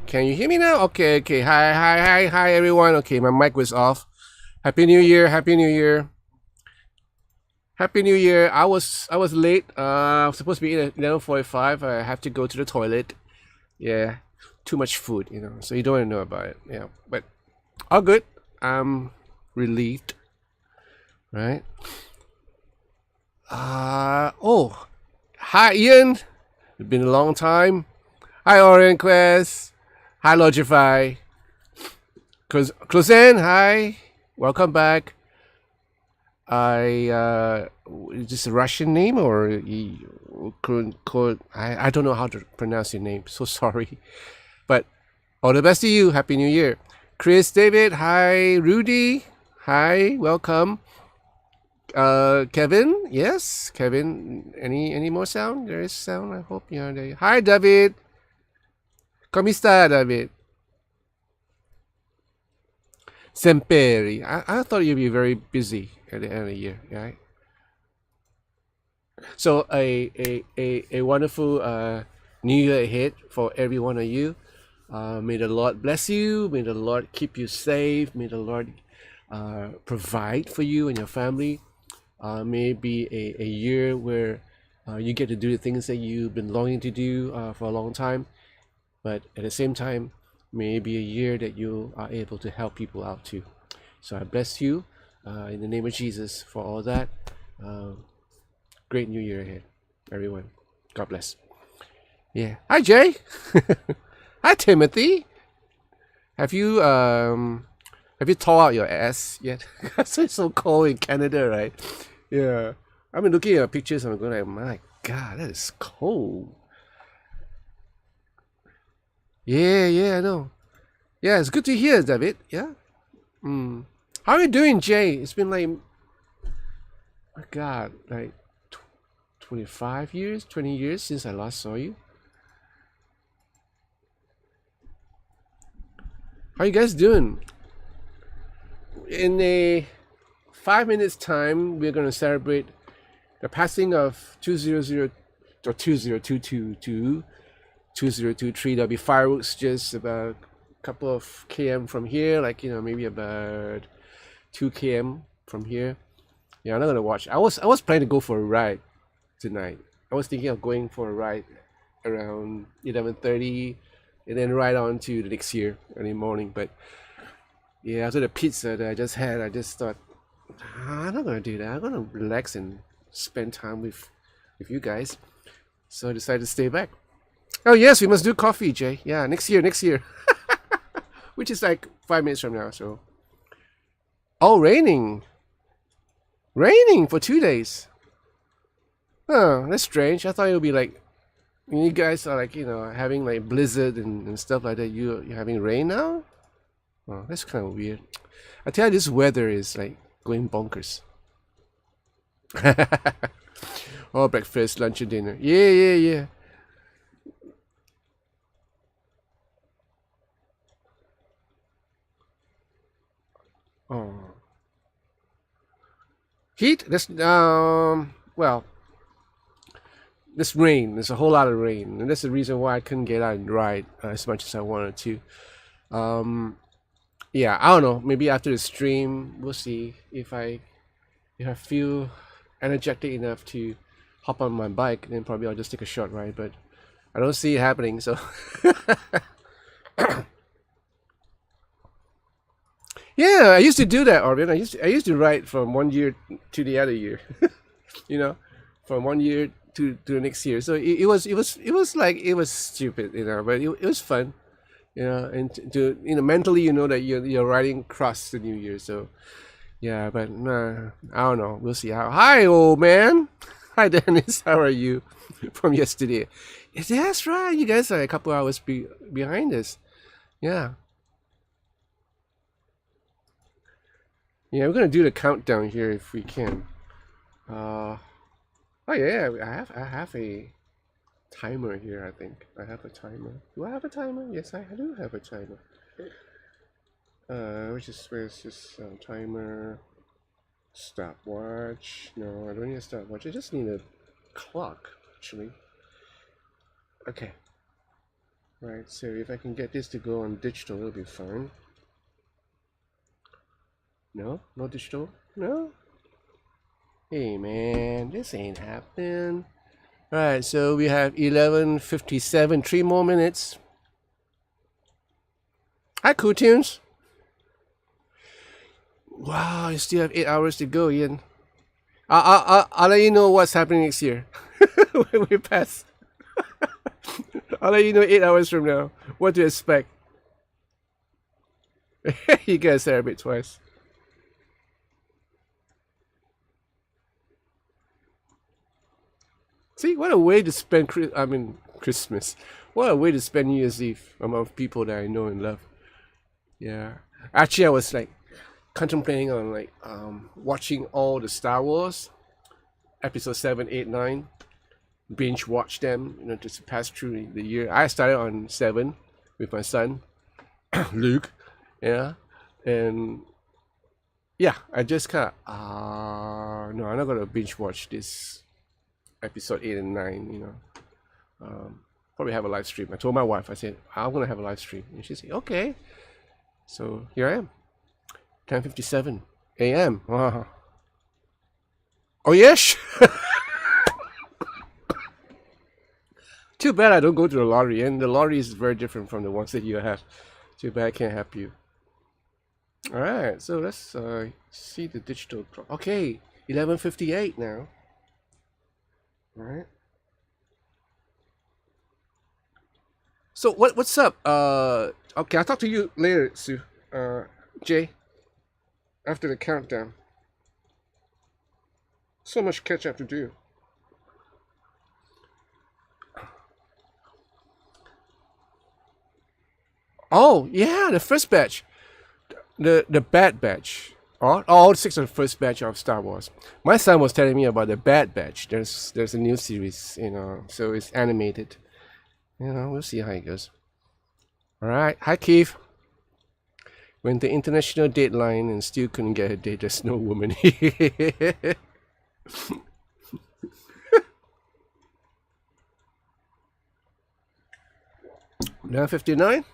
Can you hear me now? Okay, okay. Hi, everyone. Okay, my mic was off. Happy New Year. Happy New Year. Happy New Year. I was late. I was supposed to be in at 11:45. I have to go to the toilet. Yeah, too much food, So you don't want to know about it. Yeah, but all good. I'm relieved, right? Oh, hi Ian. It's been a long time. Hi Orion Quest. Hi Logify. Closen, hi. Welcome back. Is this a Russian name or I don't know how to pronounce your name. So sorry, but all the best to you. Happy New Year, Chris, David. Hi, Rudy. Hi, welcome. Kevin. Yes, Kevin. Any more sound? There is sound. I hope you're there. Hi, David. ¿Cómo está, David? Semperi. I thought you'd be very busy at the end of the year, right? So a wonderful New Year ahead for every one of you. May the Lord bless you. May the Lord keep you safe. May the Lord provide for you and your family. May it be a year where you get to do the things that you've been longing to do for a long time. But at the same time, may it be a year that you are able to help people out too. So I bless you in the name of Jesus for all that. Great New Year ahead, everyone. God bless. Yeah. Hi, Jay. Hi, Timothy. Have you tore out your ass yet? It's so cold in Canada, right? Yeah. I've been looking at pictures and I'm going like, my God, that is cold. Yeah, I know. Yeah, it's good to hear, David. Yeah. How are you doing, Jay? It's been like, my God, like 25 years, 20 years since I last saw you. How you guys doing? In a 5 minutes time, we're gonna celebrate the passing of 200 or 20222, 2023. There'll be fireworks just about a couple of km from here, like maybe about 2 km from here. Yeah, I'm not gonna watch. I was planning to go for a ride tonight. I was thinking of going for a ride around 11:30, and then ride on to the next year early morning. But yeah, after the pizza that I just had, I just thought, I'm not gonna do that. I'm gonna relax and spend time with you guys. So I decided to stay back. Oh yes, we must do coffee, Jay. Yeah, next year, which is like 5 minutes from now. So, oh, raining for 2 days. Oh, that's strange. I thought it would be like you guys are like having like blizzard and stuff like that. You're having rain now. Oh, that's kind of weird. I tell you, this weather is like going bonkers. Oh, breakfast, lunch, and dinner. Yeah. Oh, heat. Well, this rain. There's a whole lot of rain, and that's the reason why I couldn't get out and ride as much as I wanted to. Yeah, I don't know. Maybe after the stream, we'll see if I feel energetic enough to hop on my bike. Then probably I'll just take a short ride. But I don't see it happening. So yeah, I used to do that, Orvin. I used to ride from one year to the other year. From one year to the next year. So it was like it was stupid, but it was fun. And to mentally, that you're riding across the new year. So yeah, but nah, I don't know. We'll see how. Hi, old man. Hi, Dennis. How are you from yesterday? Yes, that's right. You guys are a couple hours behind us. Yeah. Yeah, we're gonna do the countdown here if we can. Oh yeah, I have a timer here. I think I have a timer. Do I have a timer? Yes, I do have a timer. Where's this timer? Stopwatch. No, I don't need a stopwatch. I just need a clock, actually. Okay. Right, so if I can get this to go on digital, it'll be fine. No? No digital? No? Hey man, this ain't happening. Alright, so we have 11:57, 3 more minutes. Hi, Cool Tunes. Wow, you still have 8 hours to go, Ian. I'll let you know what's happening next year when we pass. I'll let you know 8 hours from now what to expect. You gotta celebrate twice. See, what a way to spend Christmas. What a way to spend New Year's Eve among people that I know and love. Yeah. Actually, I was like contemplating on like watching all the Star Wars episode 7, 8, 9. Binge watch them, just pass through the year. I started on 7 with my son, Luke. Yeah. And yeah, I just kind of no, I'm not gonna binge watch this episode 8 and 9, probably have a live stream. I told my wife, I said, I'm gonna have a live stream. And she said, okay. So here I am. 10:57 a.m. Wow. Oh yes. Too bad I don't go to the lottery, and the lottery is very different from the ones that you have. Too bad I can't help you. Alright, so let's see the digital clock. Okay, 11:58 now. Alright. So what's up? Okay, I'll talk to you later, Sue. Jay. After the countdown. So much catch up to do. Oh yeah, the first batch. The Bad Batch. All 6 of the first batch of Star Wars. My son was telling me about the Bad Batch. There's a new series, so it's animated. We'll see how it goes. Alright. Hi Keith. When the international deadline and still couldn't get a date, there's no woman here. 11:59?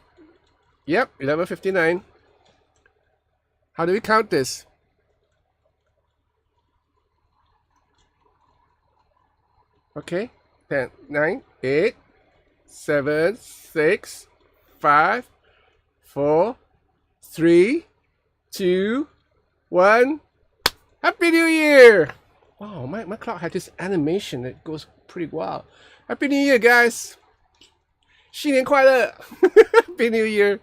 Yep, 11:59. How do we count this? Okay. 10, 9, 8, 7, 6, 5, 4, 3, 2, 1. Happy New Year! Wow, my clock had this animation that goes pretty wild. Happy New Year, guys! 新年快乐! Happy New Year!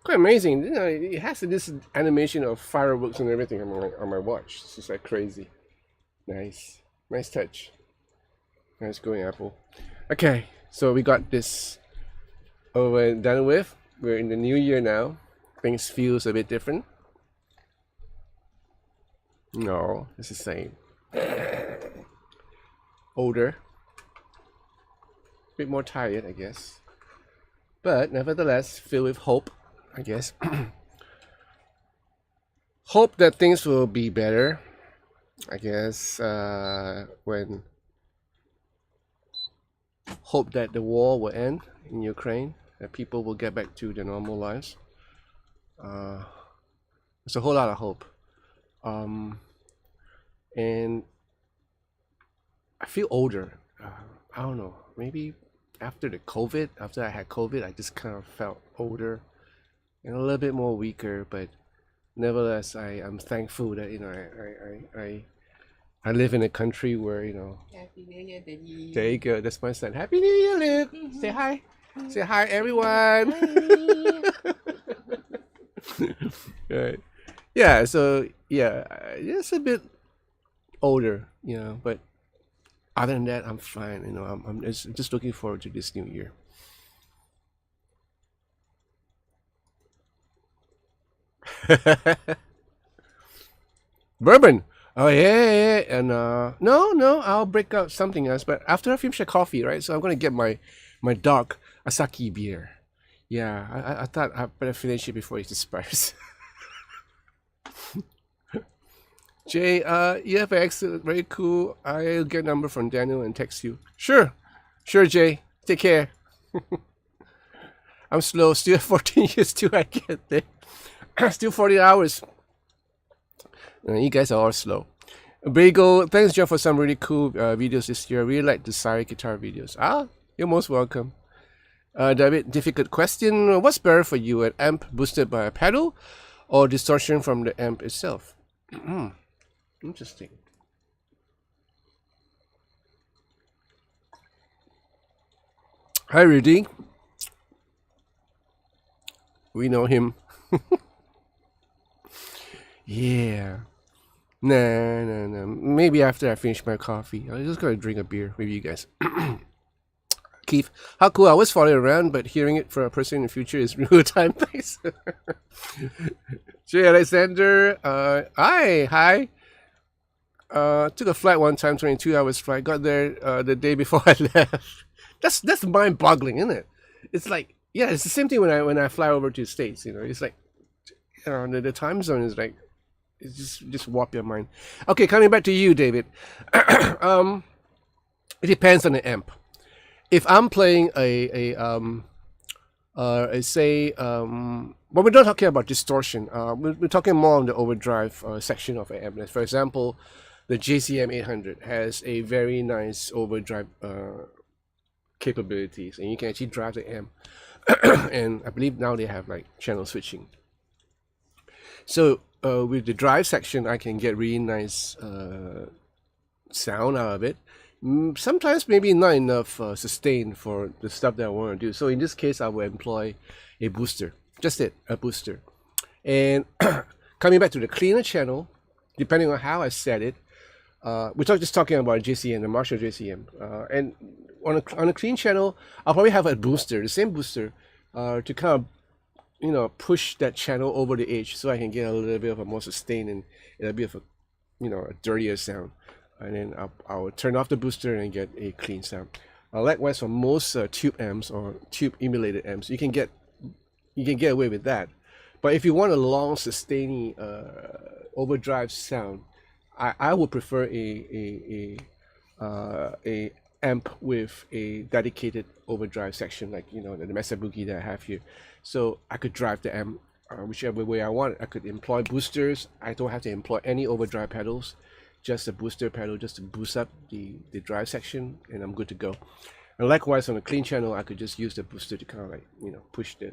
Quite amazing. It has this animation of fireworks and everything on my watch. It's just like crazy. Nice touch. Nice going, Apple. Okay, so we got this over and done with. We're in the new year now. Things feels a bit different. No, it's the same. Older. A bit more tired, I guess. But nevertheless, filled with hope, I guess. Hope that things will be better. I guess when hope that the war will end in Ukraine, that people will get back to their normal lives. There's a whole lot of hope. And I feel older. I don't know. Maybe after I had COVID, I just kind of felt older and a little bit more weaker. But nevertheless, I'm thankful that I live in a country where Happy New Year, Daddy. There you go. That's my son. Happy New Year, Luke. Say hi. Say hi, everyone. Right. Yeah. So yeah, it's a bit older, but other than that, I'm fine. I'm just looking forward to this new year. Bourbon. Oh yeah. And no, I'll break out something else. But after I finish the coffee, right? So I'm gonna get my dark Asahi beer. Yeah, I thought I better finish it before it expires. Jay, you have an excellent, very cool. I'll get a number from Daniel and text you. Sure, Jay. Take care. I'm slow. Still 14 years till I get there. Still 40 hours. You guys are all slow. Bagel, thanks, John, for some really cool videos this year. I really like the Sire guitar videos. You're most welcome. David, difficult question. What's better for you, an amp boosted by a pedal or distortion from the amp itself? Interesting. Hi, Rudy. We know him. Yeah. Nah. Maybe after I finish my coffee. I'm just gonna drink a beer with you guys. Keith, how cool. I was following around, but hearing it from a person in the future is real time. Thanks. Jay Alexander, hi. Took a flight one time, 22 hours flight. Got there the day before I left. That's mind boggling, isn't it? It's like, yeah, it's the same thing when I fly over to the States. It's like, the time zone is like, it's just warp your mind. Okay, coming back to you, David. It depends on the amp. If I'm playing well, we're not talking about distortion. We're talking more on the overdrive section of an amp. For example, the JCM 800 has a very nice overdrive capabilities, and you can actually drive the amp. And I believe now they have like channel switching. So with the drive section, I can get really nice sound out of it. Sometimes maybe not enough sustain for the stuff that I want to do. So in this case, I will employ a booster. Just a booster. And coming back to the cleaner channel, depending on how I set it, we're just talking about JCM, the Marshall JCM. And on a clean channel, I'll probably have a booster, the same booster, to kind of, push that channel over the edge so I can get a little bit of a more sustain and a bit of a dirtier sound. And then I'll turn off the booster and get a clean sound. Likewise, for most tube amps or tube emulated amps, you can get away with that. But if you want a long sustaining overdrive sound, I would prefer a amp with a dedicated overdrive section, like the Mesa Boogie that I have here. So I could drive the amp whichever way I want. I could employ boosters. I don't have to employ any overdrive pedals. Just a booster pedal just to boost up the drive section, and I'm good to go. And likewise on a clean channel, I could just use the booster to kind of like push the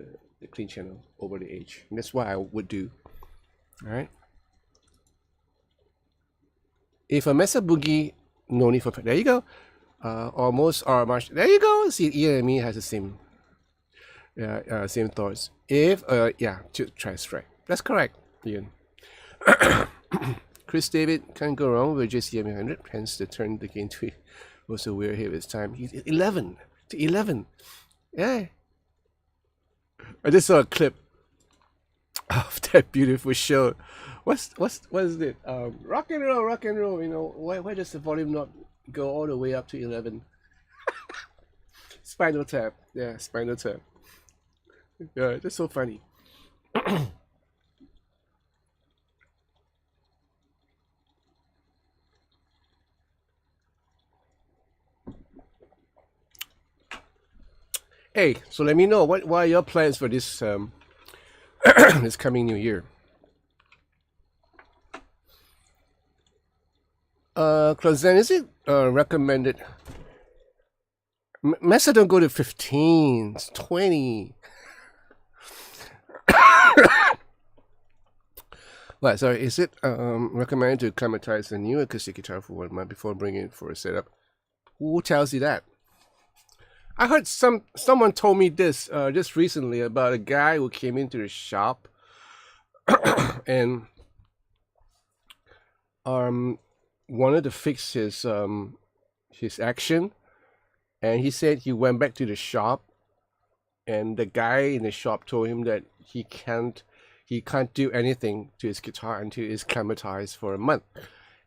clean channel over the edge. And that's what I would do. All right. If a Mesa Boogie, no need for there you go. Almost or much. There you go. See, Ian and me has the same same thoughts. If try strike. That's correct, Ian. Chris David can't go wrong with JCM 800, hence the turn the gain tweet. Also, we're here this time. He's 11 to 11. Yeah. I just saw a clip of that beautiful show. What is it? Rock and roll. Why does the volume not go all the way up to 11? Spinal Tap. Yeah, Spinal Tap. Yeah, that's so funny. Hey, so let me know what are your plans for this this coming new year. Clausen, is it recommended? Mesa don't go to 15, it's 20. Right, sorry, is it recommended to acclimatize a new acoustic guitar for 1 month before bringing it for a setup? Who tells you that? I heard someone told me this just recently about a guy who came into the shop and wanted to fix his action, and he said he went back to the shop, and the guy in the shop told him that he can't he can't do anything to his guitar until it's climatized for a month,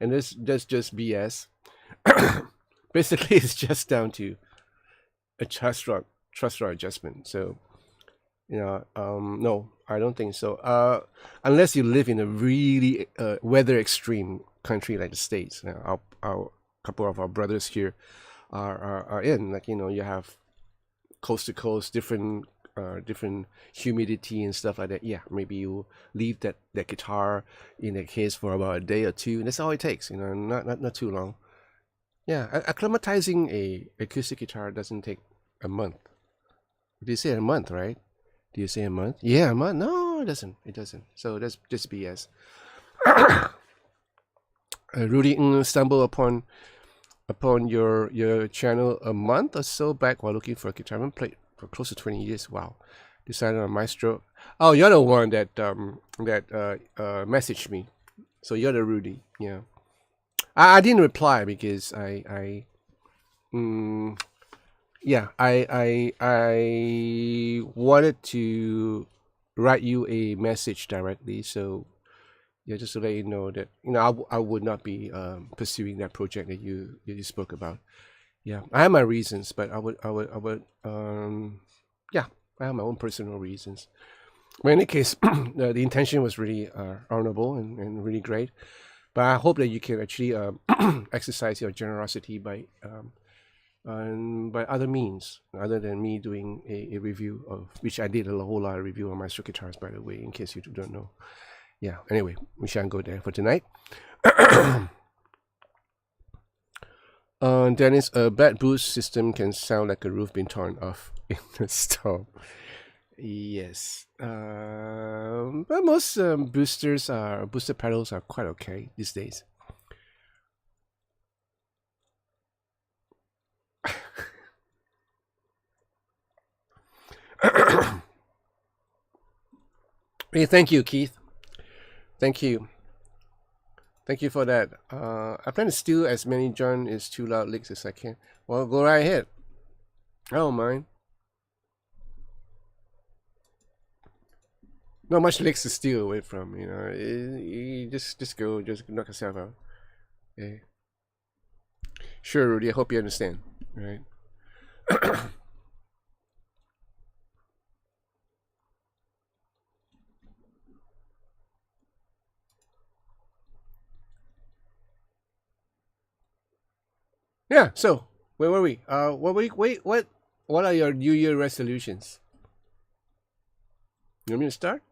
and that's just BS. Basically, it's just down to a trust rod adjustment. So no, I don't think so. Unless you live in a really weather extreme country like the States. Our couple of our brothers here are in, like, you have coast to coast, different humidity and stuff like that. Yeah, maybe you leave that guitar in the case for about a day or two, and that's all it takes. Not too long. Yeah, acclimatizing a acoustic guitar doesn't take a month. Did you say a month, right? Do you say a month? Yeah, a month. No, it doesn't. It doesn't. So that's just BS. Rudy stumbled upon your channel a month or so back while looking for a guitar. I've played for close to 20 years. Wow. Decided on Maestro. Oh, you're the one that messaged me. So you're the Rudy. Yeah. I didn't reply because I wanted to write you a message directly. So yeah, just to let you know that I would not be pursuing that project that you spoke about. Yeah, I have my reasons, but I would yeah, I have my own personal reasons. But in any case, the intention was really honorable and really great. But I hope that you can actually exercise your generosity by other means other than me doing a review of, which I did a whole lot of review on Maestro guitars, by the way, in case you don't know. Yeah, anyway, we shan't go there for tonight. Dennis, a bad boost system can sound like a roof being torn off in a storm. Yes, but most booster pedals are quite okay these days. Hey, thank you, Keith. Thank you for that. I plan to steal as many John is too loud licks as I can. Well, go right ahead. I don't mind. Not much licks to steal away from, you just go, just knock yourself out. Okay. Sure, Rudy, I hope you understand. All right. Yeah, so where were we? What are your New Year resolutions? You want me to start?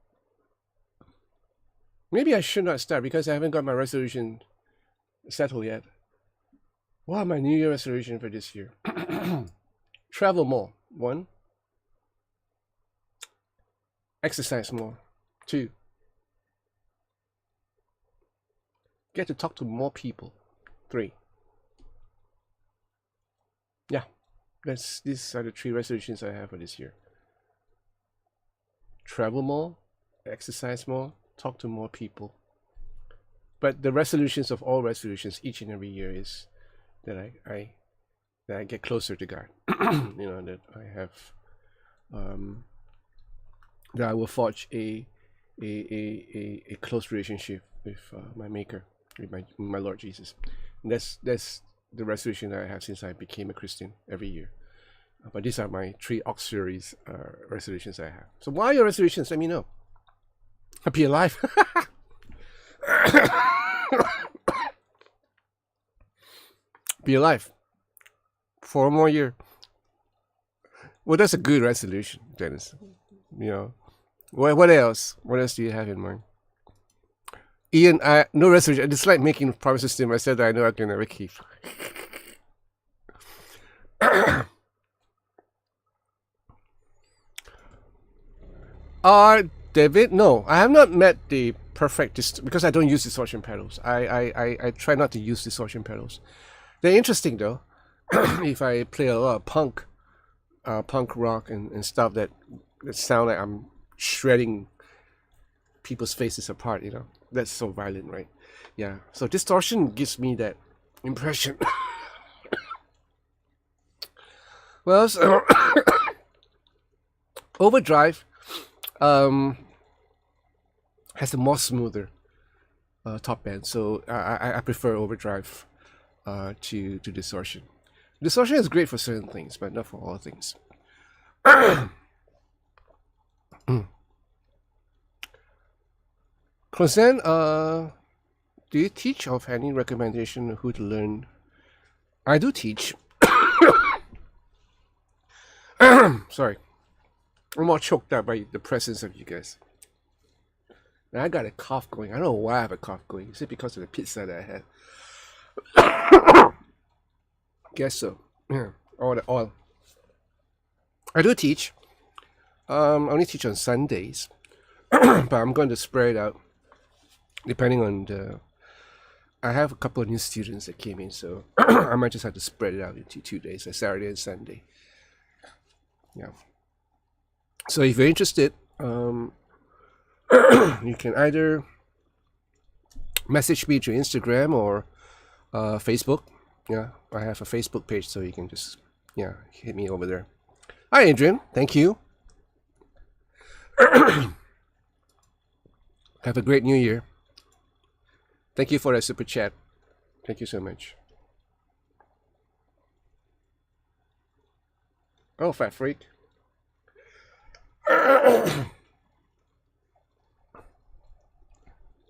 Maybe I should not start because I haven't got my resolution settled yet. What are my New Year resolution for this year? Travel more. 1. Exercise more. 2. Get to talk to more people. 3. Yeah, these are the 3 resolutions I have for this year. Travel more, exercise more, talk to more people. But the resolutions of all resolutions, each and every year, is that I get closer to God. That I have, that I will forge a close relationship with my Maker, with my Lord Jesus. And that's the resolution that I have since I became a Christian every year. But these are my 3 auxiliary resolutions I have. So what are your resolutions? Let me know. Be alive. Be alive. 4 more years. Well, that's a good resolution, Dennis. What else? What else do you have in mind? Ian, no resolution. I dislike making promises to myself that I know I can never keep. David, no, I have not met the perfect because I don't use distortion pedals. I try not to use distortion pedals. They're interesting though. If I play a lot of punk rock and stuff that sound like I'm shredding people's faces apart, that's so violent, right? Yeah. So distortion gives me that impression. Well, so overdrive. has a more smoother top end. So I prefer overdrive to distortion. Distortion is great for certain things, but not for all things. Crozen, do you teach of any recommendation who to learn? I do teach. Sorry. I'm all choked up by the presence of you guys. Now I got a cough going. I don't know why I have a cough going. Is it because of the pizza that I had? Guess so. Yeah. All the oil. I do teach. I only teach on Sundays. But I'm going to spread it out depending on the... I have a couple of new students that came in, so I might just have to spread it out into 2 days, like Saturday and Sunday. Yeah. So if you're interested, you can either message me through Instagram or Facebook. Yeah, I have a Facebook page, so you can just hit me over there. Hi, Adrian. Thank you. Have a great New Year. Thank you for that super chat. Thank you so much. Oh, fat freak.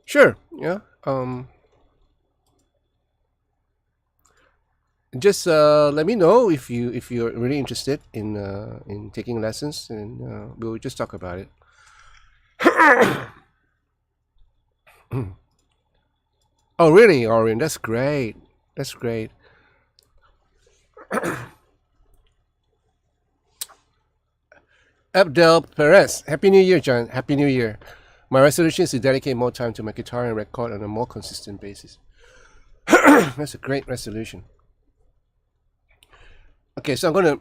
Sure. Yeah. Just let me know if you're really interested in taking lessons, and we'll just talk about it. Oh, really, Orion? That's great. That's great. Abdel Perez. Happy New Year, John. Happy New Year. My resolution is to dedicate more time to my guitar and record on a more consistent basis. That's a great resolution. Okay, so I'm gonna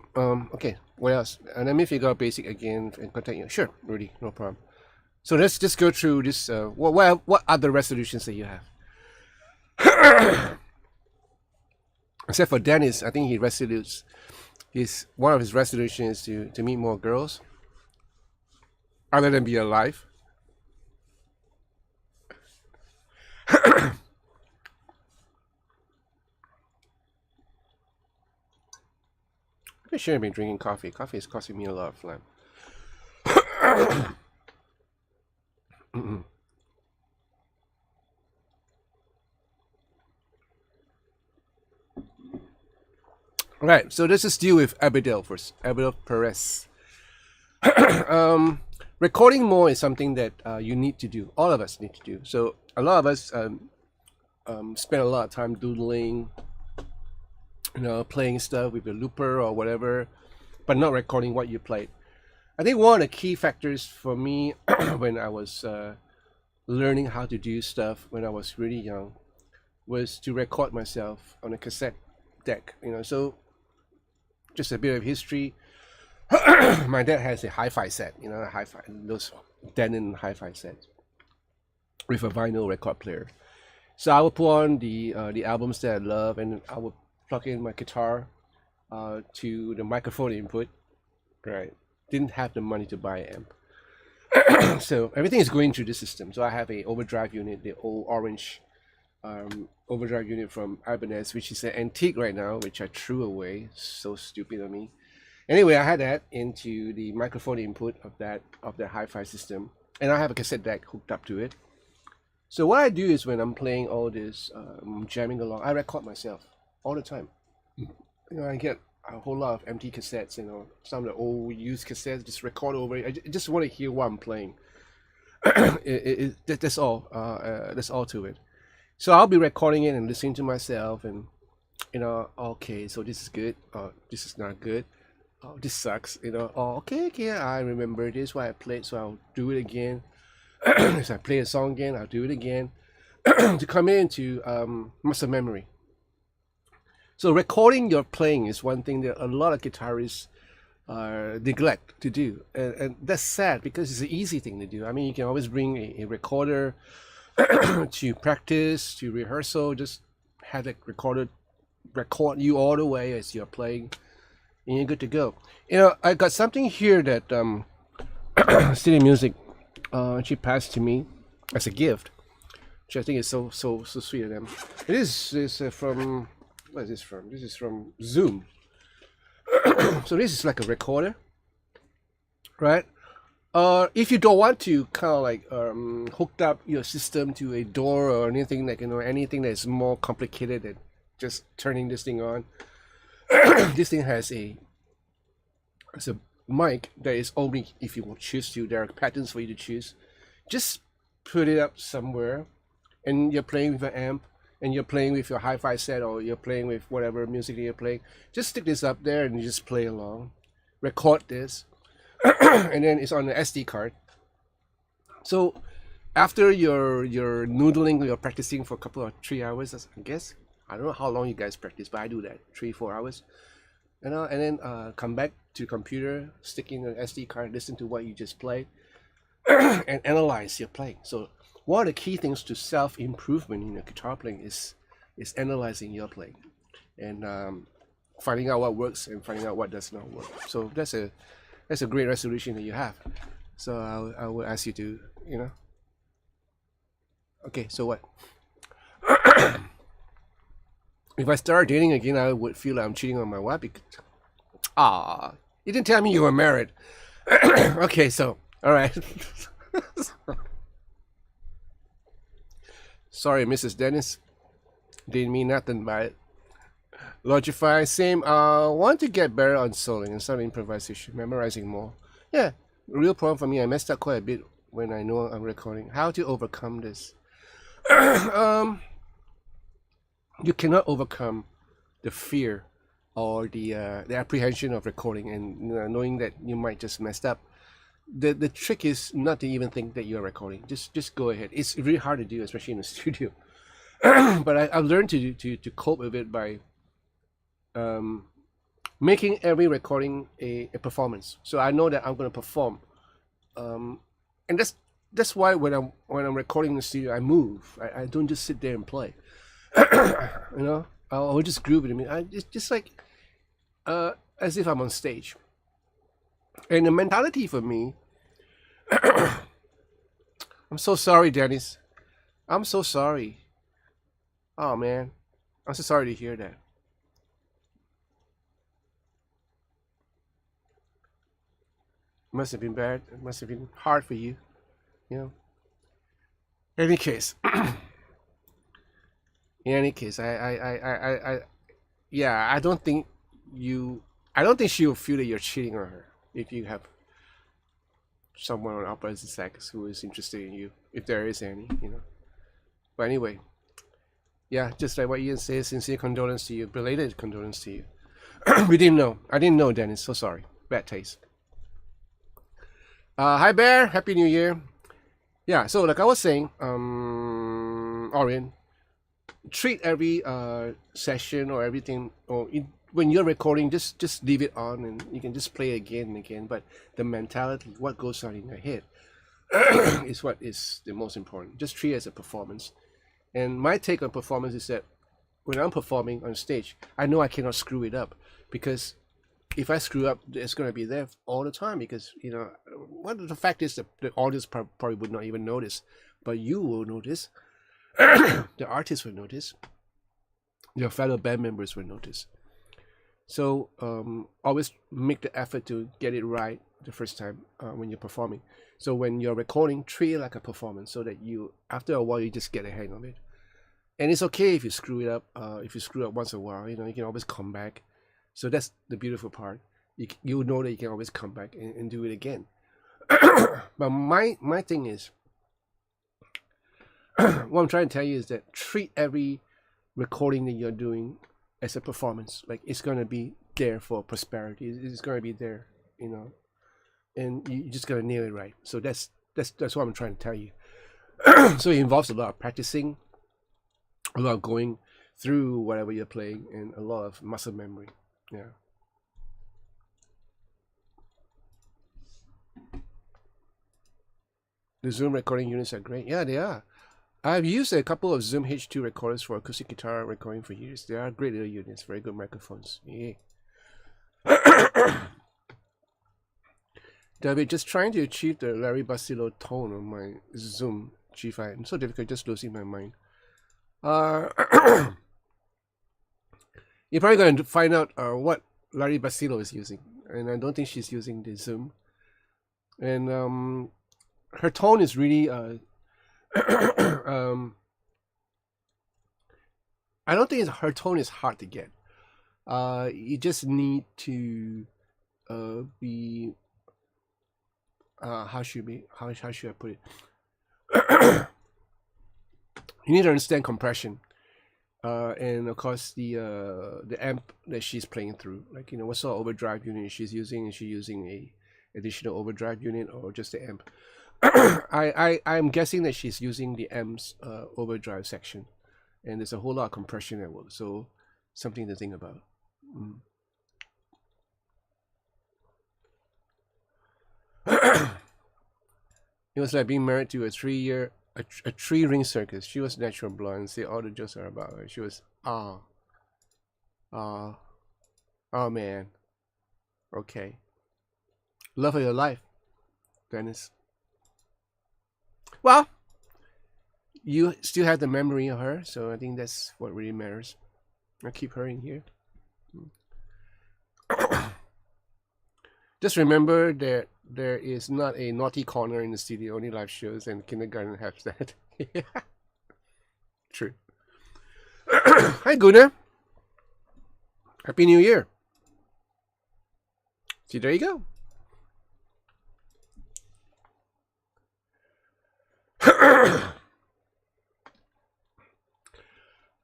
okay, what else? Let me figure out basic again and contact you. Sure, Rudy, no problem. So let's just go through this. What other resolutions that you have? Except for Dennis, I think he resolutes. One of his resolutions is to meet more girls, other than be alive. I shouldn't have been drinking coffee. Coffee is costing me a lot of phlegm. Right, so let's just deal with Abdel first. Abdel Perez. Recording more is something that you need to do. All of us need to do. So a lot of us spend a lot of time doodling, playing stuff with a looper or whatever, but not recording what you played. I think one of the key factors for me when I was learning how to do stuff when I was really young was to record myself on a cassette deck. So just a bit of history. My dad has a hi-fi set, a hi-fi, those Denon hi-fi sets with a vinyl record player. So I would put on the albums that I love, and I would plug in my guitar to the microphone input. Right, didn't have the money to buy an amp, so everything is going through the system. So I have a overdrive unit, the old orange overdrive unit from Ibanez, which is an antique right now, which I threw away. So stupid of me. Anyway, I had that into the microphone input of the hi-fi system, and I have a cassette deck hooked up to it. So what I do is when I'm playing all this, jamming along, I record myself all the time. I get a whole lot of empty cassettes, some of the old used cassettes, just record over it. I just want to hear what I'm playing. That's all. That's all to it. So I'll be recording it and listening to myself, and okay, so this is good. This is not good. Oh, this sucks. Okay, I remember this what I played, so I'll do it again. If I play a song again, I'll do it again to come into muscle memory. So recording your playing is one thing that a lot of guitarists neglect to do, and that's sad because it's an easy thing to do. I mean, you can always bring a recorder to practice, to rehearsal, just have it record you all the way as you're playing, and you're good to go. I got something here that City Music she passed to me. as a gift, which I think is so sweet of them. This is from, what is this from? This is from Zoom. So this is like a recorder, right? If you don't want to kind of like hooked up your system to a door or anything like, anything that's more complicated than just turning this thing on, this thing has a mic that is only if you choose to. There are patterns for you to choose. Just put it up somewhere, and you're playing with an amp, and you're playing with your hi-fi set, or you're playing with whatever music you're playing. Just stick this up there and you just play along. Record this. And then it's on the SD card. So after you're noodling, you're practicing for a couple of 3 hours, I guess. I don't know how long you guys practice, but I do that 3-4 hours. And then come back to the computer, stick in the SD card, listen to what you just played, and analyze your playing. So one of the key things to self-improvement in your guitar playing is analyzing your playing, and finding out what works and finding out what does not work. So that's a great resolution that you have. So I will ask you to, okay, so what? If I start dating again, I would feel like I'm cheating on my wife. Because, you didn't tell me you were married. Okay, so, all right. Sorry, Mrs. Dennis. Didn't mean nothing by it. Logify, same. Want to get better on soloing and start improvisation, memorizing more. Yeah, real problem for me. I messed up quite a bit when I know I'm recording. How to overcome this? You cannot overcome the fear or the apprehension of recording and knowing that you might just messed up. The trick is not to even think that you're recording. Just go ahead. It's really hard to do, especially in the studio. But I've learned to cope with it by making every recording a performance. So I know that I'm going to perform, and that's why when I'm recording in the studio, I move. I don't just sit there and play. I'll just groove it. It's just like as if I'm on stage. And the mentality for me, I'm so sorry, Dennis. I'm so sorry. Oh man, I'm so sorry to hear that. Must have been bad. It must have been hard for you. In any case, I don't think she will feel that you're cheating on her if you have someone on opposite sex who is interested in you, if there is any. But anyway, yeah, just like what Ian says, sincere condolence to you, belated condolence to you. We didn't know. I didn't know, Dennis. So sorry. Bad taste. Hi Bear, Happy New Year. Yeah, so like I was saying, Orion, treat every session or everything, or when you're recording, just leave it on and you can just play again and again. But the mentality, what goes on in your head, is what is the most important. Just treat it as a performance. And my take on performance is that when I'm performing on stage, I know I cannot screw it up, because if I screw up, it's going to be there all the time, because the fact is that the audience probably would not even notice, but you will notice. The artist will notice. Your fellow band members will notice. So always make the effort to get it right the first time when you're performing. So when you're recording, treat it like a performance, so that after a while, you just get a hang of it. And it's okay if you screw it up. If you screw up once in a while, you can always come back. So that's the beautiful part. You know that you can always come back and do it again. But my thing is, what I'm trying to tell you is that treat every recording that you're doing as a performance. Like, it's going to be there for prosperity. It's going to be there, and you just got to nail it right. So that's what I'm trying to tell you. So it involves a lot of practicing, a lot of going through whatever you're playing, and a lot of muscle memory. Yeah. The Zoom recording units are great. Yeah, they are. I've used a couple of Zoom H2 recorders for acoustic guitar recording for years. They are great little units, very good microphones. Yeah. David, just trying to achieve the Larry Basilio tone on my Zoom G5. It's so difficult, just losing my mind. You're probably going to find out what Larry Basilio is using, and I don't think she's using the Zoom. And her tone is really I don't think her tone is hard to get. You just need to be how should I put it? You need to understand compression, and of course the amp that she's playing through. Like, you know, what sort of overdrive unit she's using. Is she using a additional overdrive unit or just the amp? I'm guessing that she's using the amp's overdrive section, and there's a whole lot of compression at work. So something to think about. It was like being married to a 3-ring circus. She was natural blonde. See, all the jokes are about her. She was oh man. Okay. Love of your life, Dennis. Well, you still have the memory of her, so I think that's what really matters. I'll keep her in here. Just remember that there is not a naughty corner in the studio, only live shows, and kindergarten has that. Yeah. True. Hi, Guna. Happy New Year. See, there you go.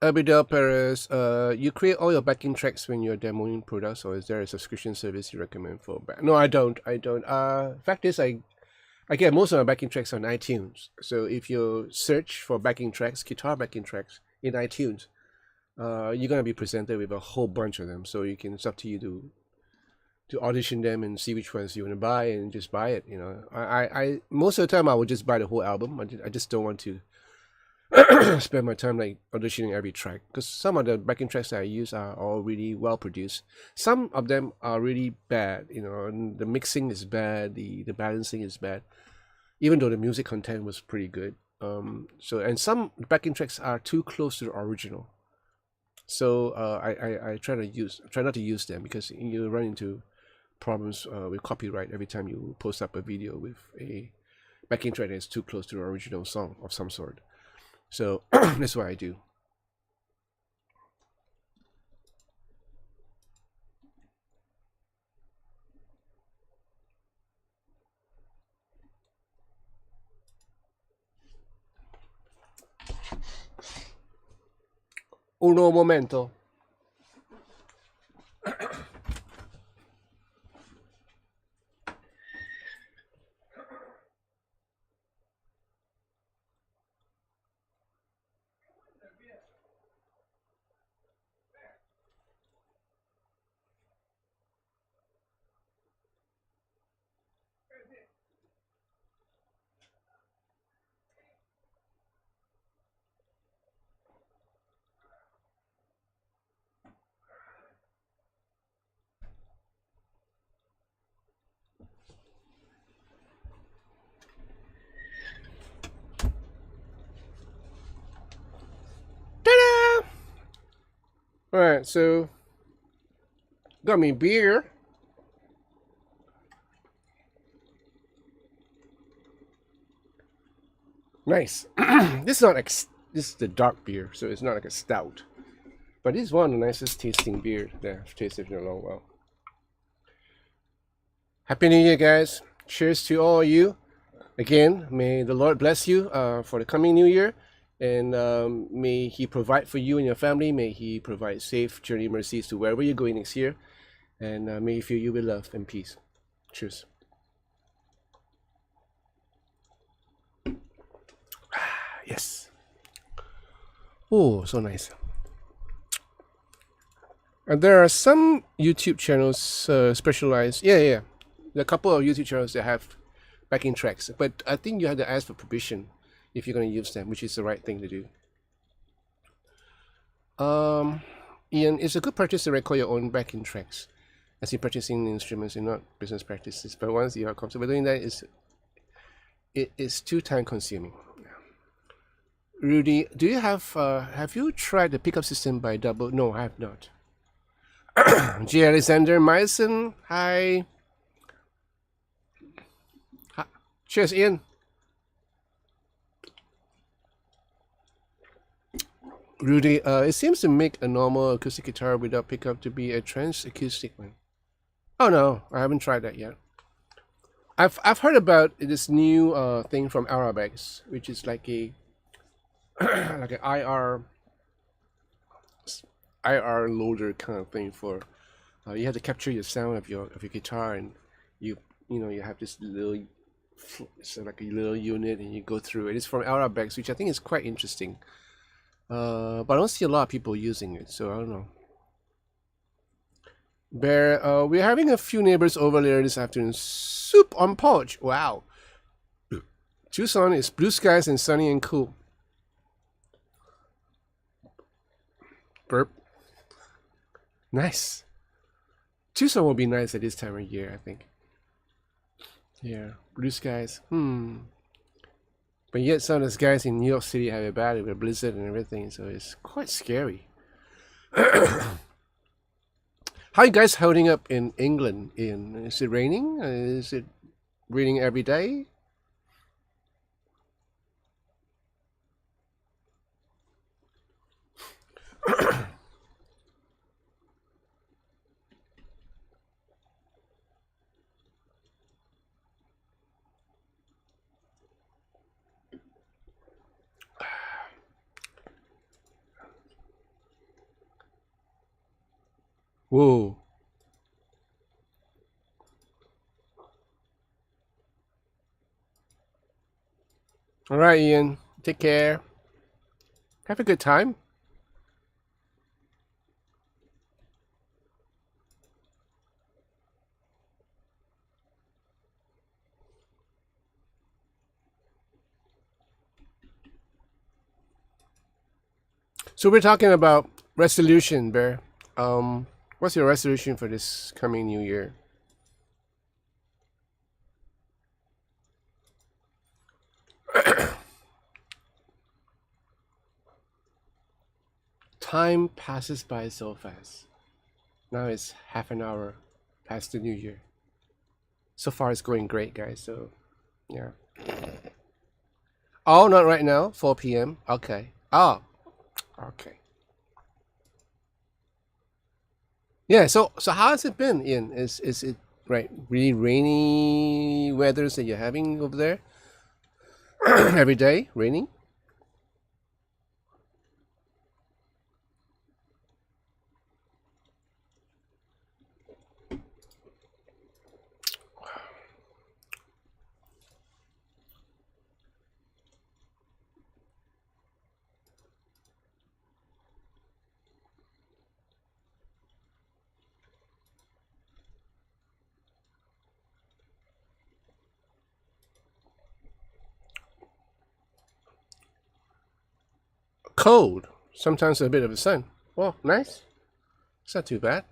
Abidal Perez, you create all your backing tracks when you're demoing products, or is there a subscription service you recommend for back? No, I don't. Fact is, I get most of my backing tracks on iTunes. So if you search for backing tracks, guitar backing tracks in iTunes, you're gonna be presented with a whole bunch of them. So it's up to you to audition them and see which ones you want to buy and just buy it. You know, I most of the time I would just buy the whole album. I just don't want to spend my time like auditioning every track, because some of the backing tracks that I use are all really well produced. Some of them are really bad, you know, and the mixing is bad, the balancing is bad, even though the music content was pretty good. And some backing tracks are too close to the original, so I try not to use them, because you run into problems with copyright every time you post up a video with a backing track that is too close to the original song of some sort. So that's what I do. Uno momento. Ta-da! All right, so got me beer. Nice. This is the dark beer, so it's not like a stout, but it's one of the nicest tasting beer that I've tasted in a long while. Happy New Year, guys! Cheers to all of you. Again, may the Lord bless you for the coming New Year, and may He provide for you and your family. May He provide safe journey mercies to wherever you're going next year, and may He fill you with love and peace. Cheers. Yes. Oh, so nice. And there are some YouTube channels specialized. Yeah. There are a couple of YouTube channels that have backing tracks, but I think you have to ask for permission if you're going to use them, which is the right thing to do. Ian, it's a good practice to record your own backing tracks as you're purchasing instruments and not business practices. But once you are comfortable doing that, it is too time consuming. Rudy, do you have you tried the pickup system by Double? No, I have not. G. Alexander Myson, hi. Cheers, Ian. Rudy, it seems to make a normal acoustic guitar without pickup to be a trans acoustic one. Oh no, I haven't tried that yet. I've heard about this new thing from Arabex, which is like a like an IR loader kind of thing for you have to capture your sound of your guitar, and you know you have this little it's like a little unit, and you go through it. It's from Arabex, which I think is quite interesting. But I don't see a lot of people using it, so I don't know. Bear, we're having a few neighbors over there this afternoon. Soup on porch. Wow. Tucson is blue skies and sunny and cool. Burp. Nice. Tucson will be nice at this time of year, I think. Yeah, blue skies. But yet some of those guys in New York City have it bad with a blizzard and everything, so it's quite scary. How are you guys holding up in England? Is it raining? Is it raining every day? Whoa. All right, Ian. Take care. Have a good time. So we're talking about resolution, Bear. What's your resolution for this coming new year? Time passes by so fast. Now it's half an hour past the new year. So far it's going great, guys. So, yeah. Oh, not right now. 4 p.m. Okay. Oh, okay. Yeah. So how has it been, Ian? Is it right? Really rainy weathers that you're having over there? Every day, raining. Cold. Sometimes a bit of the sun. Well, nice. It's not too bad.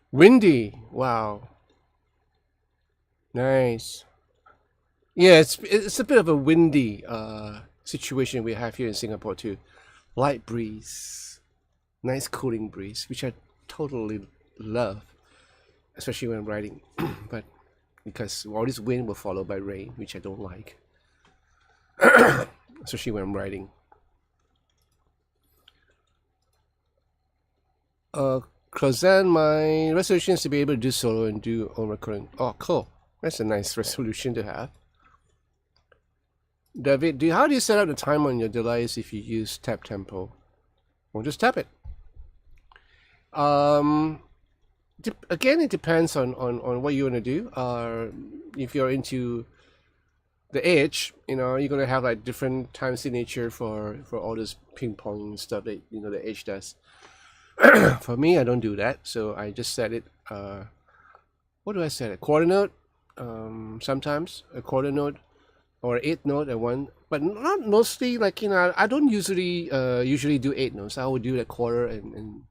Windy. Wow. Nice. Yeah, it's a bit of a windy situation we have here in Singapore too. Light breeze, nice cooling breeze, which I totally love, especially when riding. But because all this wind will follow by rain, which I don't like, especially when I'm riding. Crozan, my resolution is to be able to do solo and do own recording. Oh, cool. That's a nice resolution to have. David, how do you set up the time on your device if you use tap tempo? Well, just tap it. Again, it depends on what you want to do. If you're into the edge, you're gonna have like different time signature for all this ping pong stuff that the edge does. For me, I don't do that, so I just set it. What do I set it? Quarter note. Sometimes a quarter note. or 8 note at one, but not mostly. Like, I don't usually do 8 notes. I would do a quarter and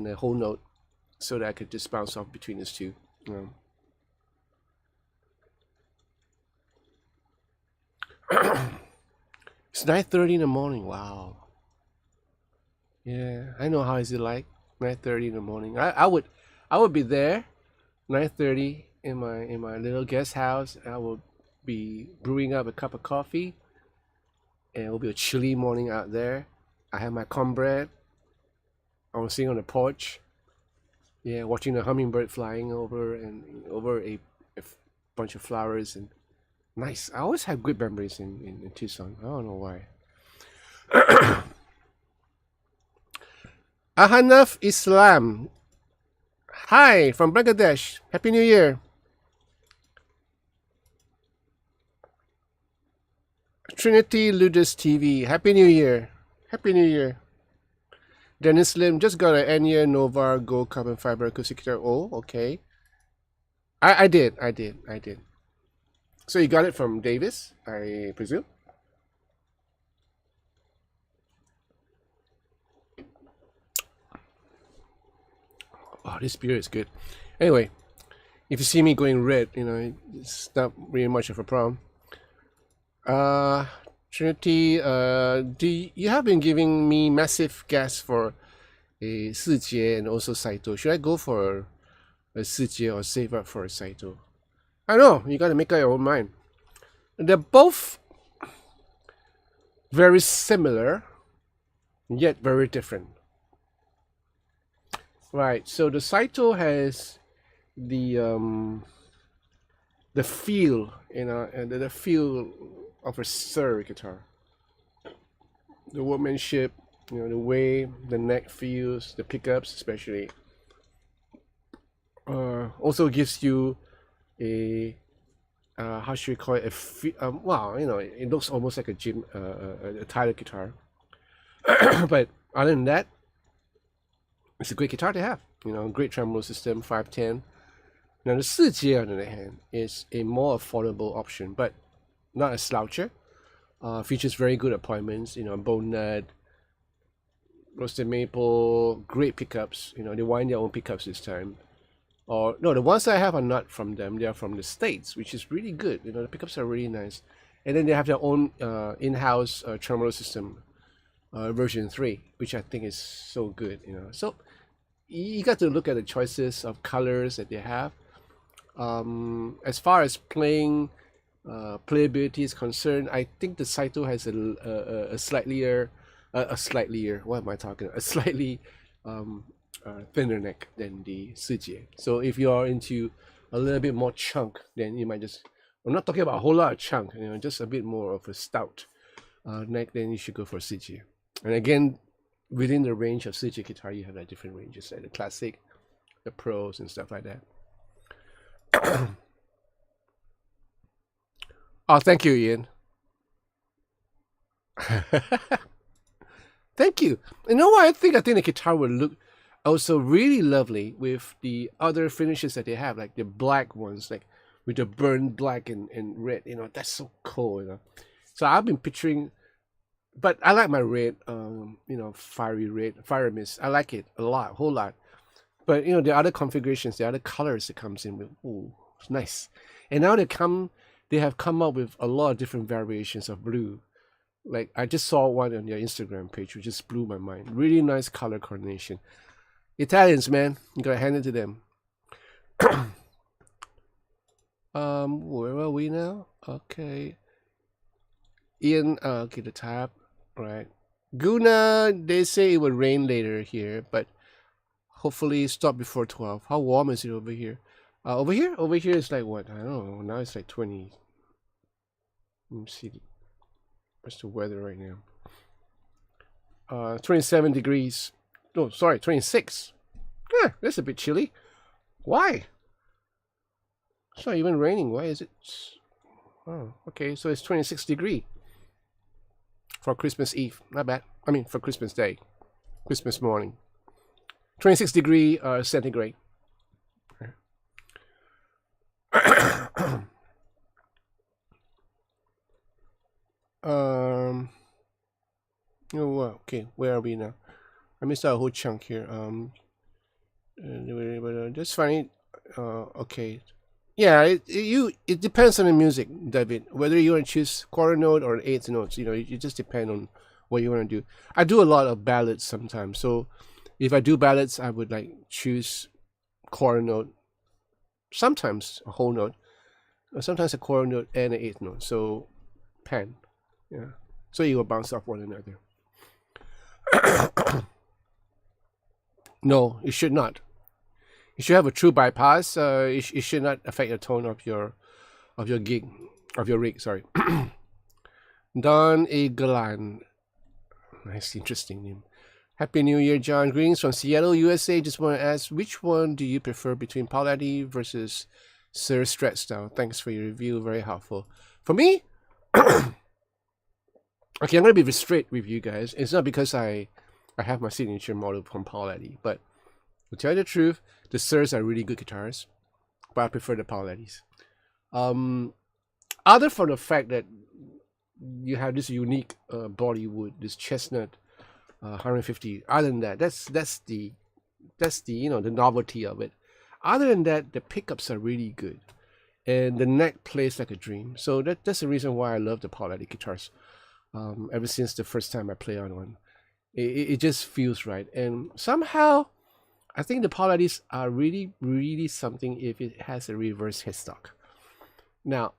a whole note, so that I could just bounce off between these two. It's 9:30 in the morning. Wow. Yeah, I know how is it like. 9:30 in the morning. I would be there 9:30 in my little guest house. I will be brewing up a cup of coffee, and it will be a chilly morning out there. I have my cornbread. I was sitting on the porch, yeah, watching the hummingbird flying over and over a bunch of flowers, and nice. I always have good memories in Tucson. I don't know why. Ahanaf Islam. Hi from Bangladesh. Happy New Year. Trinity Ludus TV. Happy New Year. Happy New Year. Dennis Lim just got an Enya Nova Gold Carbon Fiber acoustic guitar. Oh, okay. I did. So you got it from Davis, I presume? Oh, this beer is good. Anyway, if you see me going red, it's not really much of a problem. Trinity, you have been giving me massive gas for a Sijie and also Saito. Should I go for a Sijie or save up for a Saito? I know, you gotta make up your own mind. They're both very similar, yet very different. Right, so the Saito has the feel, and the feel of a Surrey guitar. The workmanship, the way the neck feels, the pickups especially. Also gives you a how should we call it? Wow, it looks almost like a Tyler guitar. But other than that, it's a great guitar to have. Great tremolo system, 510. Now the Sijie, on the other hand, is a more affordable option, but not a sloucher. Features very good appointments. Bone nut, roasted maple, great pickups. They wind their own pickups this time. Or no, the ones I have are not from them. They are from the States, which is really good. The pickups are really nice, and then they have their own in-house tremolo system, version 3, which I think is so good. So you got to look at the choices of colors that they have. As far as playability is concerned, I think the Saito has a slightly thinner neck than the Sijie. So if you're into a little bit more chunk, then you might I'm not talking about a whole lot of chunk, just a bit more of a stout neck, then you should go for Sijie. And again, within the range of Sijie guitar, you have different ranges, like the classic, the pros, and stuff like that. Oh, thank you, Ian. Thank you. You know what? I think the guitar would look also really lovely with the other finishes that they have, like the black ones, like with the burnt black and red. That's so cool. So I've been picturing, but I like my red, fiery red, fire mist. I like it a lot, whole lot. But the other configurations, the other colors it comes in with, ooh, it's nice. And now they have come up with a lot of different variations of blue. Like I just saw one on their Instagram page, which just blew my mind. Really nice color coordination. Italians, man, you gotta hand it to them. Where are we now? Okay. Ian, okay, the tab, right. Guna, they say it will rain later here, but hopefully stop before 12. How warm is it over here? Over here it's like what? I don't know. Now it's like 20. Let me see. What's the weather right now? 27 degrees. Oh, sorry, 26. Yeah, that's a bit chilly. Why? It's not even raining. Why is it? Oh, okay. So it's 26 degree for Christmas Eve. Not bad. I mean, for Christmas Day, Christmas morning. 26 degree centigrade. Oh, well, okay, where are we now? I missed out a whole chunk here. That's funny. Okay. Yeah, it depends on the music, David. Whether you want to choose quarter note or eighth notes, it just depends on what you want to do. I do a lot of ballads sometimes, so if I do ballads, I would like choose quarter note, sometimes a whole note, or sometimes a quarter note and an eighth note. So pan, yeah. So you will bounce off one another. No, it should not. You should have a true bypass. It should not affect the tone of your gig, of your rig. Sorry. Don Egelan. Nice, interesting name. Happy New Year, John. Greetings from Seattle, USA. Just want to ask, which one do you prefer between Paul Addy versus Sir Strat style? Thanks for your review. Very helpful. For me, okay, I'm going to be straight with you guys. It's not because I have my signature model from Paul Addy, but to tell you the truth, the Sirs are really good guitars, but I prefer the Paul Addys. Other from the fact that you have this unique body wood, this chestnut 150. Other than that, that's the the novelty of it. Other than that, the pickups are really good, and the neck plays like a dream. So that's the reason why I love the Paul Addy guitars. Ever since the first time I play on one, it just feels right, and somehow I think the Paul Addys are really, really something if it has a reverse headstock. Now,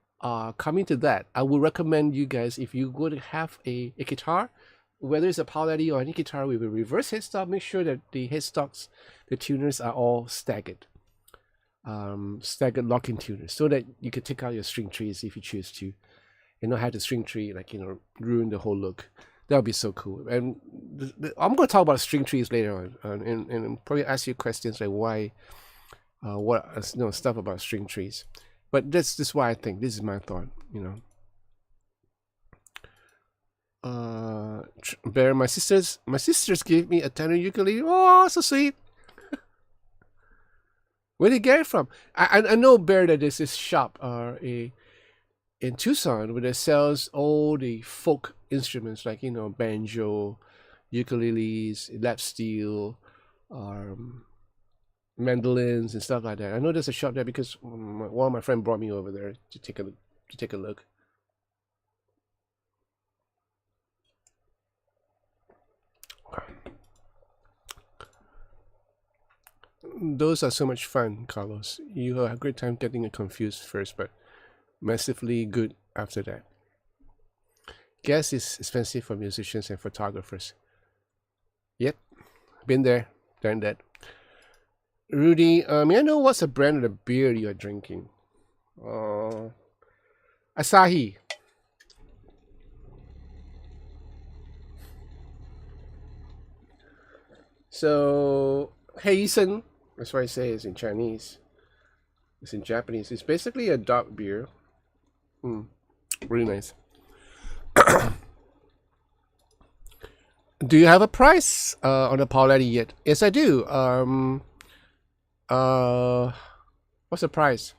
coming to that, I would recommend you guys, if you go to have a guitar, whether it's a Paul Addy or any guitar with a reverse headstock, make sure that the headstocks, the tuners are all staggered. Staggered locking tuners, so that you can take out your string trees if you choose to, and not have the string tree ruin the whole look. That would be so cool. And I'm going to talk about string trees later on, and probably ask you questions like why, stuff about string trees. But that's why I think. This is my thought, Bear, my sisters gave me a tenor ukulele. Oh, so sweet. Where did you get it from? I know, Bear, that there's this shop in Tucson where they sells all the folk instruments like banjo, ukuleles, lap steel, mandolins and stuff like that. I know there's a shop there because one of my friends brought me over there to take a look. Those are so much fun, Carlos. You have a great time getting it confused first, but massively good after that. Gas is expensive for musicians and photographers. Yep, been there, done that. Rudy, may I know what's the brand of the beer you are drinking? Asahi. So, Heisen, that's why I say it's in Chinese. It's in Japanese. It's basically a dark beer. Really nice. Do you have a price on the Paul Addy yet? Yes, I do. What's the price?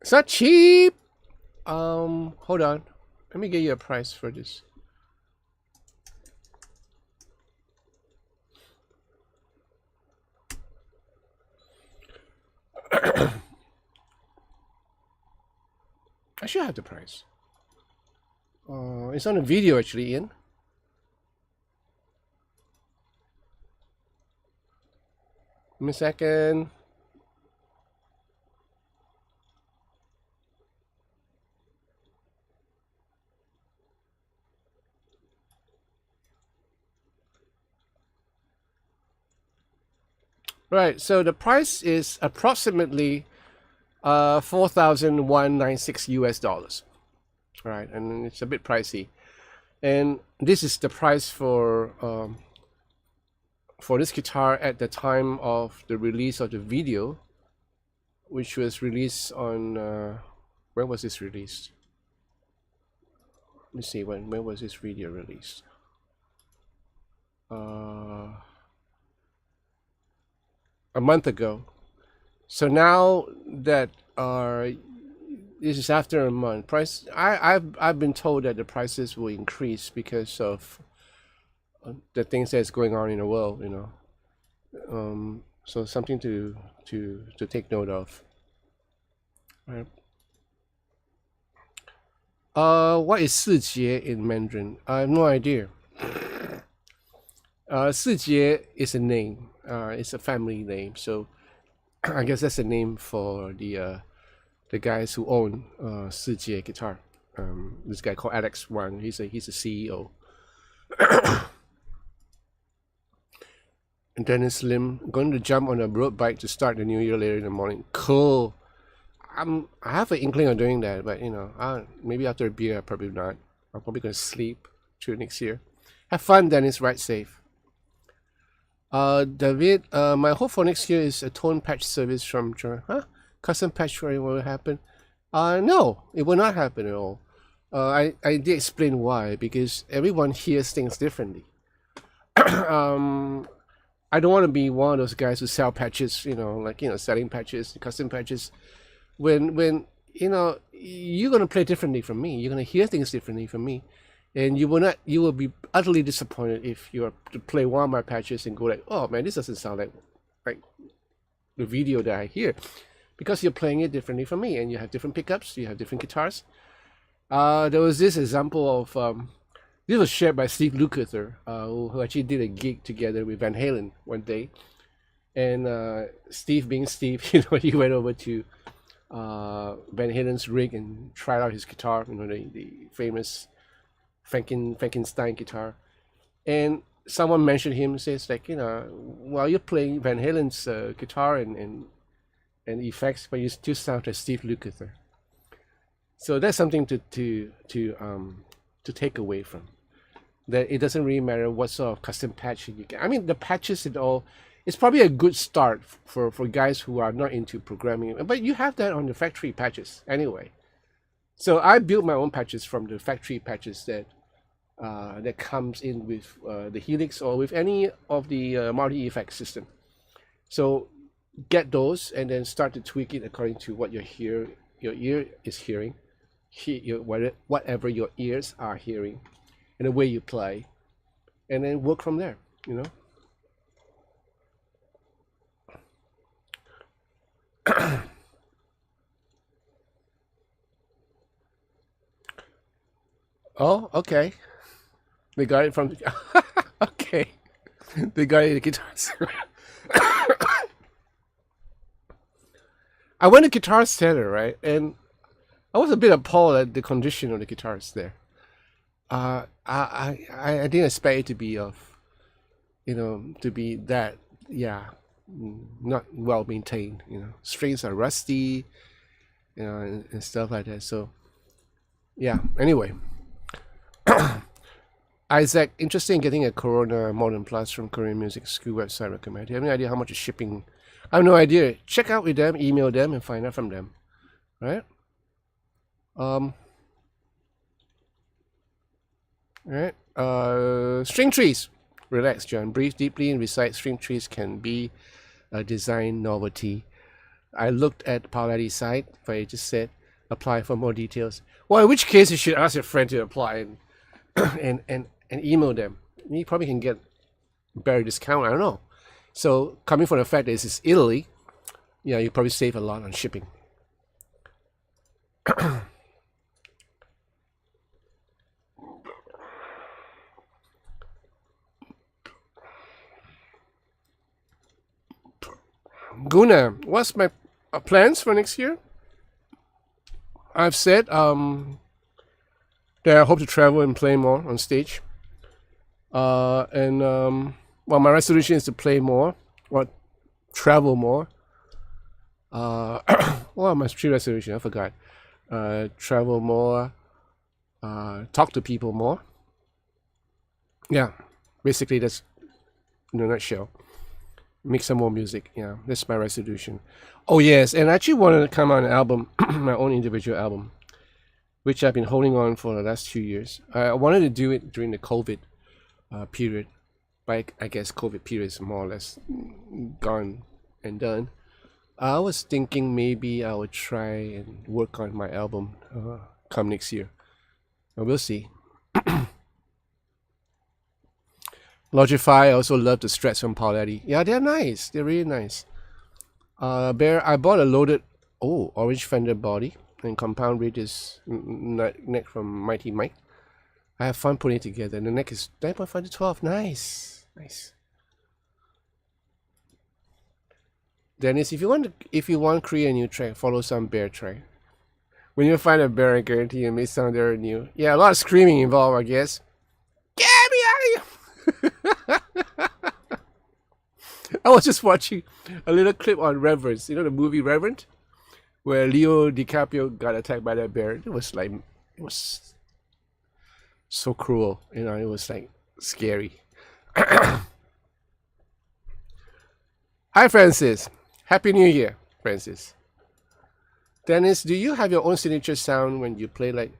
It's not cheap. Hold on. Let me get you a price for this. I should have the price. It's on a video actually, Ian. Give me a second. Right, so the price is approximately 4,196 US dollars. Right, and it's a bit pricey. And this is the price for this guitar at the time of the release of the video, which was released on when was this released? Let me see, when was this video released? A month ago. So now that this is after a month. I've been told that the prices will increase because of the things that's going on in the world. So something to take note of. Right. What is 四节 in Mandarin? I have no idea. 四节 is a name. It's a family name. So I guess that's a name for the guys who own 四节 guitar. This guy called Alex Wang. He's a CEO. And Dennis Lim going to jump on a road bike to start the new year later in the morning. Cool. I have an inkling of doing that, but maybe after a beer, probably not. I'm probably gonna sleep through next year. Have fun, Dennis. Ride safe. David, my hope for next year is a tone patch service from custom patch for it will happen. No, it will not happen at all. I did explain why, because everyone hears things differently. I don't want to be one of those guys who sell patches, selling patches, custom patches. When you're gonna play differently from me, you're gonna hear things differently from me, and you will be utterly disappointed if you are to play one of my patches and go like, oh man, this doesn't sound like the video that I hear, because you're playing it differently from me, and you have different pickups, you have different guitars. There was this example of this was shared by Steve Lukather, who actually did a gig together with Van Halen one day, and Steve being Steve, he went over to Van Halen's rig and tried out his guitar, the famous Frankenstein guitar, and someone mentioned him, says like, while you're playing Van Halen's guitar and effects, but you still sound like Steve Lukather. So that's something to take away from. That it doesn't really matter what sort of custom patch you get. I mean, the patches and all, it's probably a good start for guys who are not into programming, but you have that on the factory patches anyway. So I built my own patches from the factory patches that comes in with the Helix or with any of the multi-effect system. So get those and then start to tweak it according to what your ear is hearing, whatever your ears are hearing, and the way you play, and then work from there. Oh, okay. They got it from. Okay, they got it in the guitars. I went to Guitar Center, right, and I was a bit appalled at the condition of the guitars there. I didn't expect it to be to be that, not well maintained. Strings are rusty, and stuff like that. So, yeah. Anyway, Isaac, interested in getting a Corona Modern Plus from Korean Music School website recommend. Do you have any idea how much is shipping? I have no idea. Check out with them, email them, and find out from them. Right? String trees. Relax, John. Breathe deeply and recite string trees can be a design novelty. I looked at Pauletti's site, but it just said apply for more details. Well, in which case you should ask your friend to apply and email them. You probably can get a better discount. I don't know. So coming from the fact that this is Italy, you probably save a lot on shipping. Guna, what's my plans for next year? I've said that I hope to travel and play more on stage. Well, my resolution is to play more or travel more. What are my three resolutions? I forgot. Travel more, talk to people more. Yeah, basically that's in a nutshell. Make some more music. Yeah, that's my resolution. Oh yes, and I actually wanted to come out an album, my own individual album, which I've been holding on for the last 2 years. I wanted to do it during the COVID period, but I guess COVID period is more or less gone and done. I was thinking maybe I would try and work on my album come next year. But we'll see. Logify, I also love the Strats from Pauletti. Yeah, they're nice. They're really nice. Bear, I bought a loaded orange Fender body and compound radius neck from Mighty Mike. I have fun putting it together. The neck is 9.5 to 12. Nice. Nice. Dennis, if you want to create a new track, follow some bear track. When you find a bear, I guarantee you may sound very new. Yeah, a lot of screaming involved, I guess. Get me out of here! I was just watching a little clip on Reverence. You know the movie Reverend, where Leo DiCaprio got attacked by that bear. It was so cruel. You know, it was like scary. Hi, Francis. Happy New Year, Francis. Dennis, do you have your own signature sound when you play? Like,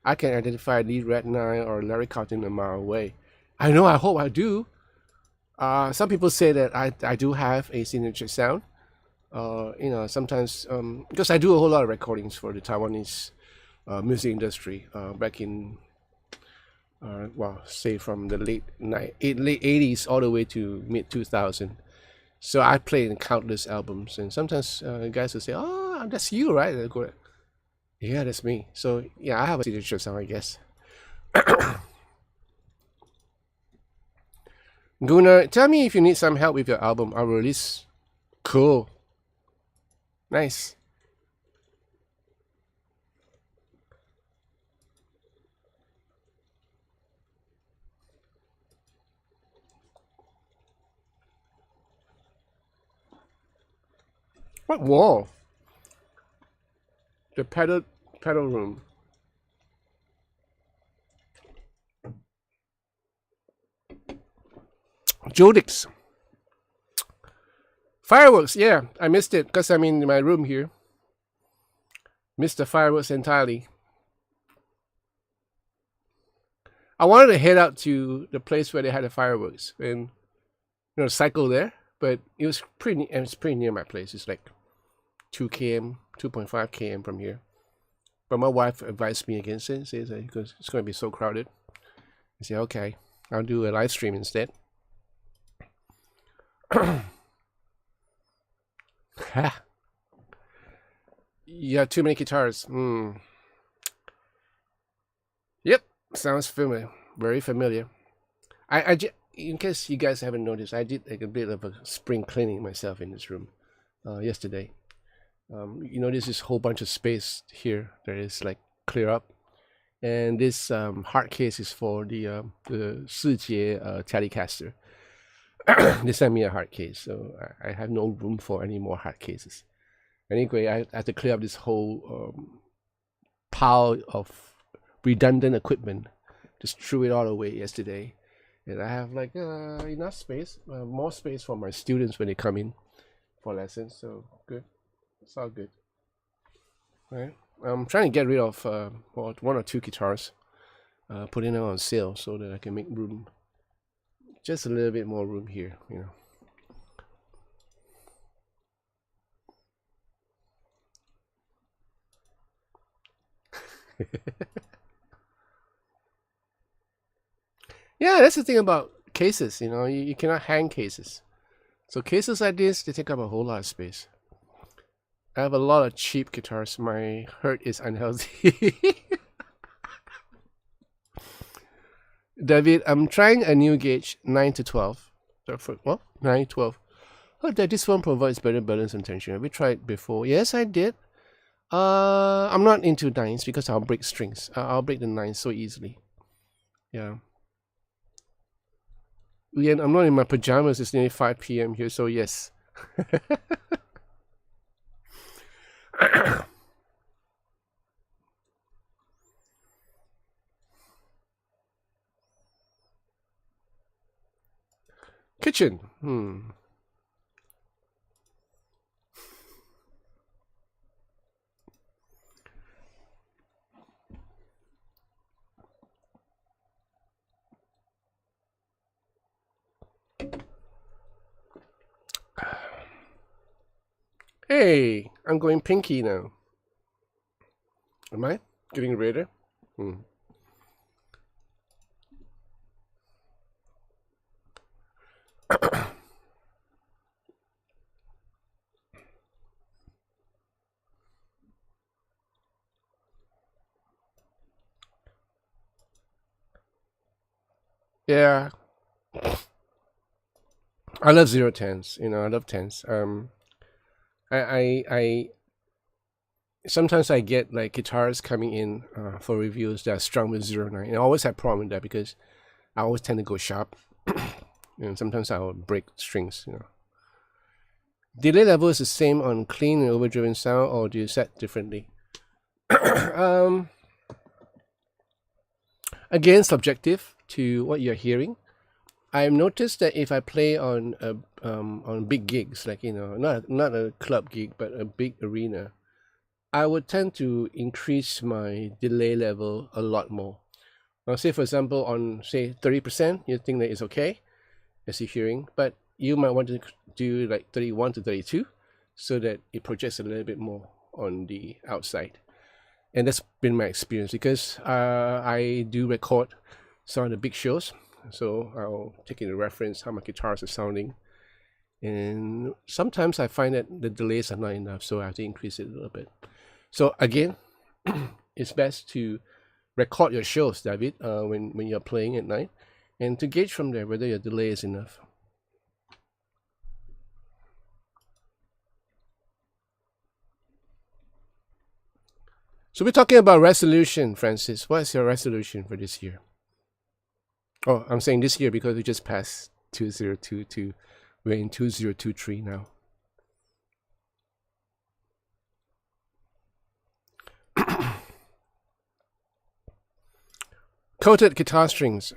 I can identify Lee Red 9 or Larry Carlton a mile away. I know, I hope I do. Some people say that I do have a signature sound. You know, sometimes, because I do a whole lot of recordings for the Taiwanese music industry back in, well, say from the late 80s all the way to mid 2000. So I played in countless albums, and sometimes guys will say, "Oh, that's you, right?" And I go, "Yeah, that's me." So yeah, I have a signature sound, I guess. Gunnar, tell me if you need some help with your album. I'll release. Cool. Nice. What wall? The pedal room. Jodix. Fireworks, yeah. I missed it because I'm in my room here. Missed the fireworks entirely. I wanted to head out to the place where they had the fireworks and cycle there, but it's pretty near my place. It's like 2 km, 2.5 km from here. But my wife advised me against it, says because it's going to be so crowded. I said, okay, I'll do a live stream instead. You have too many guitars. Yep, sounds familiar. Very familiar. In case you guys haven't noticed, I did like a bit of a spring cleaning myself in this room yesterday. There's this whole bunch of space here that is like clear up, and this hard case is for the Sijie Telecaster. They sent me a hard case, so I have no room for any more hard cases. Anyway, I had to clear up this whole pile of redundant equipment. Just threw it all away yesterday, and I have like enough space, more space for my students when they come in for lessons. So good, it's all good. All right, I'm trying to get rid of 1 or 2 guitars, putting them on sale so that I can make room, just a little bit more room here, Yeah, that's the thing about cases. You cannot hang cases. So cases like this, they take up a whole lot of space. I have a lot of cheap guitars. My heart is unhealthy. David, I'm trying a new gauge, 9 to 12. 9, 12. Oh, this one provides better balance and tension. Have you tried before? Yes, I did. I'm not into 9s because I'll break strings. I'll break the 9s so easily. Yeah. Again, I'm not in my pajamas. It's nearly 5 p.m. here, so yes. Kitchen. Hey, Hey, I'm going pinky now. Am I getting redder? Yeah, I love 010s. I love tens. I sometimes I get like guitars coming in for reviews that are strung with 09. And I always have problem with that because I always tend to go sharp. And sometimes I'll break strings. Delay level is the same on clean and overdriven sound, or do you set differently? Again, subjective to what you're hearing. I've noticed that if I play on big gigs, like not a club gig, but a big arena, I would tend to increase my delay level a lot more. Now, say for example, on say 30%, you think that it's okay as you're hearing, but you might want to do like 31 to 32, so that it projects a little bit more on the outside. And that's been my experience because I do record some of the big shows. So I'll take into reference how my guitars are sounding. And sometimes I find that the delays are not enough, so I have to increase it a little bit. So again, it's best to record your shows, David, when you're playing at night, and to gauge from there whether your delay is enough. So we're talking about resolution, Francis. What is your resolution for this year? Oh, I'm saying this year because we just passed 2022. We're in 2023 now. Coated guitar strings.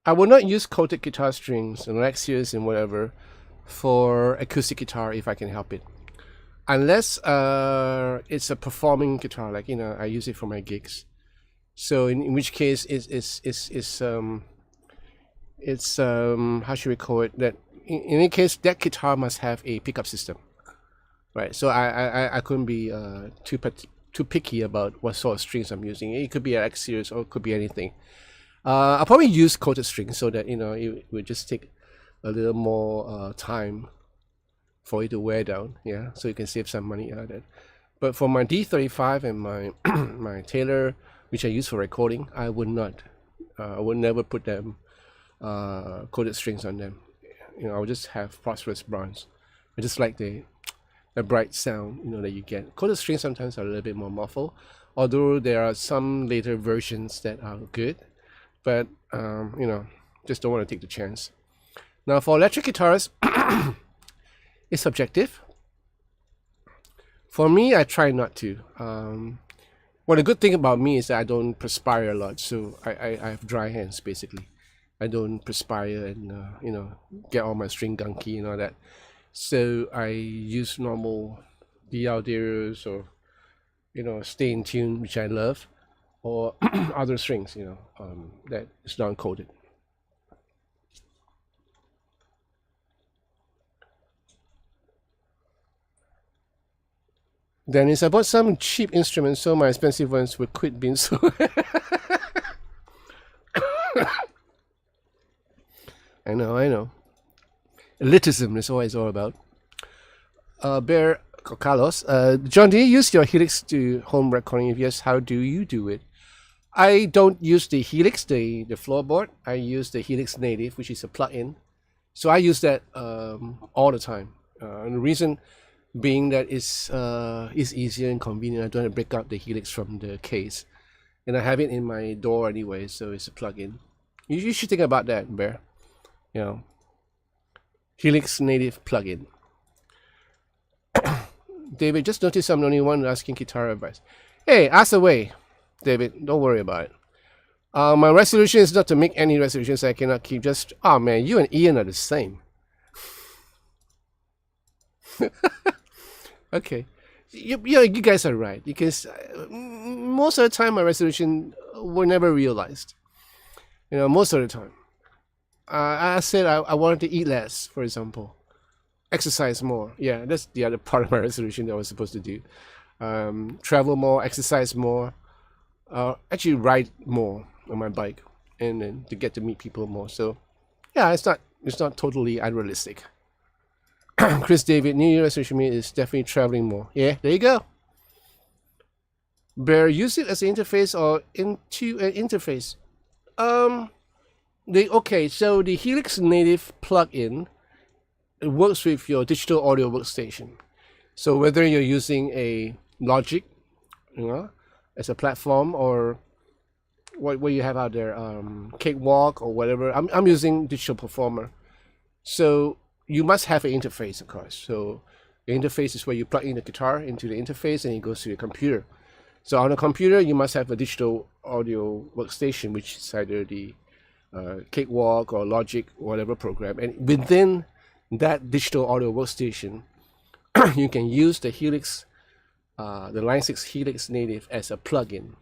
I will not use coated guitar strings and Lexius and whatever for acoustic guitar if I can help it. Unless it's a performing guitar, like I use it for my gigs. So in which case it's how should we call it? That in any case that guitar must have a pickup system, right? So I couldn't be too picky about what sort of strings I'm using. It could be an X series or it could be anything. I'll probably use coated strings so that it would just take a little more time for it to wear down, so you can save some money out of it. But for my D35 and my my Taylor, which I use for recording, I would not. I would never put them coated strings on them. I would just have phosphorus bronze. I just like the bright sound that you get. Coated strings sometimes are a little bit more muffled, although there are some later versions that are good. But just don't want to take the chance. Now for electric guitars, it's subjective. For me, I try not to. Well, the good thing about me is that I don't perspire a lot, so I have dry hands basically. I don't perspire and get all my string gunky and all that. So I use normal DL or Stay in Tune, which I love, or other strings that is non-coated. Dennis, I bought some cheap instruments so my expensive ones would quit being so. I know. Elitism is what it's all about. Bear Carlos, John, do you use your Helix to home recording? If yes, how do you do it? I don't use the Helix, the floorboard. I use the Helix Native, which is a plug-in. So I use that all the time. And the reason being that it's easier and convenient. I don't have to break out the Helix from the case. And I have it in my door anyway, so it's a plug-in. You should think about that, Bear. Helix Native plug-in. David, just noticed I'm the only one asking guitar advice. Hey, ask away, David. Don't worry about it. My resolution is not to make any resolutions I cannot keep. Just, oh man, you and Ian are the same. Okay. You guys are right, because most of the time my resolution were never realized. Most of the time. I said I wanted to eat less, for example. exercise more. Yeah, that's the other part of my resolution that I was supposed to do. Travel more, exercise more, actually ride more on my bike, and then to get to meet people more. So yeah, it's not totally unrealistic. Chris David, New Year resolution is definitely traveling more. Yeah, there you go. Bear, use it as an interface or into an interface. So the Helix native plugin, it works with your digital audio workstation. So whether you're using a Logic, as a platform, or what you have out there, Cakewalk or whatever. I'm using Digital Performer. So you must have an interface, of course. So the interface is where you plug in the guitar into the interface and it goes to your computer. So on a computer, you must have a digital audio workstation, which is either the Cakewalk or Logic, whatever program. And within that digital audio workstation, you can use the Helix, the Line 6 Helix native as a plugin.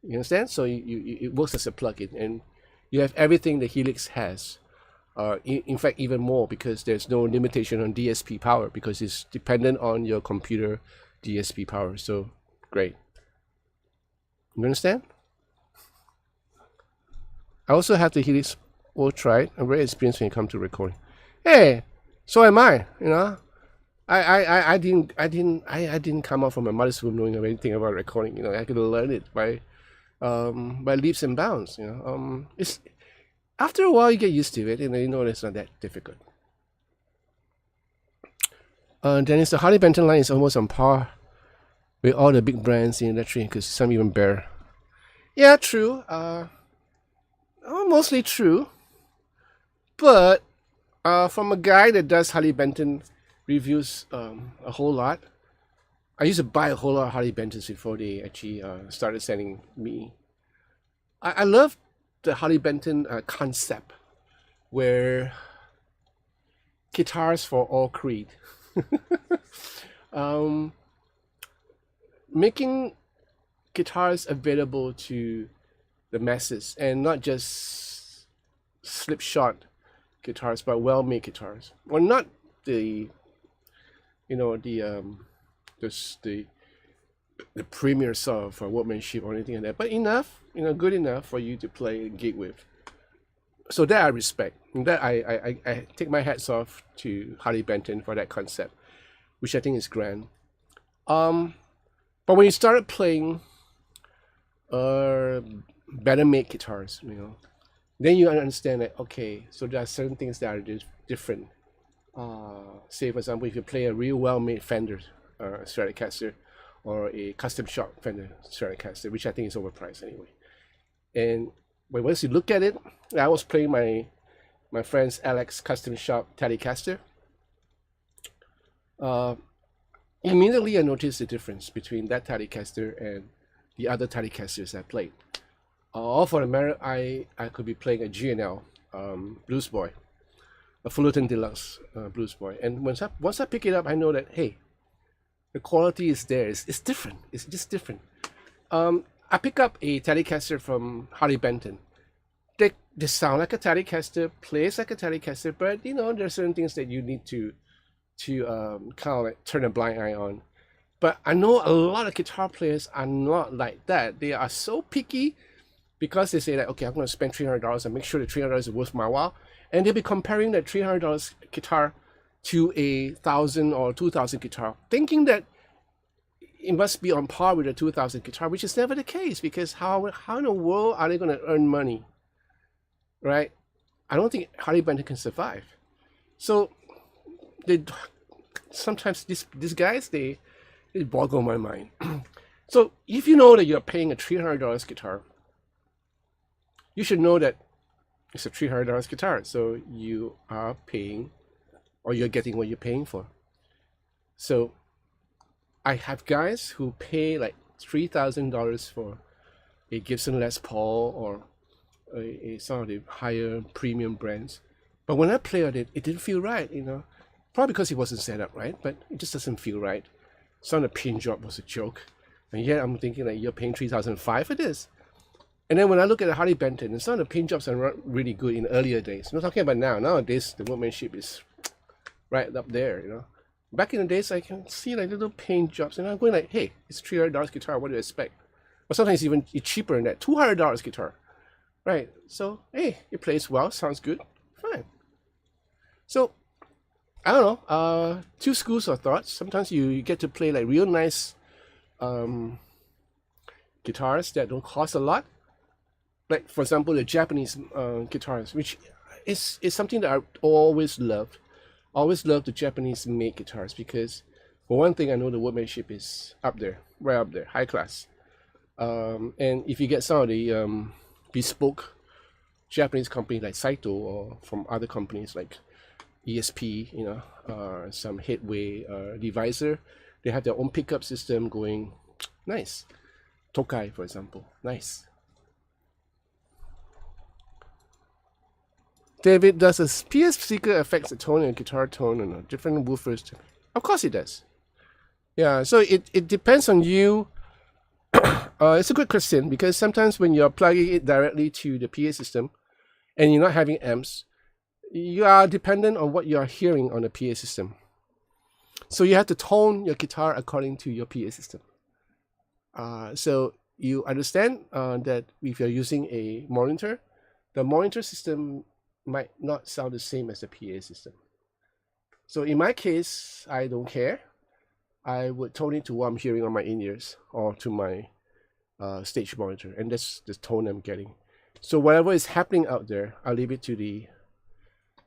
You understand? So it works as a plugin, and you have everything the Helix has. In fact, even more, because there's no limitation on DSP power, because it's dependent on your computer DSP power. So great. You understand? I also have the Helix. We'll try it. I'm very experienced when it comes to recording. Hey, so am I. I didn't come out from my mother's womb knowing anything about recording. I could learn it by leaps and bounds. It's after a while you get used to it, and you know it's not that difficult. Dennis, the Harley Benton line is almost on par with all the big brands in electric, because some even bear. Yeah, true. Mostly true. But from a guy that does Harley Benton reviews a whole lot, I used to buy a whole lot of Harley Bentons before they actually started sending me. I love the Harley Benton concept, where guitars for all creed. Making guitars available to the masses, and not just slipshod guitars, but well-made guitars. Well, not the premier sort of workmanship or anything like that, but enough, good enough for you to play and gig with. So that I respect, and that I take my hats off to Harley Benton for that concept, which I think is grand. But when you started playing better made guitars, then you understand that, okay, so there are certain things that are just different. Say, for example, if you play a real well-made Fender Stratocaster, or a custom shop Fender Stratocaster, which I think is overpriced anyway. And once you look at it, I was playing my friend's Alex custom shop Telecaster. Immediately I noticed the difference between that Telecaster and the other Telecasters I played. All for the merit, I could be playing a G&L Blues Boy, a Fullerton Deluxe Blues Boy, and once I pick it up, I know that, hey, the quality is there. It's different. It's just different. I pick up a Telecaster from Harley Benton. They sound like a Telecaster, plays like a Telecaster, but there are certain things that you need to kind of like turn a blind eye on. But I know a lot of guitar players are not like that. They are so picky, because they say that, okay, I'm going to spend $300 and make sure the $300 is worth my while, and they'll be comparing that $300 guitar to a $1,000 or $2,000 guitar, thinking that it must be on par with a $2,000 guitar, which is never the case, because how in the world are they going to earn money, right? I don't think Harley Benton can survive. So sometimes these guys, they boggle my mind. So if you know that you're paying a $300 guitar, you should know that it's a $300 guitar, so you are paying, or you're getting what you're paying for. So I have guys who pay like $3,000 for a Gibson Les Paul, or some of the higher premium brands, but when I play on it, it didn't feel right, probably because it wasn't set up right, but it just doesn't feel right. Some of the pin job was a joke, and yet I'm thinking like, you're paying $3,500 for this. And then when I look at the Harley Benton, and some of the pin jobs are not really good in earlier days. I'm not talking about now. Nowadays, the workmanship is right up there, you know. Back in the days, I can see like little paint jobs, and I'm going like, hey, it's $300 guitar. What do you expect? Or sometimes even cheaper than that, $200 guitar, right? So hey, it plays well, sounds good, fine. So I don't know, two schools of thoughts. Sometimes you get to play like real nice guitars that don't cost a lot. Like for example, the Japanese guitars, which is something that I always loved. Always loved the Japanese made guitars because, for one thing, I know the workmanship is up there, right up there, high class. And if you get some of the bespoke Japanese companies like Saito or from other companies like ESP, you know, some Headway, Divisor, they have their own pickup system going. Nice. Tokai, for example, nice. David, does a PS speaker affect the tone and guitar tone and different woofers? Of course it does. Yeah, so it depends on you. It's a good question because sometimes when you're plugging it directly to the PA system and you're not having amps, you are dependent on what you are hearing on the PA system. So you have to tone your guitar according to your PA system. So you understand that if you're using a monitor, the monitor system might not sound the same as the PA system. So in my case, I don't care. I would tone it to what I'm hearing on my in-ears or to my stage monitor, and that's the tone I'm getting. So whatever is happening out there, I'll leave it to the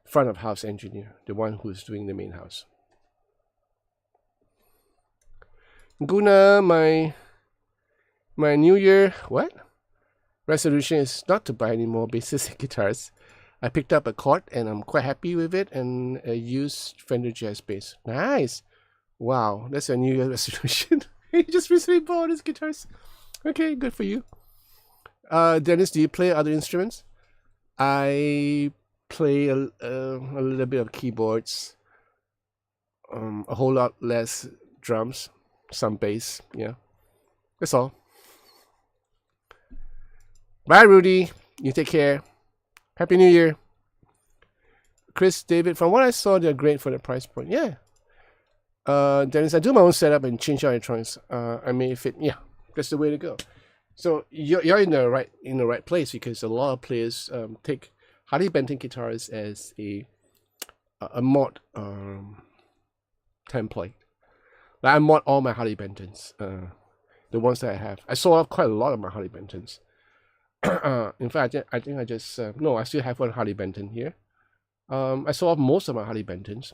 front of house engineer, the one who's doing the main house. Guna, my New Year resolution is not to buy any more basses and guitars. I picked up a chord and I'm quite happy with it, and a used Fender Jazz bass. Nice. Wow, that's a New Year resolution. You just recently bought these guitars. Okay, good for you. Dennis, do you play other instruments? I play a little bit of keyboards, a whole lot less drums, some bass. Yeah, that's all. Bye, Rudy. You take care. Happy New Year. Chris, David, from what I saw, they're great for the price point. Yeah. Dennis, I do my own setup and change out electronics. I may fit. Yeah, that's the way to go. So you're in the right place because a lot of players take Harley Benton guitars as a mod template. Like I mod all my Harley Bentons, the ones that I have. I sold off quite a lot of my Harley Bentons. In fact, I think I just no, I still have one Harley Benton here. I sold off most of my Harley Bentons,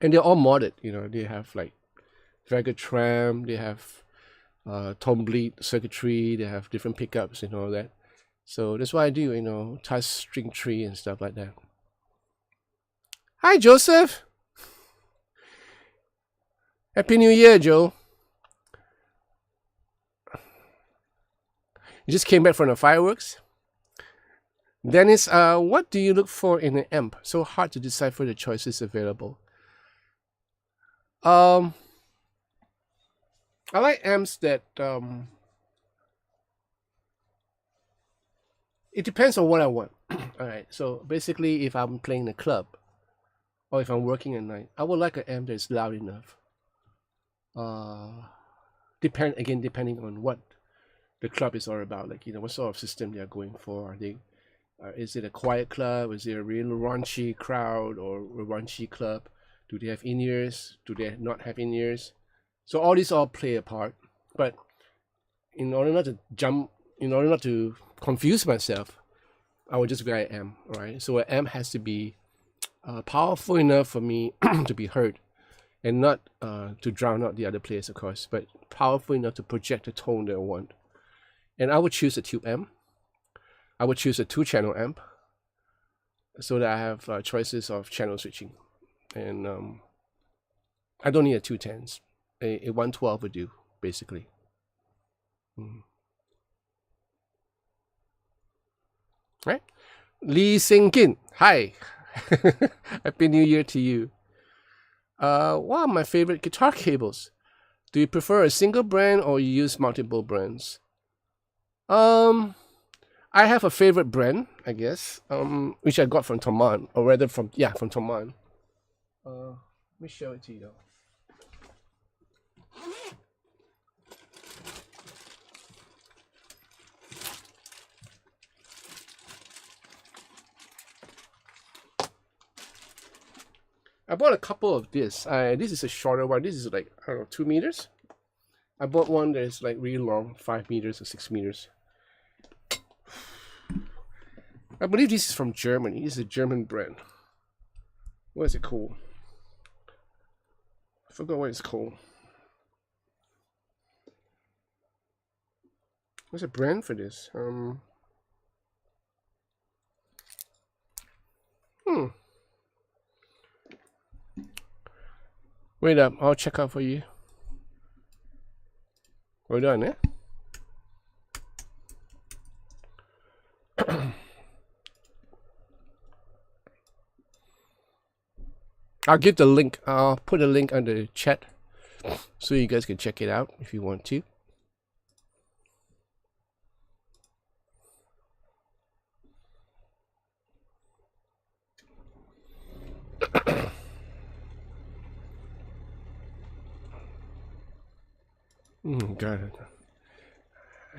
and they're all modded. You know, they have like Vega Tram, they have tone bleed circuitry, they have different pickups and all that. So that's what I do, you know, touch string tree and stuff like that. Hi, Joseph. Happy New Year, Joe. You just came back from the fireworks? Dennis, what do you look for in an amp? So hard to decipher the choices available. I like amps that it depends on what I want. Alright, so basically if I'm playing the club or if I'm working at night, I would like an amp that's loud enough. Depending on what the club is all about, like, you know, what sort of system they are going for. Are they is it a quiet club? Is it a real raunchy crowd or a raunchy club? Do they have in-ears? Do they not have in-ears? So all these all play a part. But in order not to confuse myself, I would just go I am, right? So an amp has to be powerful enough for me to be heard, and not to drown out the other players, of course, but powerful enough to project the tone that I want. And I would choose a tube amp. I would choose a 2-channel amp so that I have choices of channel switching. And I don't need a 210s. A 112 would do, basically. Right? Lee Sing-kin, hi. Happy New Year to you. What are my favorite guitar cables? Do you prefer a single brand or you use multiple brands? I have a favorite brand, I guess, which I got from Thomann, or rather from Thomann. Let me show it to you though. I bought a couple of this. This is a shorter one. This is like, I don't know, 2 meters. I bought one that is like really long, 5 meters or 6 meters. I believe this is from Germany. This is a German brand. What is it called? I forgot what it's called. What's a brand for this? Wait up, I'll check out for you. Hold on, eh? I'll give the link. I'll put a link under the chat so you guys can check it out if you want to. God,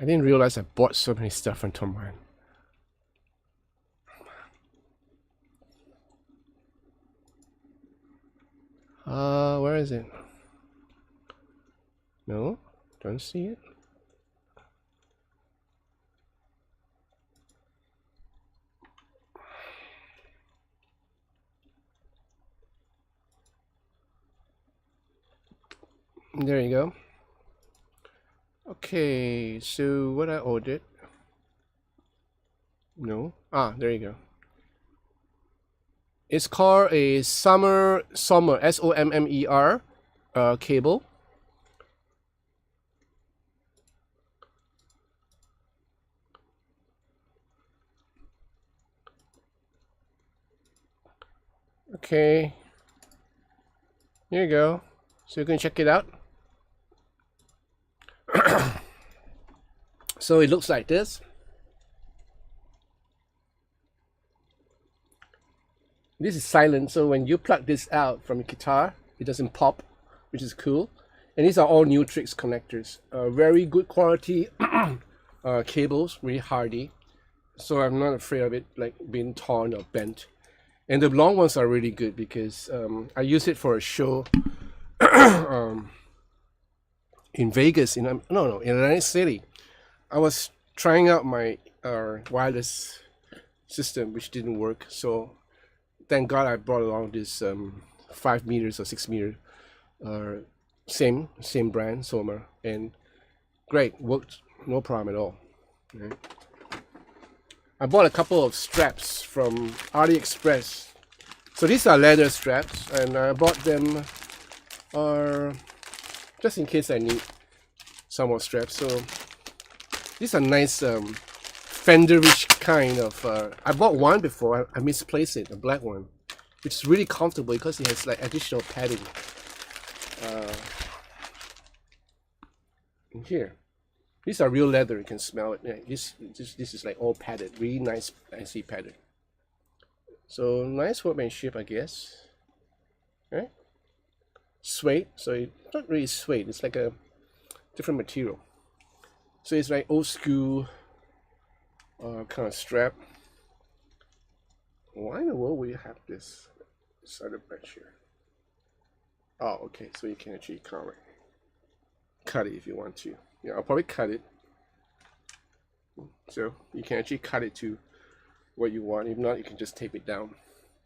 I didn't realize I bought so many stuff on Tomorrow. Where is it? No, don't see it. There you go. Okay, so what I ordered. No. There you go. It's called a Sommer SOMMER cable. Okay. Here you go. So you can check it out. So it looks like this. This is silent, so when you plug this out from your guitar, it doesn't pop, which is cool. And these are all Nutrix connectors. Very good quality cables, really hardy. So I'm not afraid of it like being torn or bent. And the long ones are really good because I use it for a show in Vegas, in Atlantic City. I was trying out my wireless system, which didn't work. So thank God I brought along this 5 meters or 6 meter, same brand, Sommer, and great, worked, no problem at all. Okay. I bought a couple of straps from AliExpress. So these are leather straps, and I bought them just in case I need some more straps. So these are nice Fenderish kind of. I bought one before. I misplaced it, a black one, which is really comfortable because it has like additional padding in here. These are real leather. You can smell it. Yeah, this is like all padded, really nice, nicely padded. So nice workmanship, I guess. Right? Suede. So it's not really suede. It's like a different material. So it's like old school kind of strap. Why in the world would you have this other branch here? Oh, okay. So you can actually cut it if you want to. Yeah, I'll probably cut it. So you can actually cut it to what you want. If not, you can just tape it down.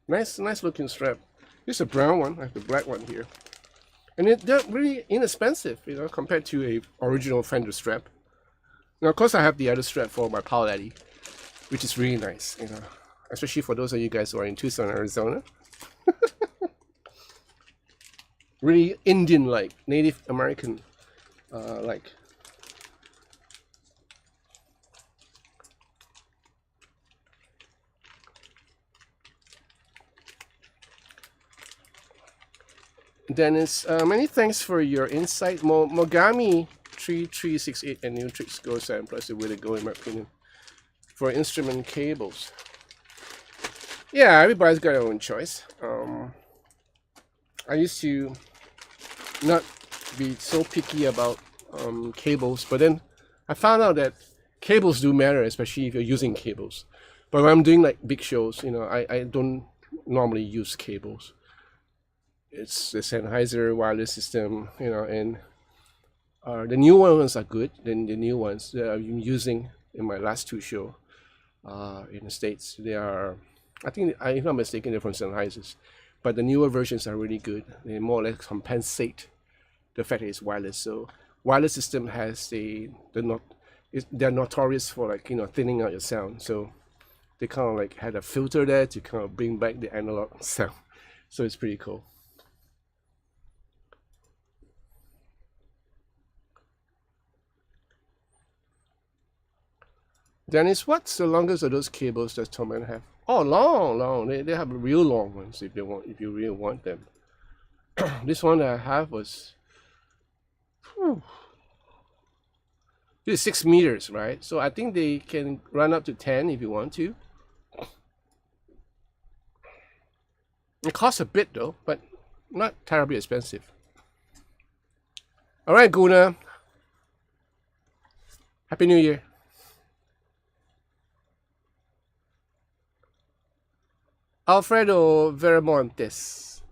Nice looking strap. This is a brown one. I have the black one here. And they're really inexpensive, you know, compared to a original Fender strap. Now, of course, I have the other strap for my Power Daddy, which is really nice, you know, especially for those of you guys who are in Tucson, Arizona. Really Indian-like, Native American like. Dennis, many thanks for your insight. Mogami 3368 and Nutrix Go Sampler is the way to go, in my opinion, for instrument cables. Yeah, everybody's got their own choice. I used to not be so picky about cables, but then I found out that cables do matter, especially if you're using cables. But when I'm doing like big shows, I don't normally use cables. It's the Sennheiser wireless system, and the new ones are good. Then the new ones that I'm using in my last two shows in the States, they are, I think, if I'm not mistaken, they're from Sennheisers. But the newer versions are really good. They more or less compensate the fact that it's wireless. So wireless system has they're notorious for thinning out your sound. So they kind of like had a filter there to kind of bring back the analog sound. So it's pretty cool. Dennis, what's the longest of those cables that Tom have? Oh, long. They have real long ones if you really want them. This one that I have was, this is 6 meters, right? So I think they can run up to 10 if you want to. It costs a bit though, but not terribly expensive. All right, Guna. Happy New Year. Alfredo Veramontes.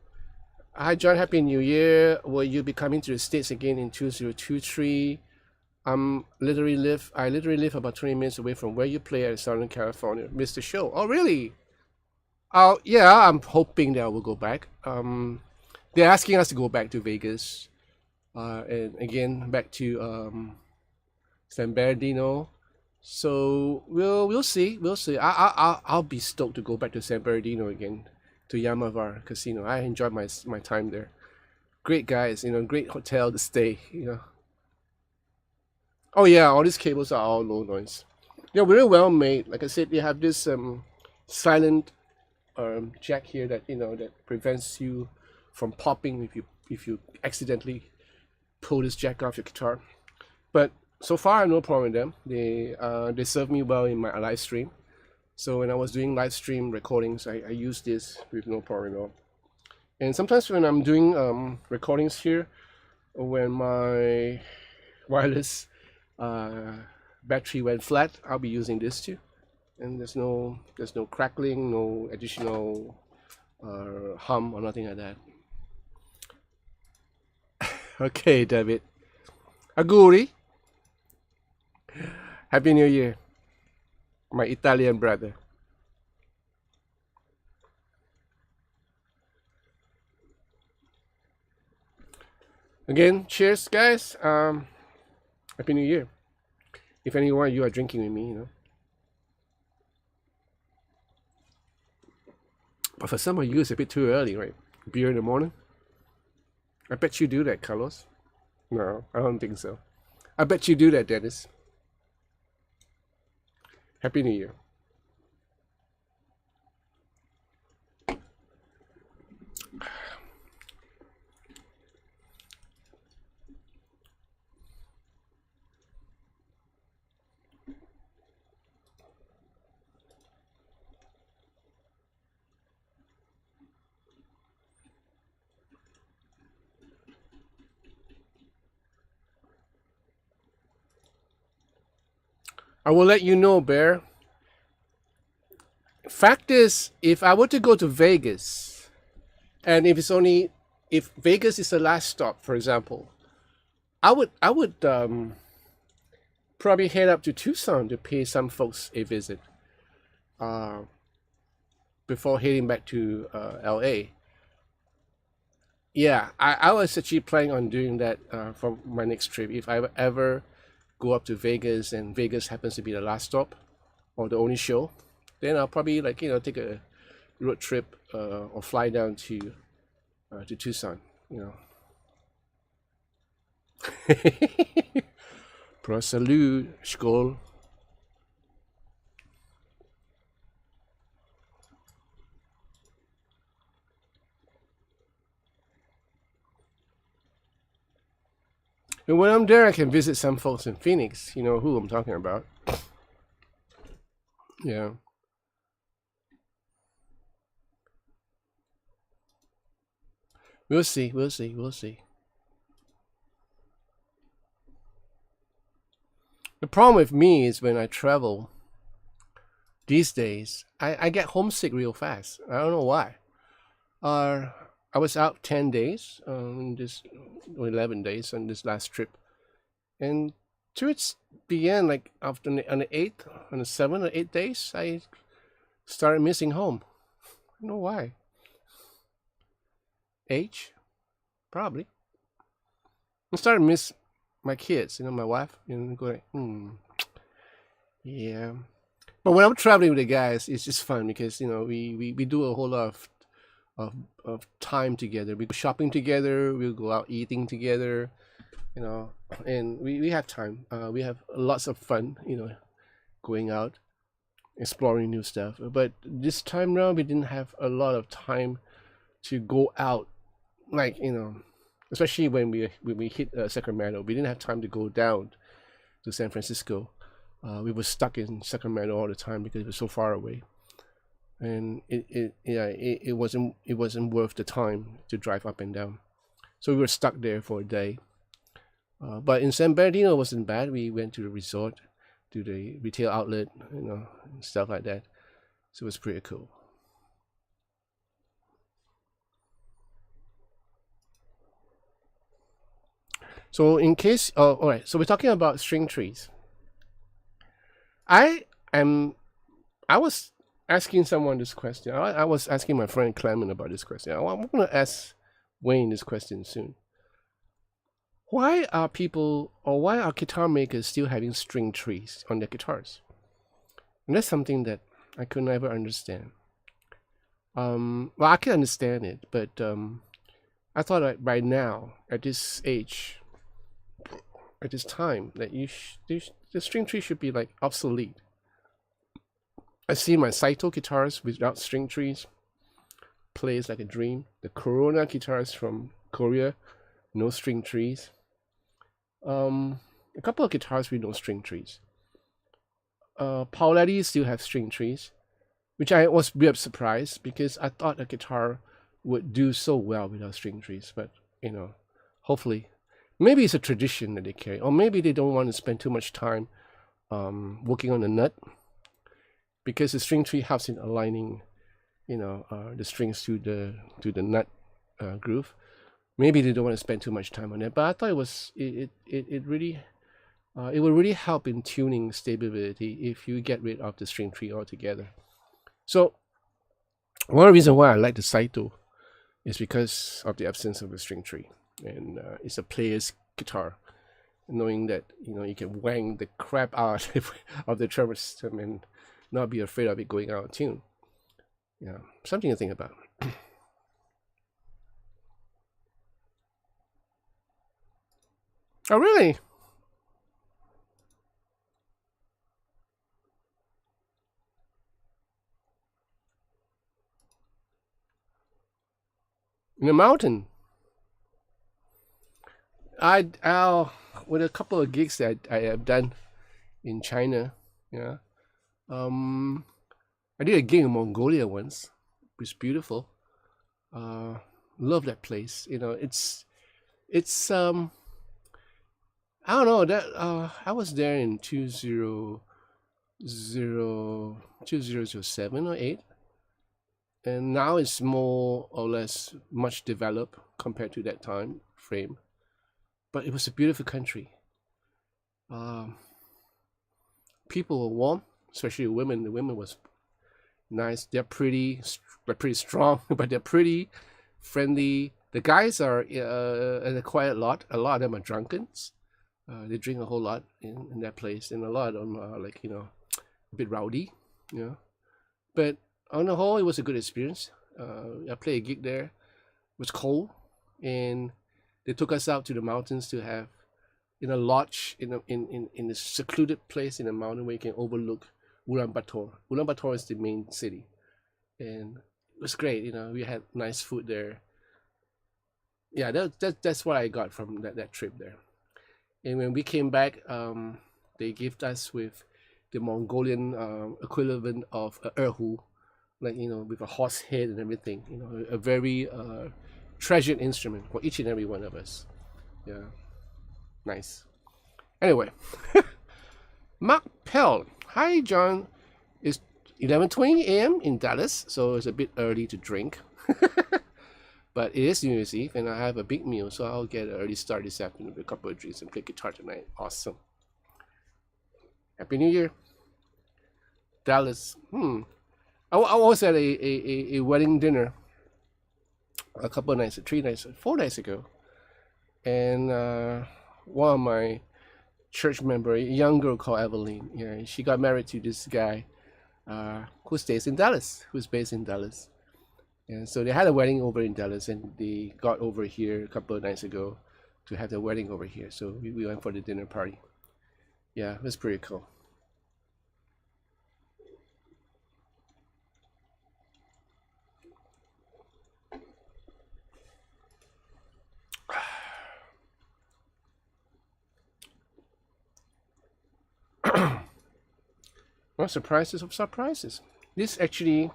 Hi, John. Happy New Year. Will you be coming to the States again in 2023? I literally live about 20 minutes away from where you play at Southern California. Missed the show. Oh, really? Oh, yeah. I'm hoping that I will go back. They're asking us to go back to Vegas, and again back to San Bernardino. So we'll see. I'll be stoked to go back to San Bernardino again, to Yamavar Casino. I enjoyed my time there. Great guys, great hotel to stay. Oh yeah, all these cables are all low noise. They're very well made. Like I said, they have this silent jack here that that prevents you from popping if you accidentally pull this jack off your guitar. But so far, I have no problem with them. They serve me well in my live stream. So when I was doing live stream recordings, I use this with no problem at all. And sometimes when I'm doing recordings here, when my wireless battery went flat, I'll be using this too. And there's no crackling, no additional hum or nothing like that. Okay, David. Auguri. Happy New Year, my Italian brother. Again, cheers, guys. Happy New Year. If anyone you are drinking with me, But for some of you, it's a bit too early, right? Beer in the morning. I bet you do that, Carlos. No, I don't think so. I bet you do that, Dennis. Happy New Year. I will let you know, Bear. Fact is, if I were to go to Vegas, and if Vegas is the last stop, for example, I would probably head up to Tucson to pay some folks a visit before heading back to LA. Yeah, I was actually planning on doing that for my next trip. If I ever go up to Vegas and Vegas happens to be the last stop or the only show, then I'll probably take a road trip or fly down to Tucson. Pro salut, skål. And when I'm there, I can visit some folks in Phoenix. You know who I'm talking about. Yeah. We'll see. We'll see. We'll see. The problem with me is when I travel these days, I get homesick real fast. I don't know why. I was out 10 days, this or 11 days on this last trip, and towards the end, like after on the 8th, on the 7th or 8 days, I started missing home. I don't know why. Age, probably. I started to miss my kids, my wife, going, yeah. But when I'm traveling with the guys, it's just fun because we do a whole lot of time together. We go shopping together. We'll go out eating together, and we have time. We have lots of fun, going out, exploring new stuff. But this time around, we didn't have a lot of time to go out, like especially when we hit Sacramento. We didn't have time to go down to San Francisco. We were stuck in Sacramento all the time because it was so far away, and it wasn't worth the time to drive up and down. So we were stuck there for a day. But in San Bernardino, it wasn't bad. We went to the resort, to the retail outlet, and stuff like that. So it was pretty cool. So in case, all right. So we're talking about string trees. I was asking someone this question. I was asking my friend Clement about this question. I'm going to ask Wayne this question soon. Why are guitar makers still having string trees on their guitars? And that's something that I could never understand. Well, I can understand it, but I thought that by now, at this age, at this time, that the string tree should be like obsolete. I see my Saito guitars without string trees plays like a dream. The Corona guitars from Korea, no string trees. A couple of guitars with no string trees. Pauletti still have string trees, which I was a bit surprised because I thought a guitar would do so well without string trees. But hopefully, maybe it's a tradition that they carry, or maybe they don't want to spend too much time working on the nut, because the string tree helps in aligning, the strings to the nut groove. Maybe they don't want to spend too much time on it, but I thought it really it would really help in tuning stability if you get rid of the string tree altogether. So one reason why I like the Saito is because of the absence of the string tree, and it's a player's guitar, knowing that you can wang the crap out of the treble system and not be afraid of it going out of tune. Yeah, something to think about. Oh, really? In the mountain? With a couple of gigs that I have done in China, yeah. I did a gig in Mongolia once. It was beautiful. Love that place. It's I don't know that I was there in 2007 or 8, and now it's more or less much developed compared to that time frame. But it was a beautiful country. People were warm, especially women. The women was nice. They're pretty strong, but they're pretty friendly. The guys are quite a lot. A lot of them are drunkens. They drink a whole lot in that place, and a lot of them are like a bit rowdy, But on the whole, it was a good experience. I played a gig there. It was cold, and they took us out to the mountains to have in a lodge in a secluded place in a mountain where you can overlook Ulaanbaatar. Ulaanbaatar is the main city, and it was great. We had nice food there. Yeah, that's what I got from that trip there. And when we came back, they gifted us with the Mongolian equivalent of a erhu, like with a horse head and everything. A very treasured instrument for each and every one of us. Yeah, nice. Anyway, Mark Pell. Hi, John. It's 11:20 a.m. in Dallas, so it's a bit early to drink. But it is New Year's Eve, and I have a big meal, so I'll get an early start this afternoon with a couple of drinks and play guitar tonight. Awesome. Happy New Year. Dallas. I was at a wedding dinner a couple of nights, 4 nights ago. And one of my church member, a young girl called Evelyn, yeah, she got married to this guy who's based in Dallas. And so they had a wedding over in Dallas, and they got over here a couple of nights ago to have the wedding over here. So we went for the dinner party. Yeah, it was pretty cool. Well, surprises of surprises. This actually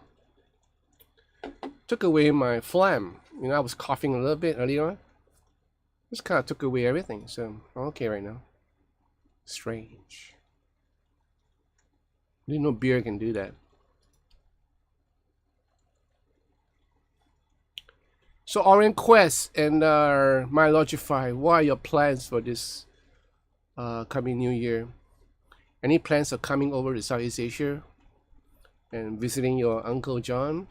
took away my phlegm. You know, I was coughing a little bit earlier on. This kind of took away everything, so I'm okay right now. Strange. Didn't know beer can do that. So Orient Quest and Mylogify, what are your plans for this coming new year? Any plans of coming over to Southeast Asia and visiting your Uncle John?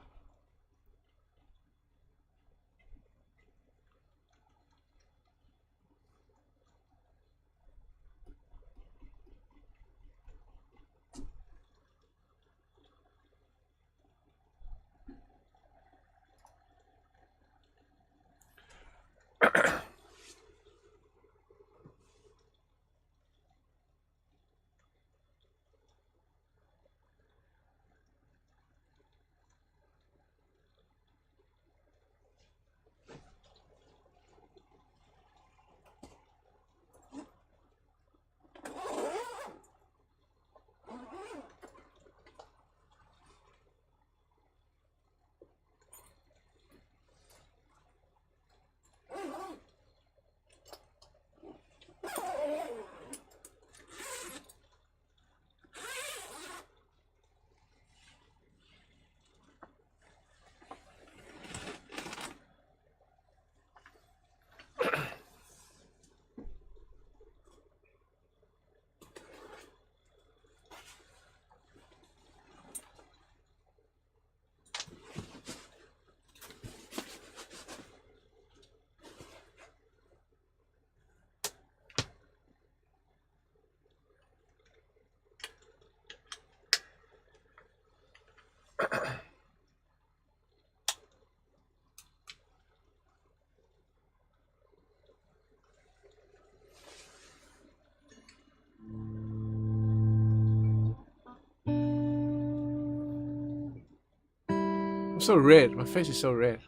I'm so red. My face is so red.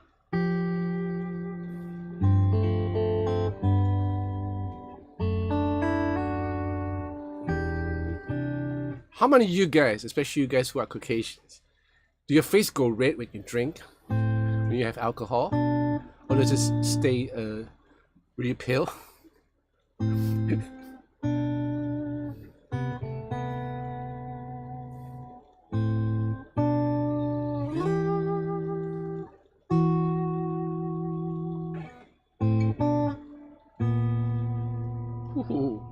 How many of you guys, especially you guys who are Caucasians, do your face go red when you drink? When you have alcohol? Or does it stay really pale? Ooh.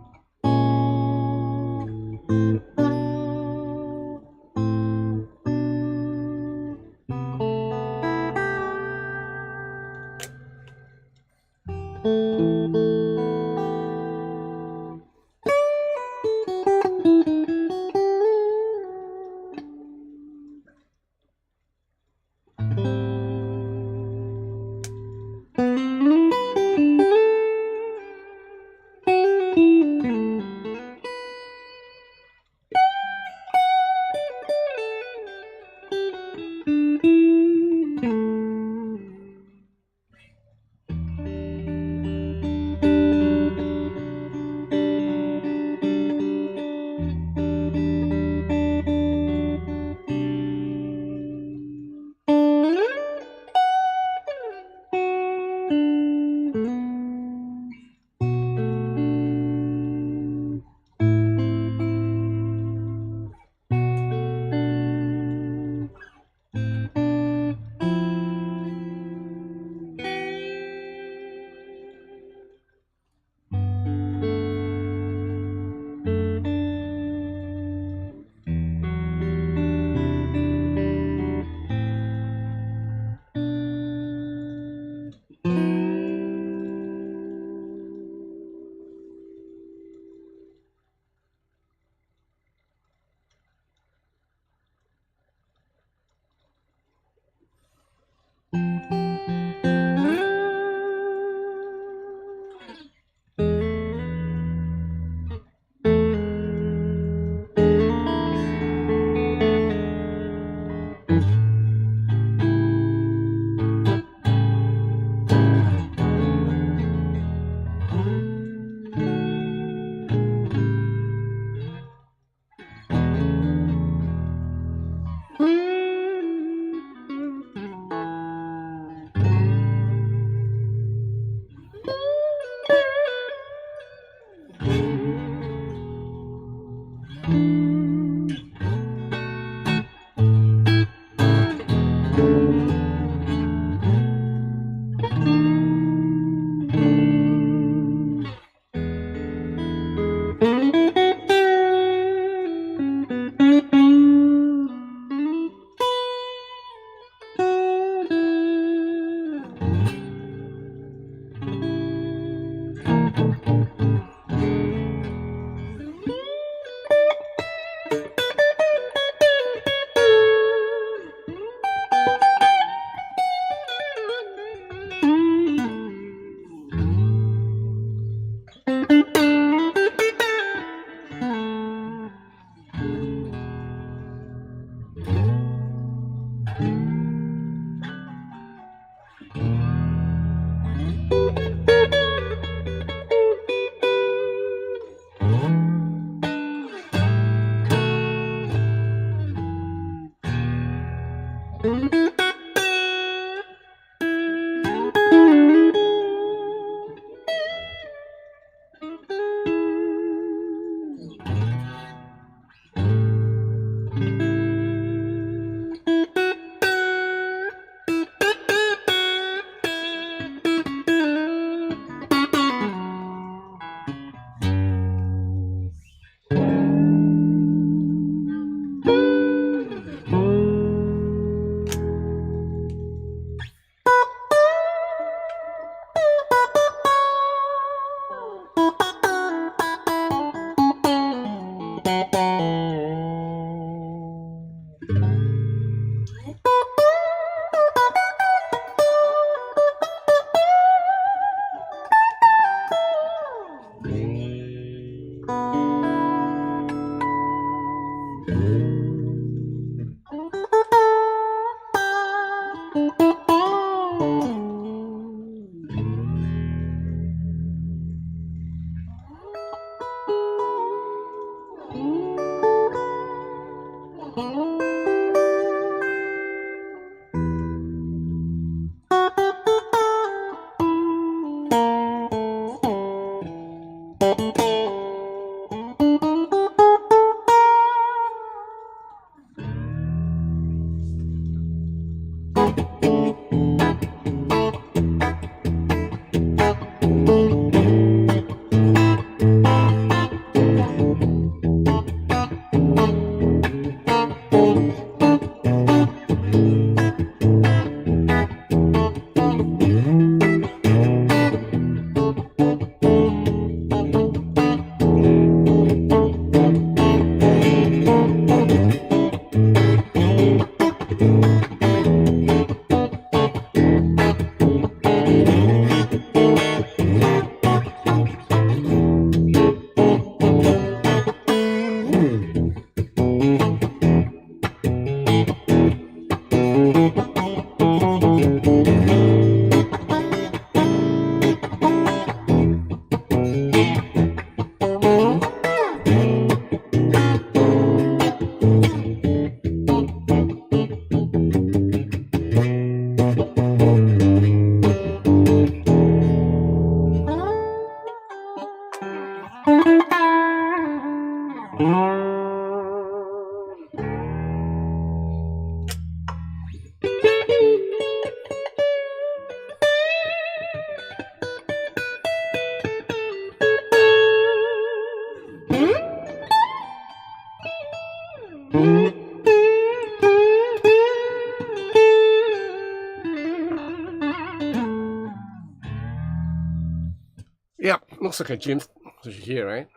Yeah, looks like a James here, right?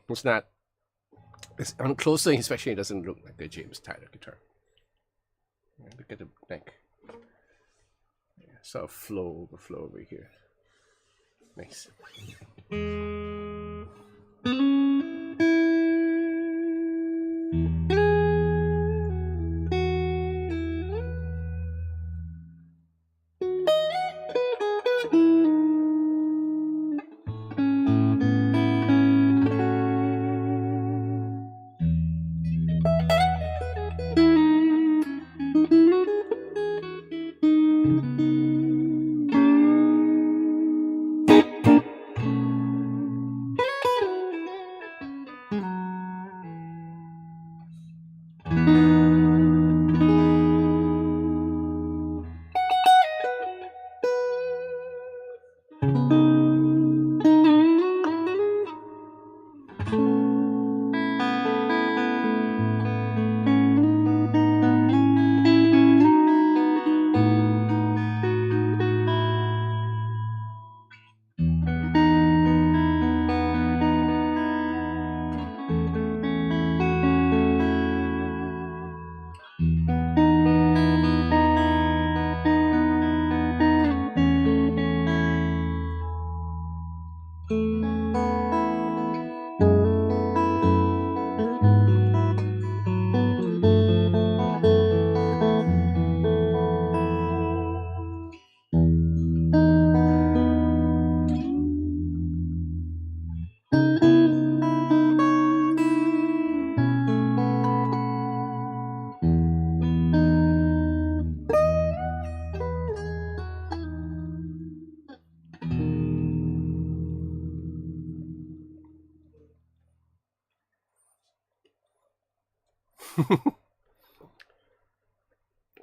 It's not. It's on closer inspection. It doesn't look like a James Tyler guitar. Yeah, look at the neck. Yeah, sort of flow over here. Nice.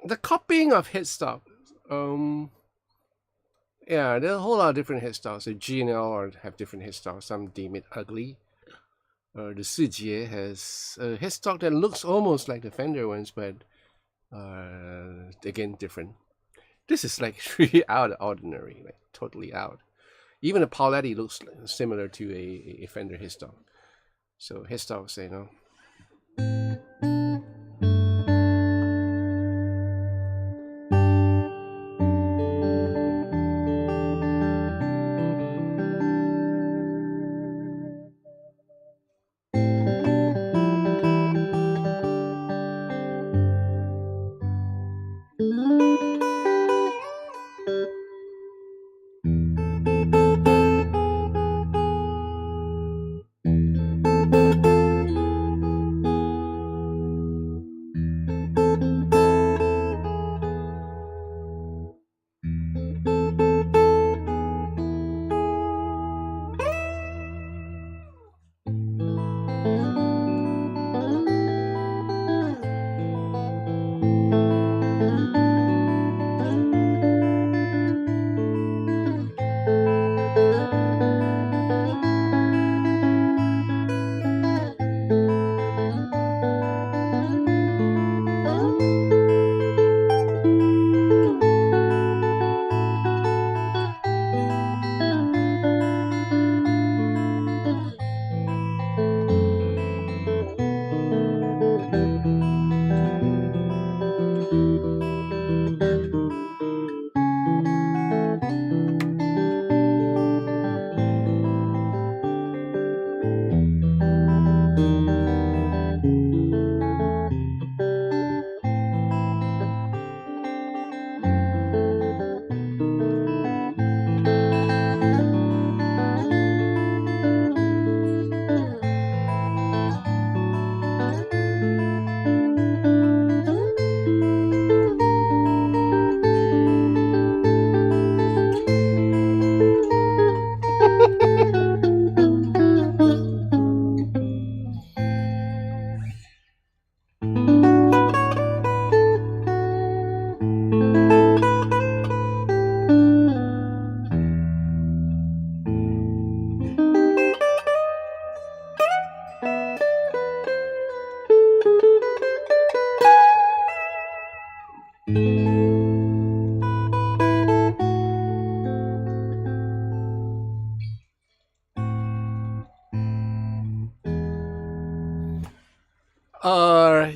The copying of headstock. Yeah, there are a whole lot of different headstocks. The GNL or have different headstocks. Some deem it ugly. The Sijie has a headstock that looks almost like the Fender ones, but again different. This is like really out of ordinary, like totally out. Even the Pauletti looks similar to a Fender headstock. So headstocks, you know.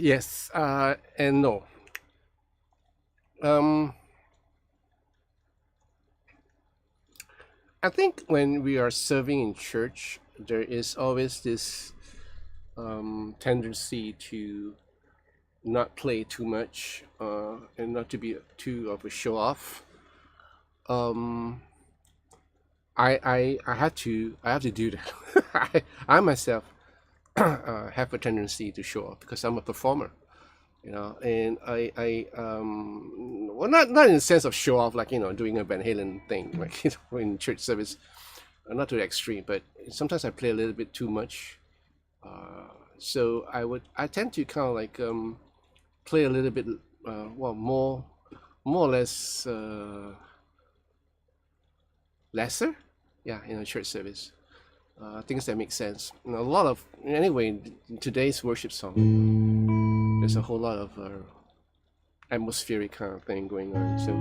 Yes, and no. Um, I think when we are serving in church, there is always this tendency to not play too much and not to be too of a show off. Um, I have to do that. I myself have a tendency to show off because I'm a performer, you know, and well, not in the sense of show off, like, you know, doing a Van Halen thing, like, you know, in church service, not to the extreme, but sometimes I play a little bit too much. So I tend to kind of like play a little bit, well, more or less lesser, yeah, in a church service. Things that make sense. You know, a lot of anyway in today's worship song, there's a whole lot of atmospheric kind of thing going on. So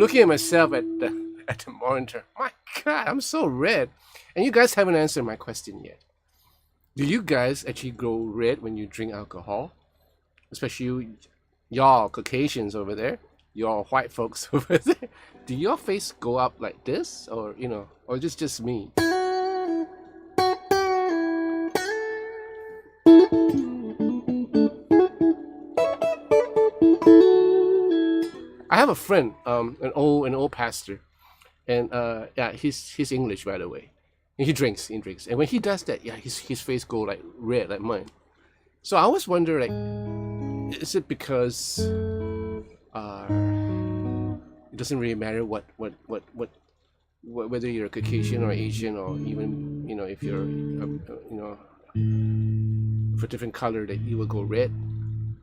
looking at myself at the monitor. My God, I'm so red. And you guys haven't answered my question yet. Do you guys actually grow red when you drink alcohol? Especially y'all Caucasians over there, y'all white folks over there. Do your face go up like this, or or just me? I have a friend, an old pastor, and yeah, he's English, by the way. And he drinks, and when he does that, yeah, his face go like red like mine. So I always wonder, like, is it because it doesn't really matter what whether you're a Caucasian or Asian, or even if you're for different color, that you will go red.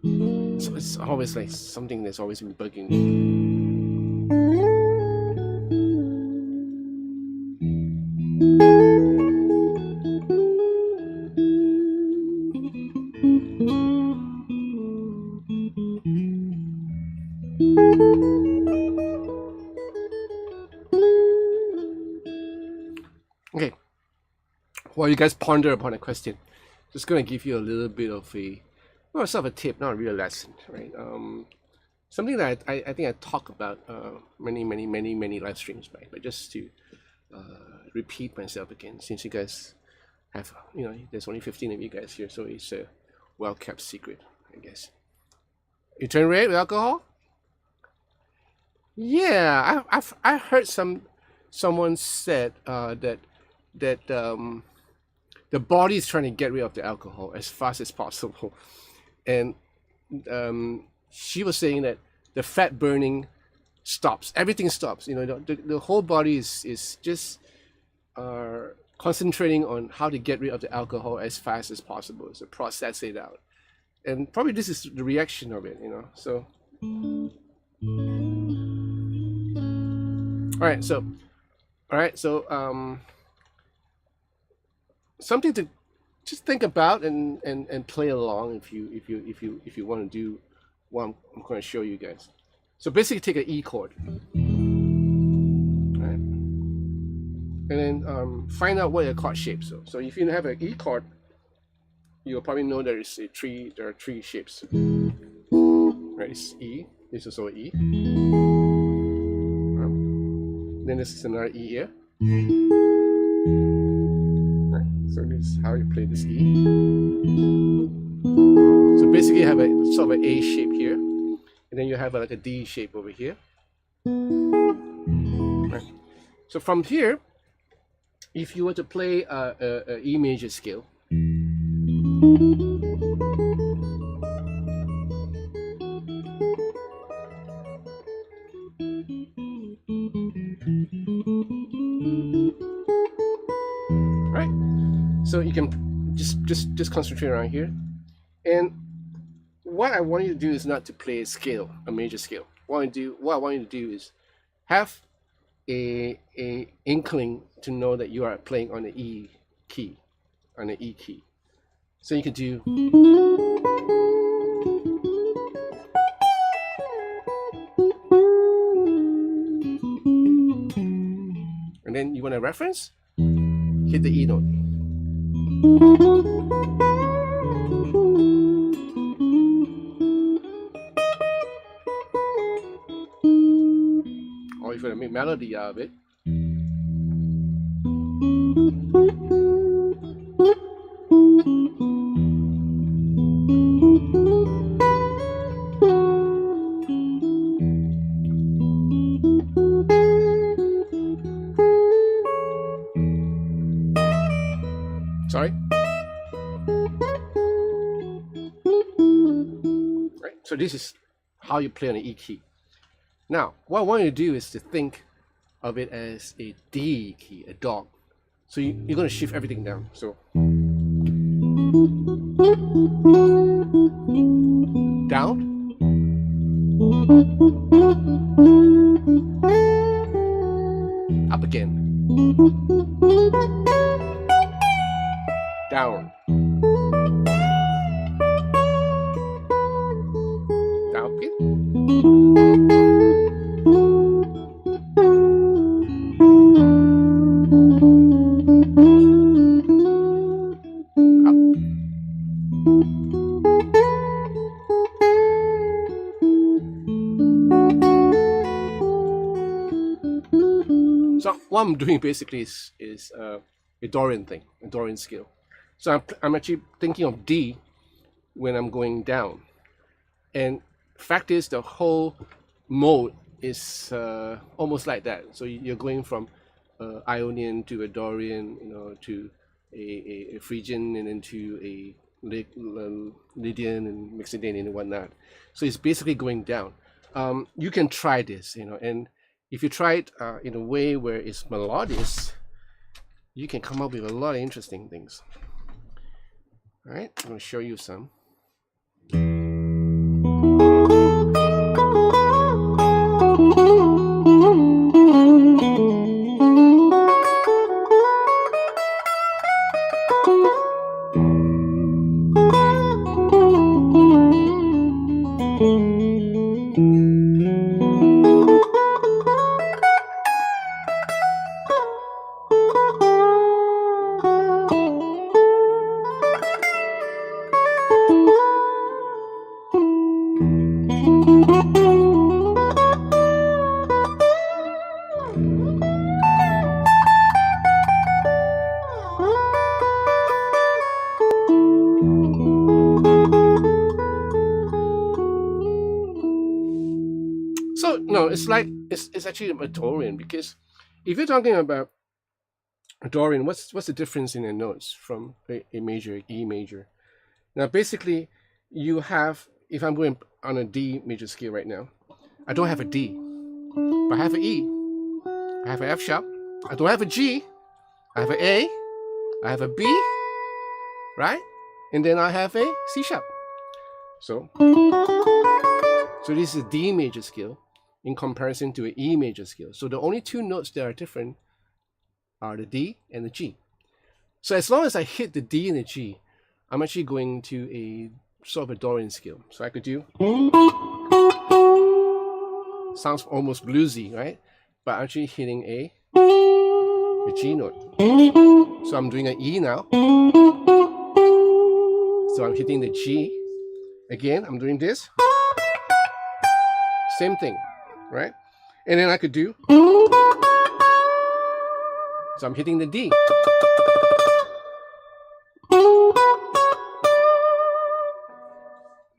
So it's always like something that's always been bugging me. Okay, while you guys ponder upon a question, just going to give you a little bit of a, well, sort of a tip, not a real lesson, right? Something that I think I talk about many live streams back, but just to repeat myself again, since you guys have, there's only 15 of you guys here, so it's a well-kept secret, I guess. You turn red with alcohol? Yeah, I heard someone said that the body is trying to get rid of the alcohol as fast as possible, and she was saying that the fat burning stops, everything stops. The whole body is just concentrating on how to get rid of the alcohol as fast as possible, to process it out, and probably this is the reaction of it. So all right, so something to just think about and play along if you want to do what I'm going to show you guys. So basically, take an E chord, right? And then find out what your chord shapes. So if you have an E chord, you'll probably know there are three shapes. Right, it's E. This is also E. Then this is another E here. So this is how you play this E. So basically you have a sort of an A shape here, and then you have like a D shape over here. Right. So from here, if you were to play a E major scale, right? So you can just concentrate around here, and what I want you to do is not to play a scale, a major scale. What I want you to do is have a inkling to know that you are playing on the E key, So you can do. And then you want a reference, hit the E note. Or if you want to make melody out of it. Sorry. Right. So this is how you play on the E key. Now, what I want you to do is to think of it as a D key, a dog. So you're going to shift everything down. So down, up again, down, down again, what I'm doing basically is a Dorian thing, a Dorian scale. So I'm actually thinking of D when I'm going down. And fact is, the whole mode is almost like that. So you're going from Ionian to a Dorian, to a Phrygian, and then to a Lydian and Maxidanian and whatnot. So it's basically going down. You can try this, and if you try it in a way where it's melodious, you can come up with a lot of interesting things. All right, I'm going to show you some. So no, it's like it's actually a Dorian, because if you're talking about a Dorian, what's the difference in the notes from a major, E major? Now basically, you have, if I'm going on a D major scale right now, I don't have a D, but I have an E, I have an F sharp, I don't have a G, I have an A, I have a B, right? And then I have a C sharp. So this is a D major scale in comparison to an E major scale. So the only two notes that are different are the D and the G. So as long as I hit the D and the G, I'm actually going to a sort of a Dorian scale. So I could do, sounds almost bluesy, right? But I'm actually hitting a G note. So I'm doing an E now. So I'm hitting the G. Again, I'm doing this. Same thing, right? And then I could do, so I'm hitting the D.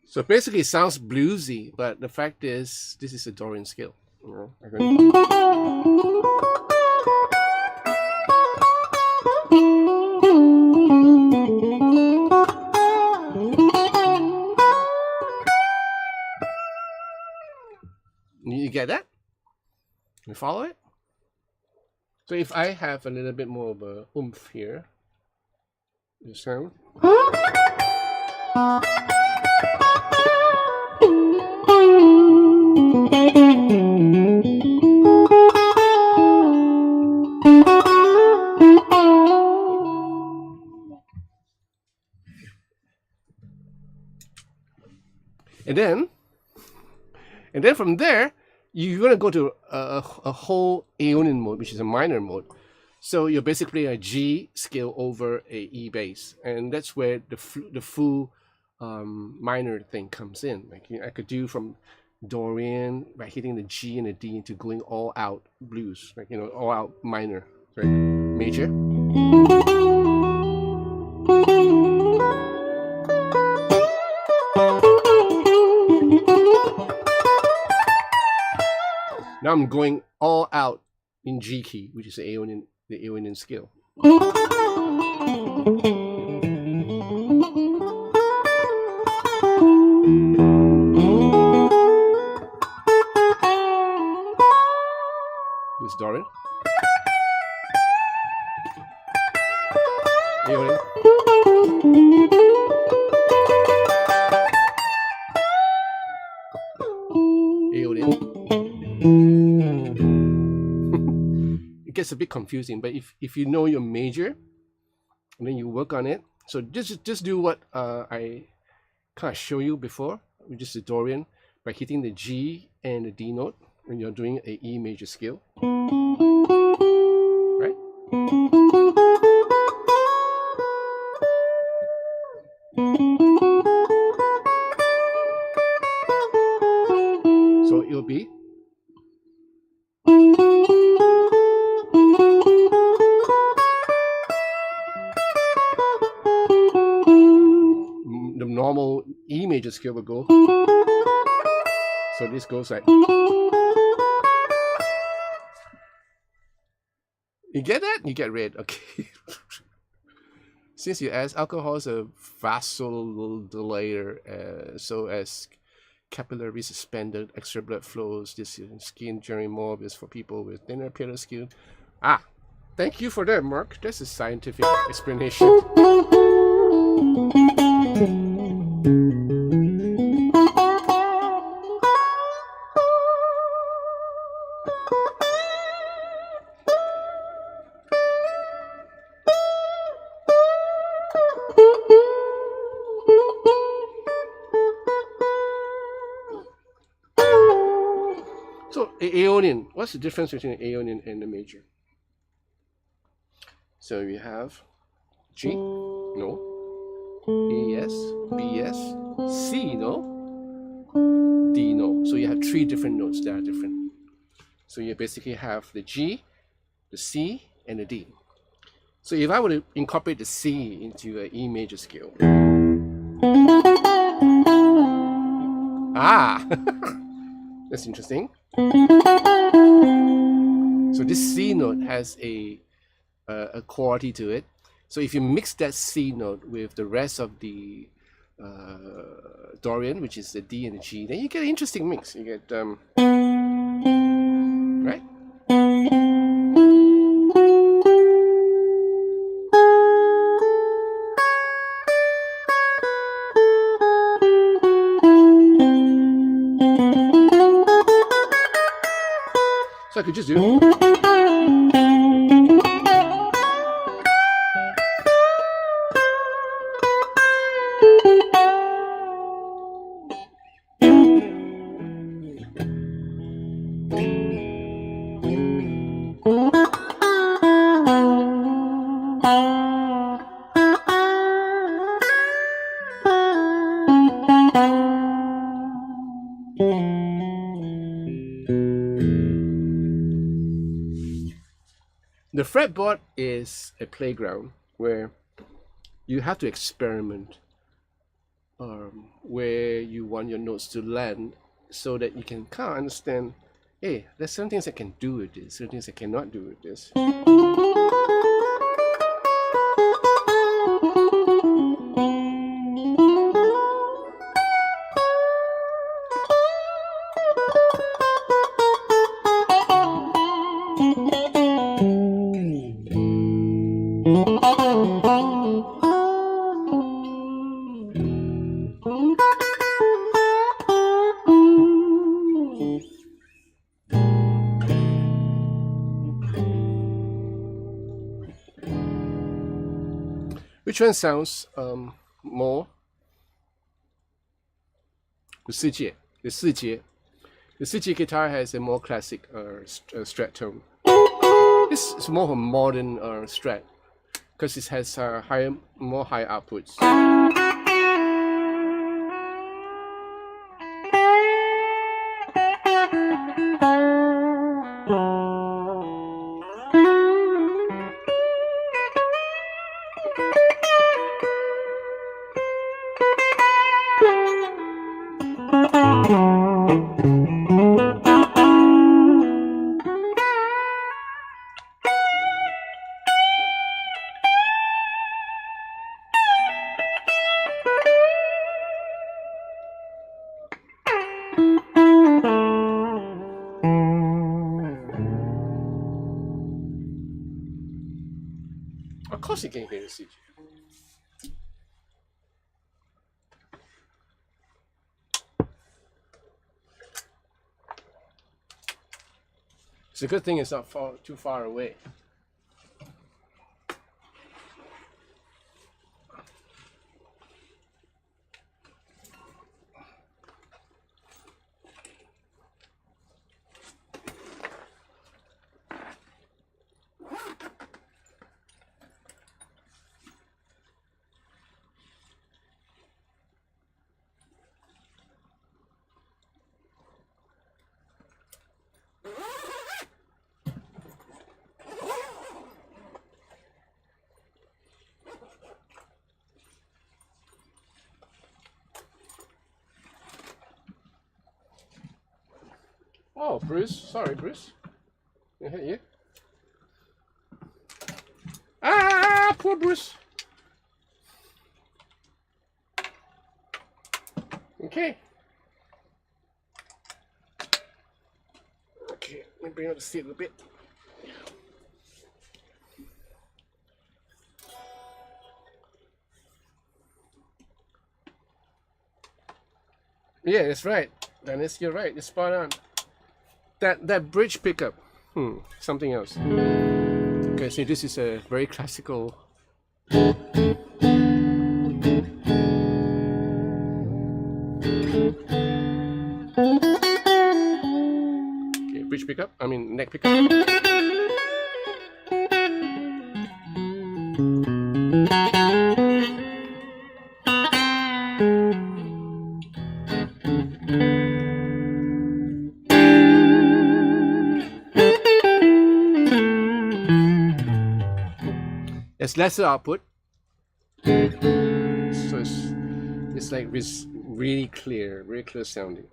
So basically it sounds bluesy, but the fact is this is a Dorian scale. You get that? You follow it? So if I have a little bit more of a oomph here, the sound. And then from there, you're going to go to a whole Aeonian mode, which is a minor mode. So you're basically a G scale over a E bass, and that's where the full minor thing comes in. Like I could do from Dorian by hitting the G and the D into going all out blues, like all out minor, right? Major. Now I'm going all out in G key, which is the Aeonian scale. This Dorian. Aeonian. It gets a bit confusing, but if you know your major and then you work on it, so just do what I kind of show you before, which is the Dorian, by hitting the G and the D note when you're doing a E major scale, right? So it'll be normal E major scale will go. So this goes like. You get that? You get red. Okay. Since you asked, alcohol is a vasodilator, so as capillaries suspended, extra blood flows. This skin generally more obvious for people with thinner, paler skin. Ah, thank you for that, Mark. That's a scientific explanation. So Aeonian, what's the difference between an Aeonian and a major? So we have G, no, E yes, B yes, C no, D no. So you have three different notes that are different. So you basically have the G, the C, and the D. So if I were to incorporate the C into an E major scale, that's interesting. So this C note has a quality to it. So if you mix that C note with the rest of the Dorian, which is the D and the G, then you get an interesting mix. You get right. So I could just do. The fretboard is a playground where you have to experiment where you want your notes to land so that you can kind of understand, hey, there's some things I can do with this, certain things I cannot do with this. Which one sounds more? The 世界 guitar has a more classic strat tone. This is more of a modern strat because it has more high outputs. Of course you can hear the CG. It's a good thing it's not too far away. Oh, Bruce. Sorry, Bruce. Can I hit you? Ah, poor Bruce. Okay. Okay, let me bring out the seat a little bit. Yeah, that's right. Dennis, you're right. You're spot on. That bridge pickup. Something else. Okay, see, this is a very classical. Okay, bridge pickup. I mean neck pickup. There's lesser output, so it's like really clear sounding.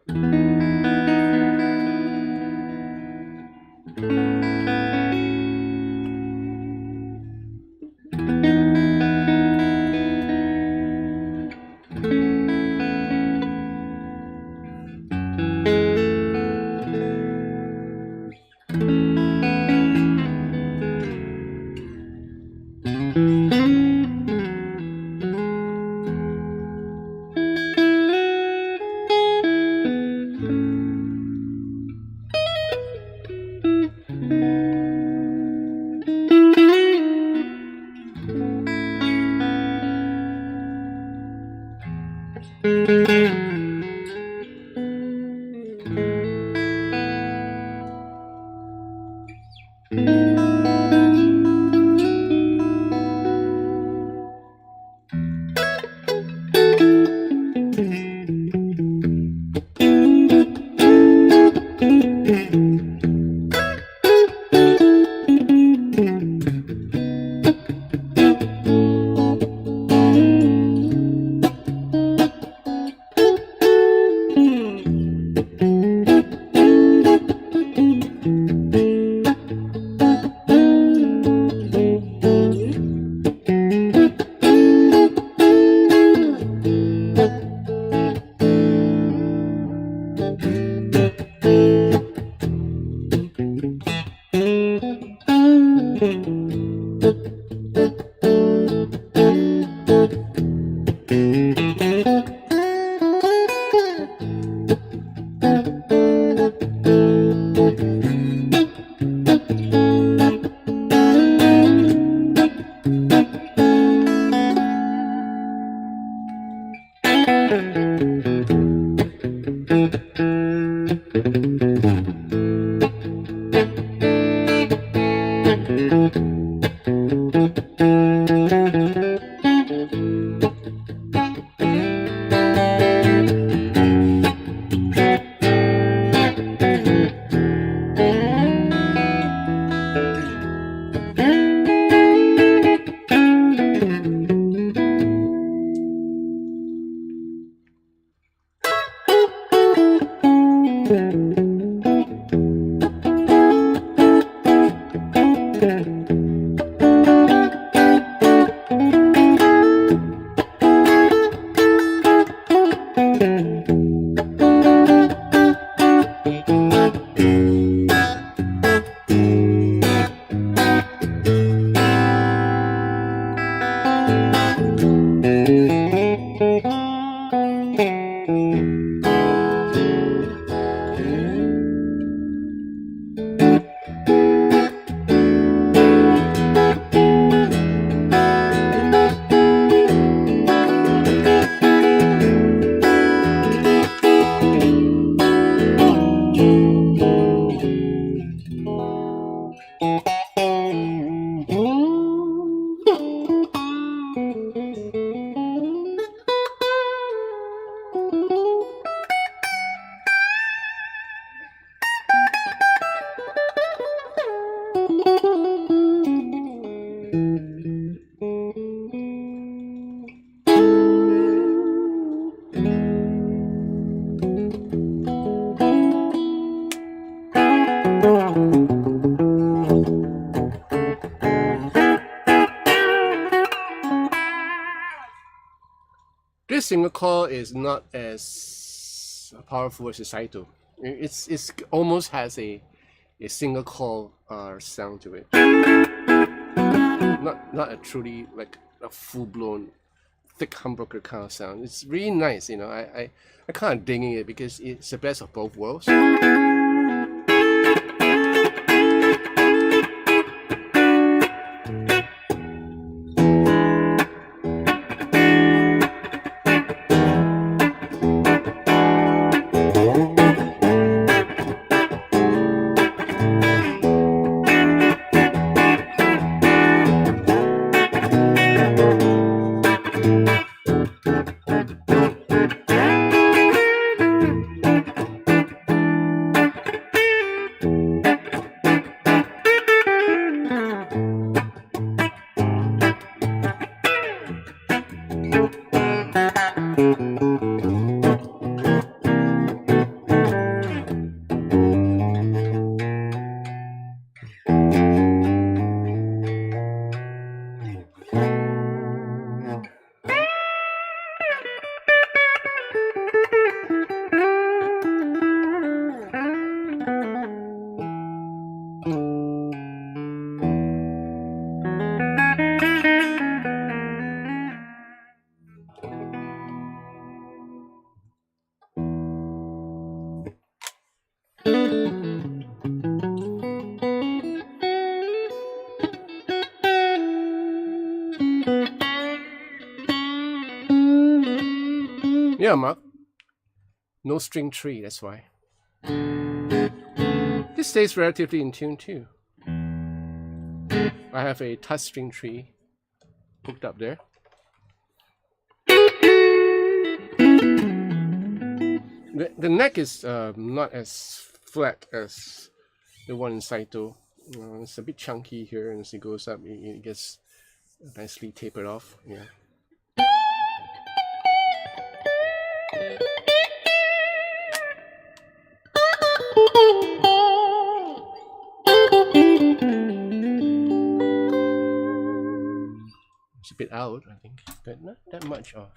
This single coil is not as powerful as the Saito. It's almost has a single coil sound to it. Not a truly like a full blown thick humbucker kind of sound. It's really nice, you know. I kind of digging it because it's the best of both worlds. Yeah, Mark. No string tree, that's why. This stays relatively in tune too. I have a touch string tree hooked up there. The neck is not as flat as the one in Saito. It's a bit chunky here, and as it goes up, it gets nicely tapered off. Yeah. It's a bit out, I think, but not that much off.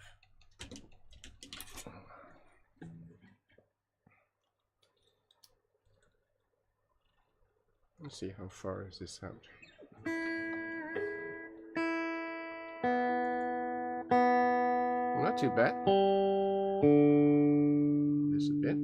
Let's see how far is this out. Not too bad. Just a bit.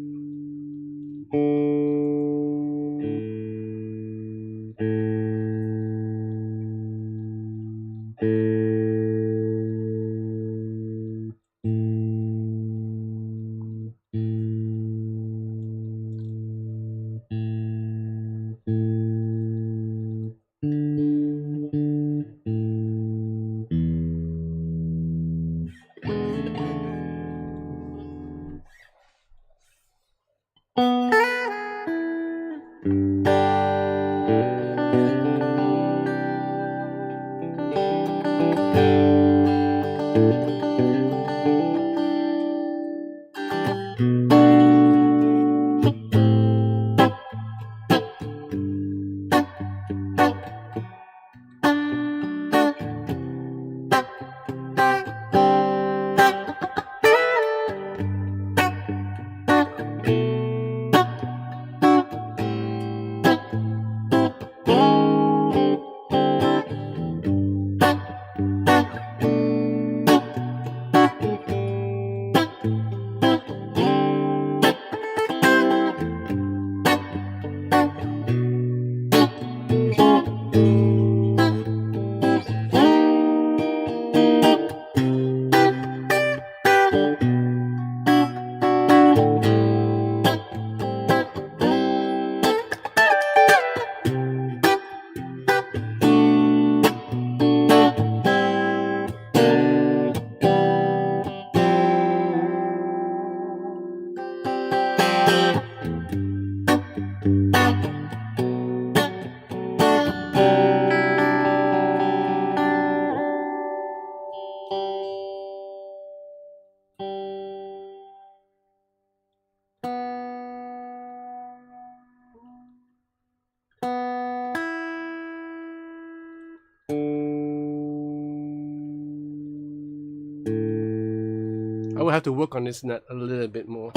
I will have to work on this nut a little bit more.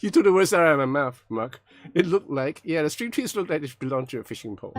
You took the words out of my mouth, Mark. It looked like, yeah, the string trees look like they belong to a fishing pole.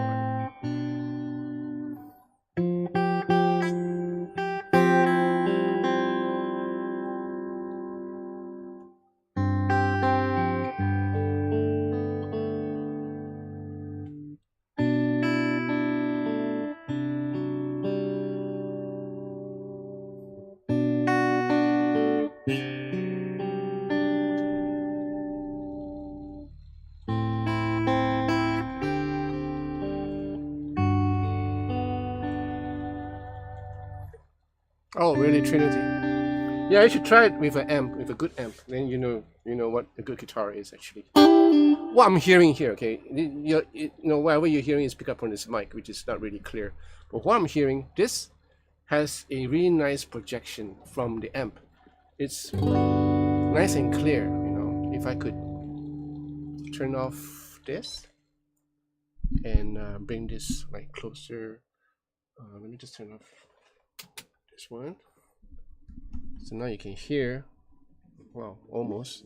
Oh, really, Trinity? Yeah, I should try it with an amp, with a good amp. Then you know what a good guitar is actually. What I'm hearing here, okay, whatever you're hearing is picked up on this mic, which is not really clear. But what I'm hearing, this has a really nice projection from the amp. It's nice and clear. If I could turn off this and bring this like closer. Let me just turn off this one. So now you can hear, well, almost.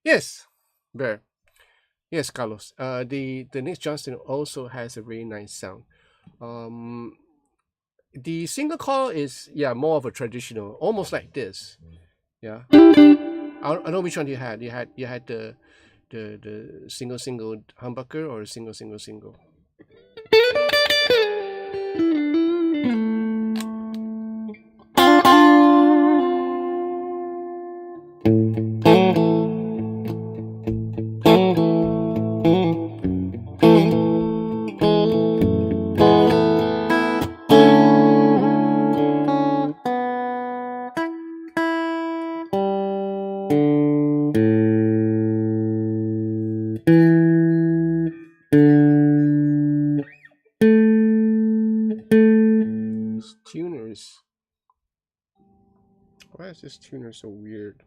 Yes, Bear. Yes, Carlos. The Nick Johnston also has a very nice sound. The single coil is more of a traditional, almost like this. Yeah. I don't know which one you had. You had the single humbucker or single. Tuners. Why is this tuner so weird?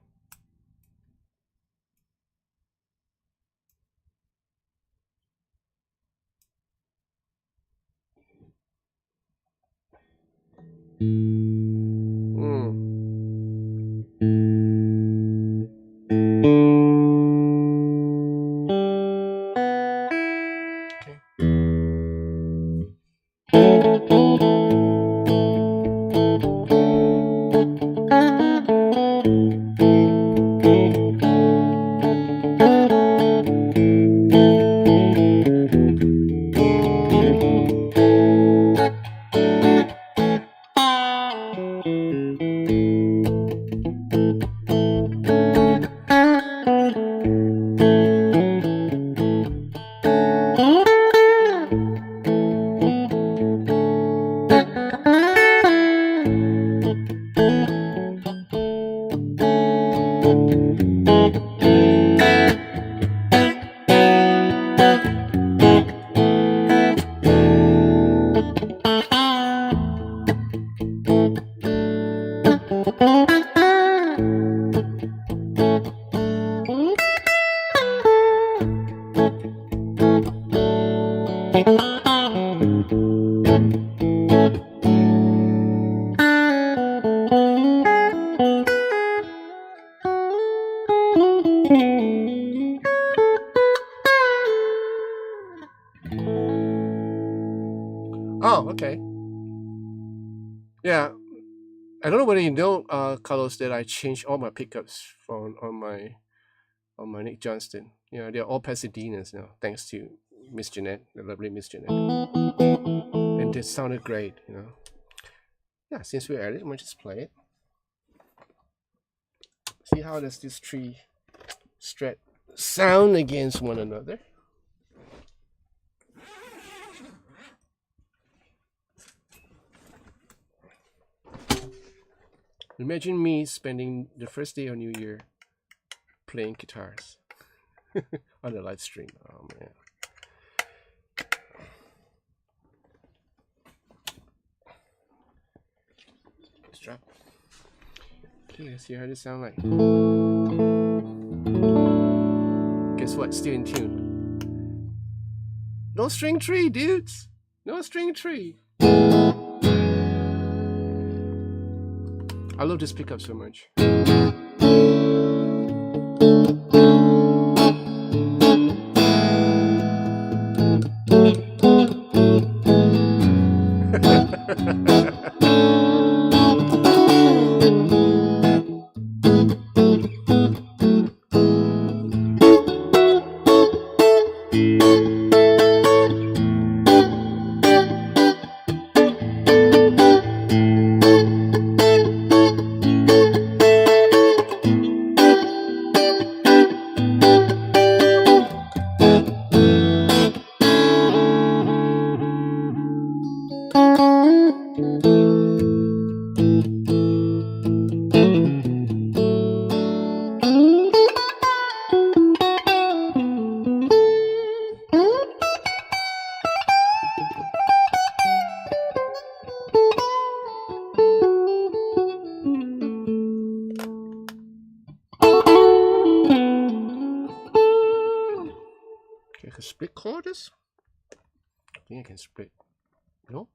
Oh, okay. Yeah, I don't know whether you know, Carlos, that I changed all my pickups on my Nick Johnston. Yeah, they're all Pasadenas now, thanks to Miss Jeanette, the lovely Miss Jeanette, and it sounded great. Yeah, since we're at it, I'm gonna just play it. See how does these three Strat sound against one another. Imagine me spending the first day of New Year playing guitars on the live stream. Oh man. Let's drop. Okay, let's see how this sound like. Guess what? Still in tune. No string tree, dudes. No string tree. I love this pickup so much. I can split chords. I think I can split. No,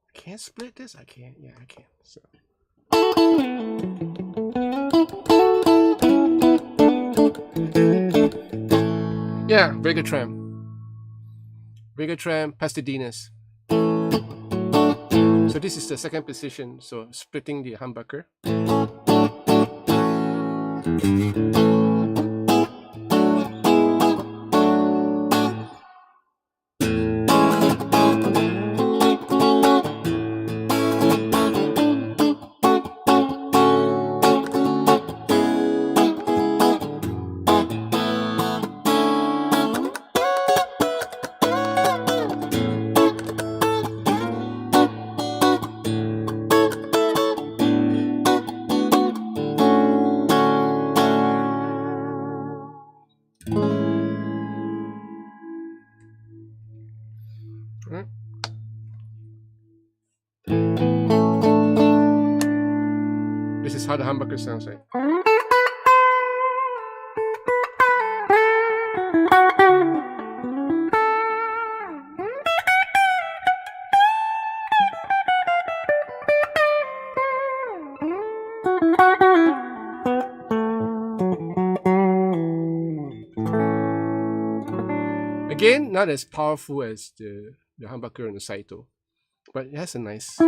I can't split this. I can't. Yeah, I can. So. Yeah, Vega Tram, Pasadenas. So this is the second position. So splitting the humbucker. This is how the humbucker sounds like. Again, not as powerful as the humbucker and the Saito, but it has a nice.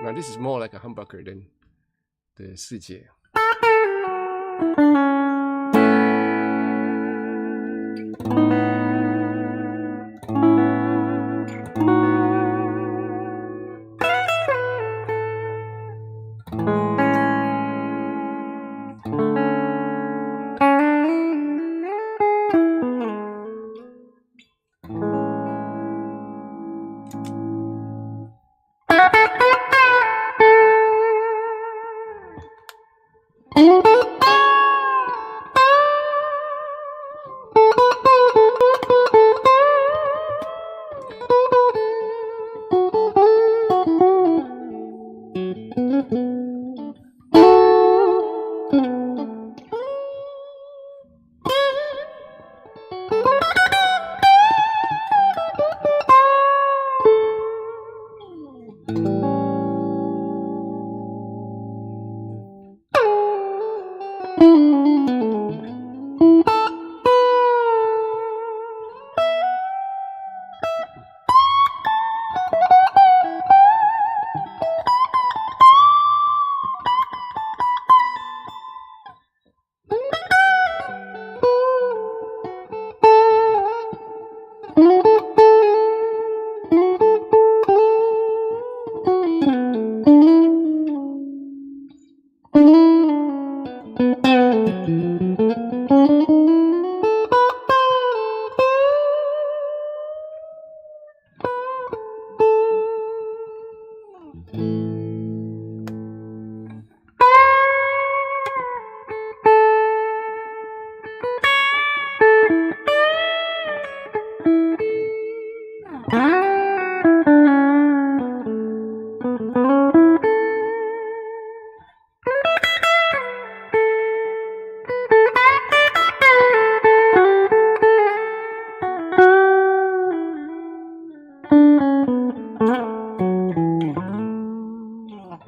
Now this is more like a humbucker than the 4节.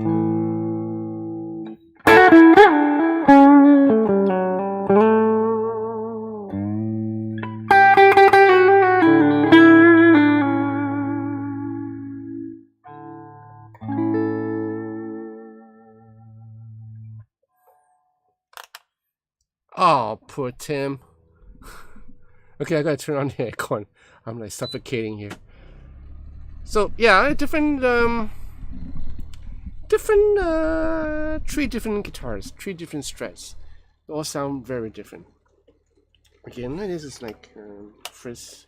Oh, poor Tim. Okay, I gotta turn on the aircon. I'm like suffocating here. So yeah, three different guitars, three different strats. They all sound very different. Again, this is like first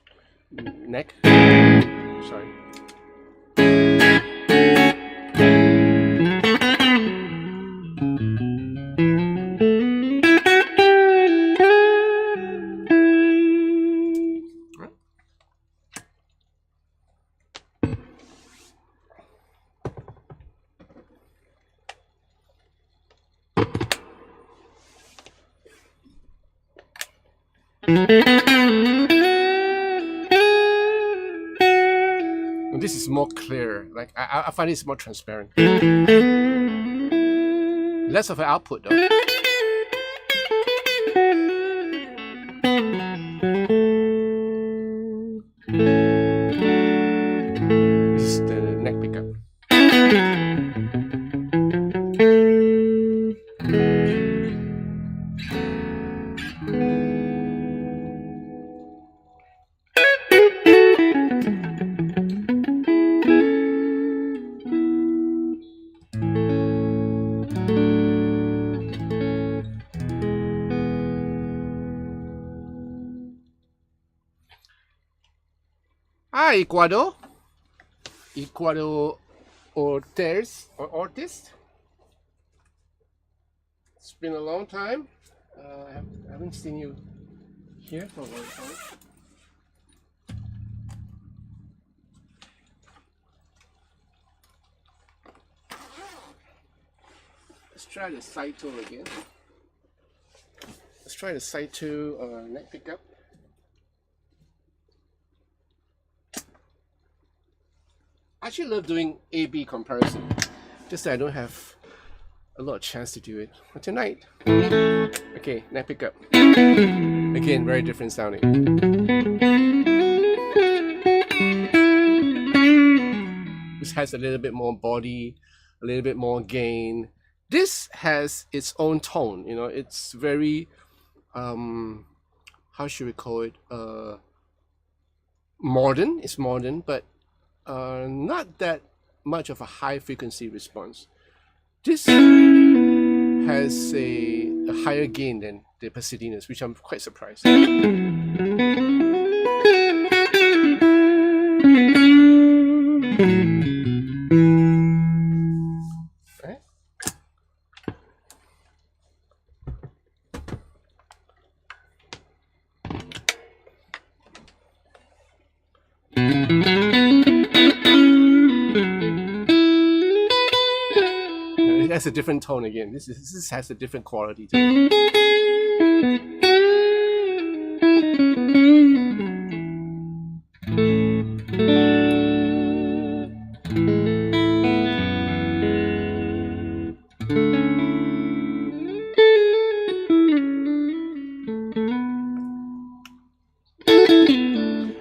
neck. Sorry. This is more clear. Like I find it's more transparent. Less of an output though. This is the neck pickup. Hi, Ecuador. Ecuador Ortiz. It's been a long time. I haven't seen you here for a long time. Let's try the side toe again. Let's try the side toe neck pickup. I actually love doing A-B comparison, just that I don't have a lot of chance to do it. But tonight, okay, neck pickup. Again, very different sounding. This has a little bit more body, a little bit more gain. This has its own tone, you know, it's very, how should we call it? Modern, it's modern, but not that much of a high frequency response. This has a higher gain than the Pasadena's, which I'm quite surprised. Right? That's a different tone again. This has a different quality to it.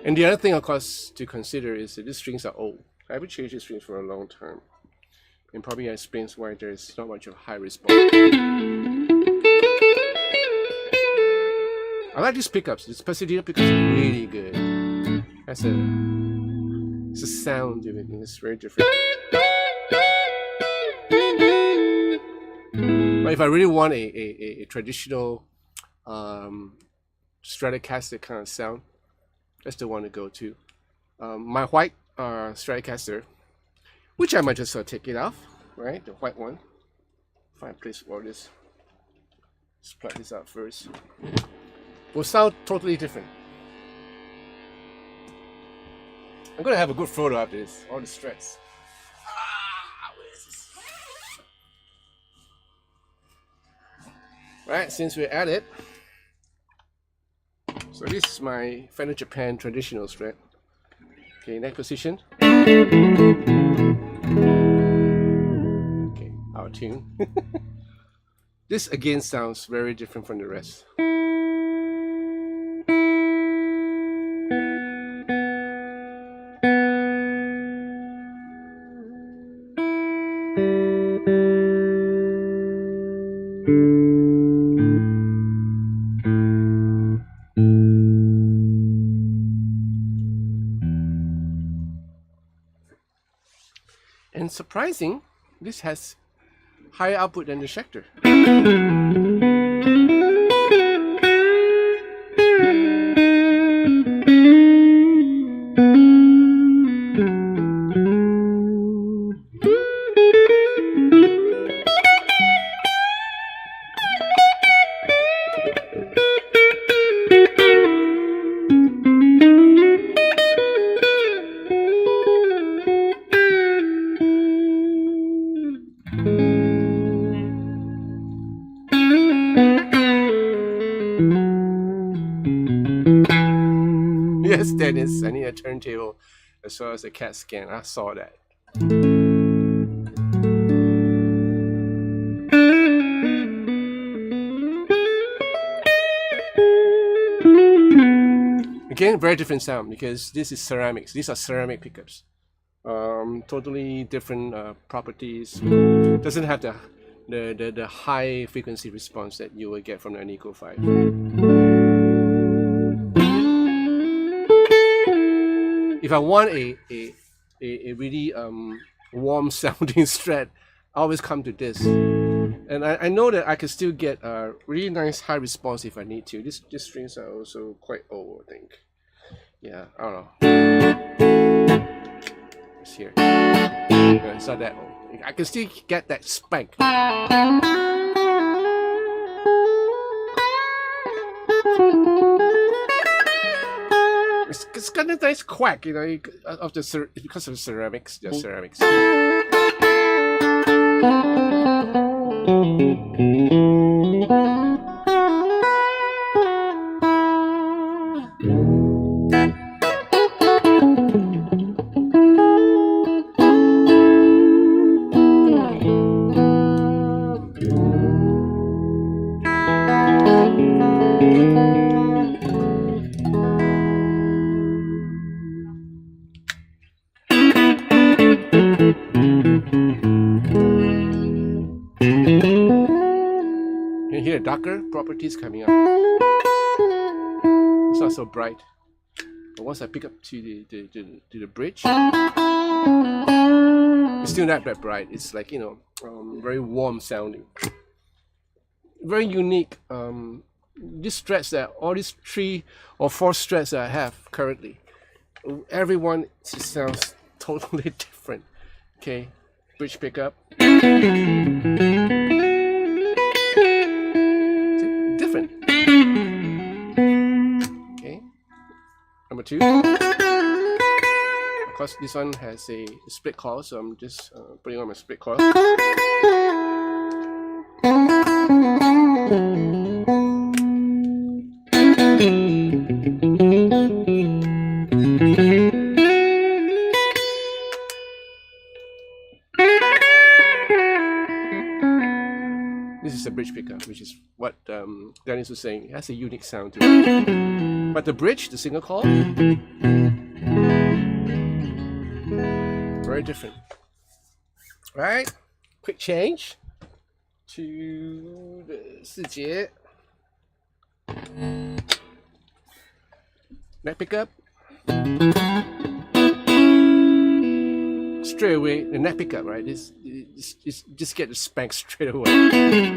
And the other thing, of course, to consider is that these strings are old. I haven't changed these strings for a long time. And probably explains why there's not much of a high response. I like these pickups. This Pasadena pickups are really good. It's a sound of it, and it's very different. But if I really want a traditional Stratocaster kind of sound, that's the one to go to. My white Stratocaster, which I might just take it off, right? The white one. Find a place for this. Let's plug this out first. Will sound totally different. I'm gonna have a good photo after this. All the strats. Where is this? Right, since we're at it. So this is my Fender Japan traditional strat. Okay, neck position. Okay. tune. This again sounds very different from the rest. And surprising, this has higher output than the Schecter. Yes, Dennis, I need a turntable as well as a CAT scan. I saw that. Again, very different sound because this is ceramics. These are ceramic pickups. Totally different properties. Doesn't have the high frequency response that you will get from an Eco 5. If I want a really warm sounding Strat, I always come to this. And I know that I can still get a really nice high response if I need to. These strings are also quite old, I think. Yeah, I don't know. It's here. No, it's not that old. I can still get that spank. It's got a nice quack, you know, of the because of the ceramics, just ceramics. You hear darker properties coming up. It's not so bright. But once I pick up to the bridge, it's still not that bright. It's like, you know, very warm sounding. Very unique. These Strats that all these 3 or 4 Strats that I have currently, everyone just sounds totally different. Okay, bridge pickup. Different. Okay. Number 2. Of course, this one has a split coil, so I'm just putting on my split coil. This is a bridge pickup, which is what Dennis was saying. It has a unique sound to it. But the bridge, the single coil, very different. Right? Quick change to the 4节 neck pickup. Straight away, the neck pickup, right? Just get the spank straight away. Okay,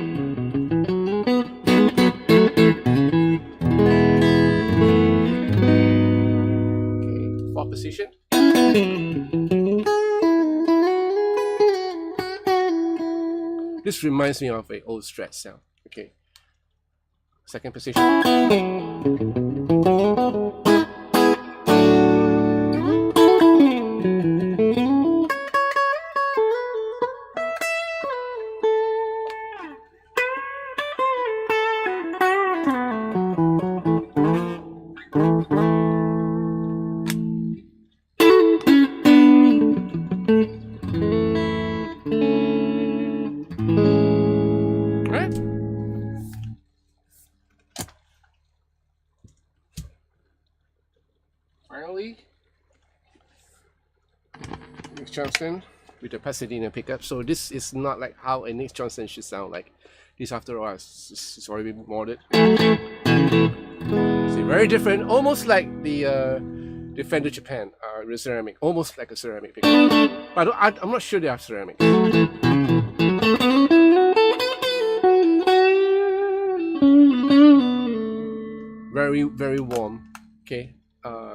4th position. This reminds me of an old Strat sound. Okay, 2nd position. Johnson with the Pasadena pickup. So this is not like how a Nick Johnson should sound like. This after all it's already been modded. See, very different, almost like the Fender Japan with ceramic, almost like a ceramic pickup. But I'm not sure they have ceramic. Very, very warm. Okay,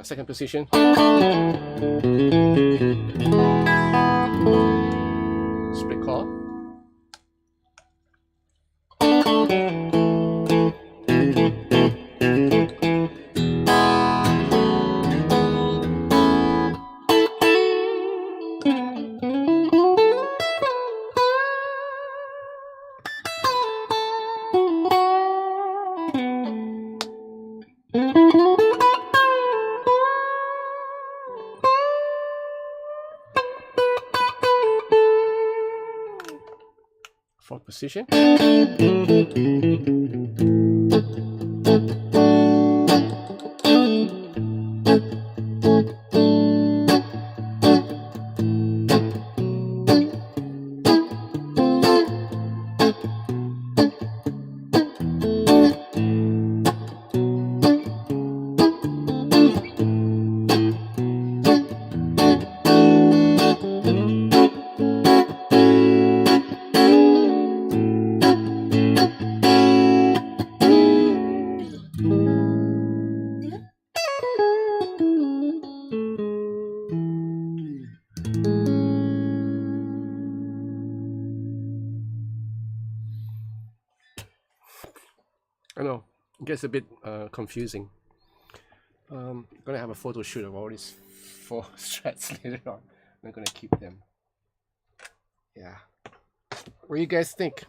second position. Split call. Fourth position. I know, it gets a bit confusing. I'm gonna have a photo shoot of all these 4 strats later on. I'm gonna keep them. Yeah. What do you guys think?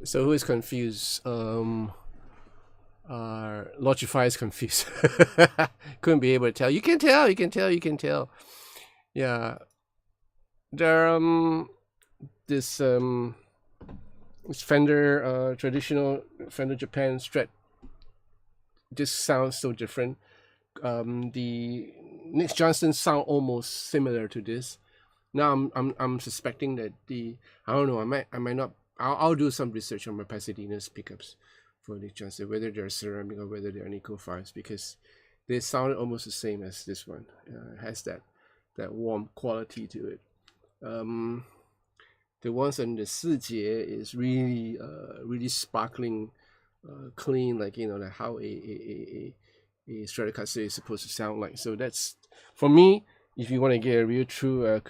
So who is confused? Logify is confused. Couldn't be able to tell. You can tell. You can tell. You can tell. Yeah. There this Fender traditional Fender Japan Strat just sounds so different. The Nick Johnson sound almost similar to this. Now I'm suspecting that I don't know, I might not. I'll do some research on my Pasadena's pickups for Nick Johnson, whether they're ceramic or whether they're Nico 5s, because they sound almost the same as this one. It has that warm quality to it. The ones on the 4节 is really really sparkling, clean, like, you know, like how a Stratocaster is supposed to sound like. So that's, for me, if you want to get a real true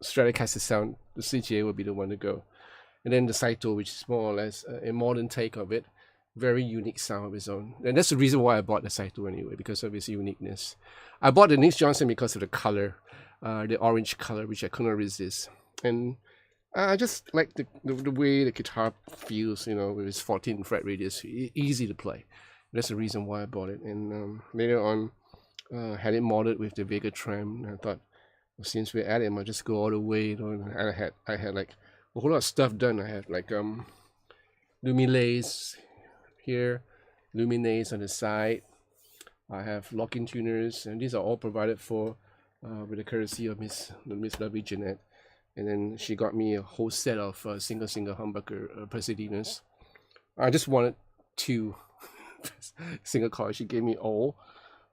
Stratocaster sound, the 4节will be the one to go. And then the Saito, which is more or less a modern take of it, very unique sound of its own. And that's the reason why I bought the Saito anyway, because of its uniqueness. I bought the Nick Johnson because of the color, the orange color, which I couldn't resist. And I just like the way the guitar feels, you know, with its 14 fret radius, easy to play. That's the reason why I bought it. And later on, had it modded with the Vega Tram. And I thought, well, since we're at it, I might just go all the way. You know, I had like a whole lot of stuff done. I had like Lumilays here, Luminays on the side. I have lock-in tuners, and these are all provided for with the courtesy of Miss Lovely Jeanette. And then she got me a whole set of single humbucker Pasadenas. I just wanted 2 single coils. She gave me all,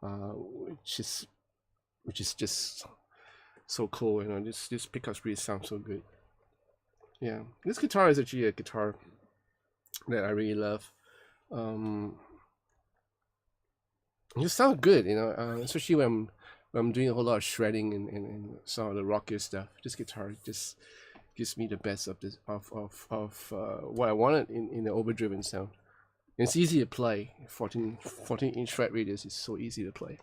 which is just so cool. You know, this pickups really sound so good. Yeah, this guitar is actually a guitar that I really love. It just sounds good, you know, especially when I'm doing a whole lot of shredding and some of the rockier stuff. This guitar just gives me the best of this of what I wanted in the overdriven sound. And it's easy to play. 14-inch fret radius is so easy to play.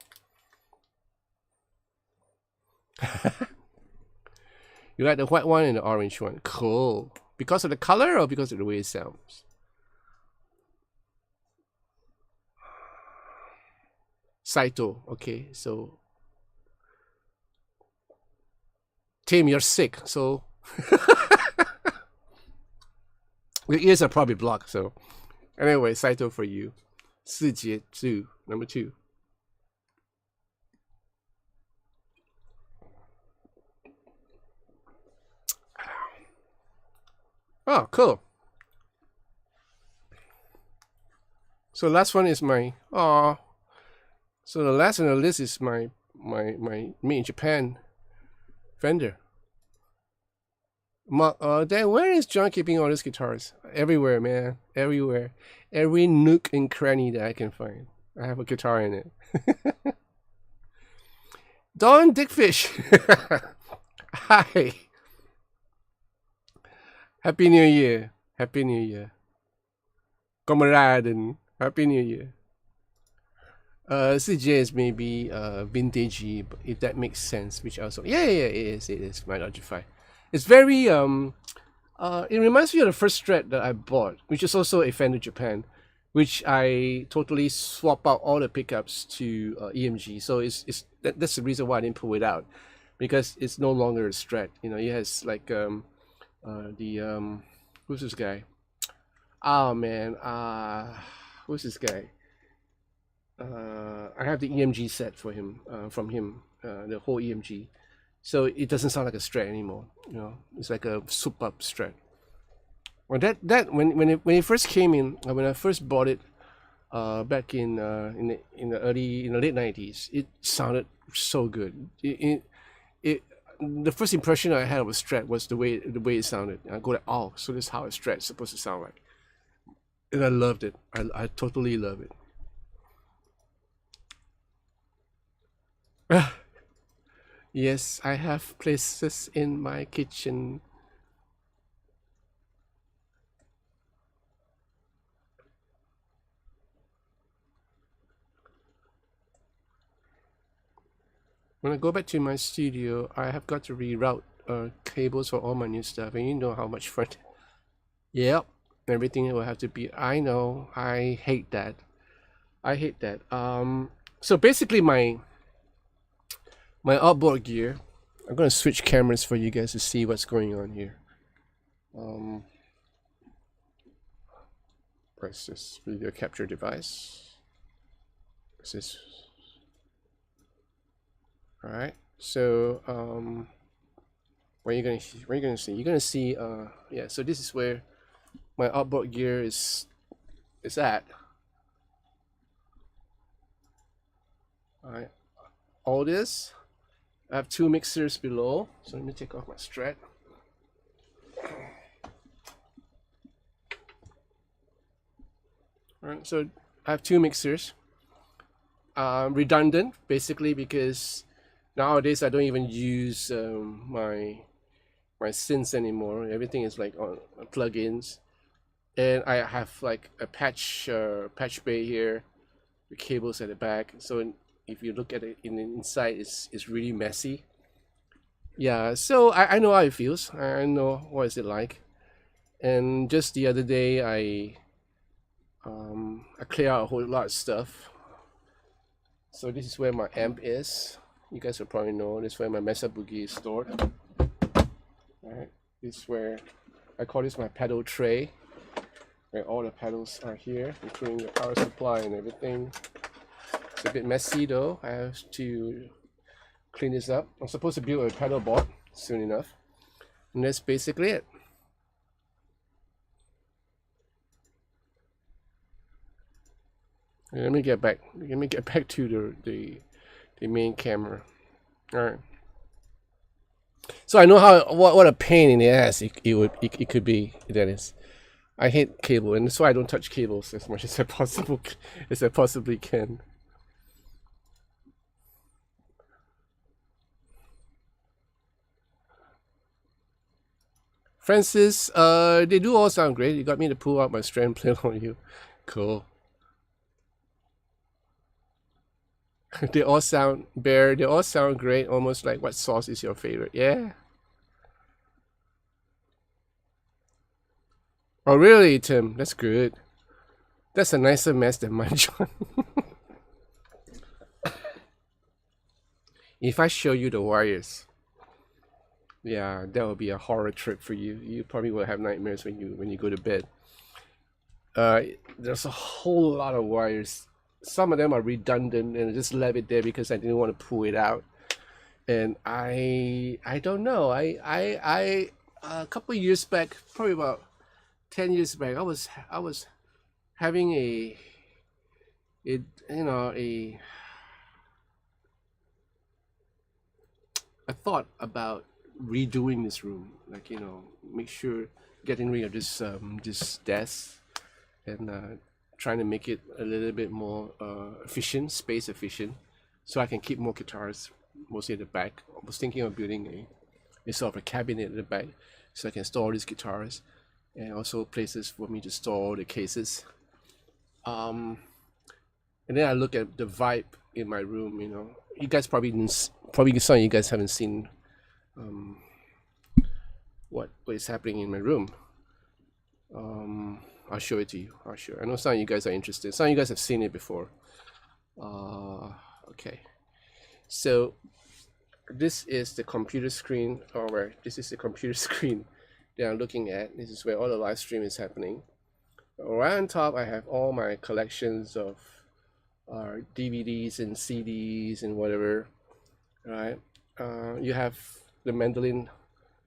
You like the white one and the orange one? Cool. Because of the color or because of the way it sounds? Saito. Okay, so Tim, you're sick. So your ears are probably blocked. So anyway, Saito for you. 四节 2, number 2. Oh, cool. So last one is my so the last on the list is my made in Japan Fender. Then where is John keeping all these guitars? Everywhere, man. Everywhere. Every nook and cranny that I can find. I have a guitar in it. Don Dickfish. Hi. Happy New Year. Happy New Year. Kameraden. Happy New Year. CJ is maybe vintagey, if that makes sense, which also it is my Logify. It's very it reminds me of the first Strat that I bought, which is also a Fender Japan, which I totally swap out all the pickups to EMG. So that's the reason why I didn't pull it out, because it's no longer a Strat. You know, it has like who's this guy? Oh man, who's this guy? I have the EMG set for him, from him, the whole EMG. So it doesn't sound like a Strat anymore. You know, it's like a soup up Strat. Well, when it first came in, when I first bought it, back in the late 90s, it sounded so good. The first impression I had of a Strat was the way it sounded. I go like, oh, so this is how a Strat is supposed to sound like, and I loved it. I totally love it. Yes, I have places in my kitchen. When I go back to my studio, I have got to reroute cables for all my new stuff, and you know how much fun. Yep, everything will have to be. I know. I hate that. So basically, my outboard gear. I'm gonna switch cameras for you guys to see what's going on here. Where's this video capture device? What's this? All right. So what are you gonna see? You're gonna see yeah. So this is where my outboard gear is at. All right. All this. I have 2 mixers below, so let me take off my Strat. Alright, so I have 2 mixers. Redundant, basically, because nowadays I don't even use my synths anymore. Everything is like on plugins, and I have like a patch bay here, the cables at the back. So if you look at it inside, it's really messy. Yeah, so I know how it feels. I know what is it like. And just the other day, I clear out a whole lot of stuff. So this is where my amp is. You guys will probably know this is where my Mesa Boogie is stored. Alright, this is where I call this my pedal tray, where all the pedals are here, including the power supply and everything. It's a bit messy though. I have to clean this up. I'm supposed to build a pedal board soon enough, and that's basically it. Let me get back to the main camera. All right. So I know what a pain in the ass it could be. That is, I hate cable, and that's why I don't touch cables as much as I possibly can. Francis, they do all sound great. You got me to pull out my Strand plate on you. Cool. They all sound great, almost like what sauce is your favorite? Yeah. Oh really, Tim? That's good. That's a nicer mess than mine, John. If I show you the wires, yeah, that will be a horror trip for you. You probably will have nightmares when you go to bed. there's a whole lot of wires. Some of them are redundant, and I just left it there because I didn't want to pull it out. And I don't know. I a couple of years back, probably about 10 years back, I was having a you know a thought about redoing this room, like make sure getting rid of this desk and trying to make it a little bit more efficient, space efficient, so I can keep more guitars mostly at the back. I was thinking of building a sort of a cabinet at the back so I can store all these guitars and also places for me to store the cases. And then I look at the vibe in my room. You guys probably some of you guys haven't seen what is happening in my room. I'll show it to you. I know some of you guys are interested. Some of you guys have seen it before. Okay, so this is the computer screen, or this is the computer screen that I'm looking at. This is where all the live stream is happening. Right on top, I have all my collections of DVDs and CDs and whatever. Right? You have the mandolin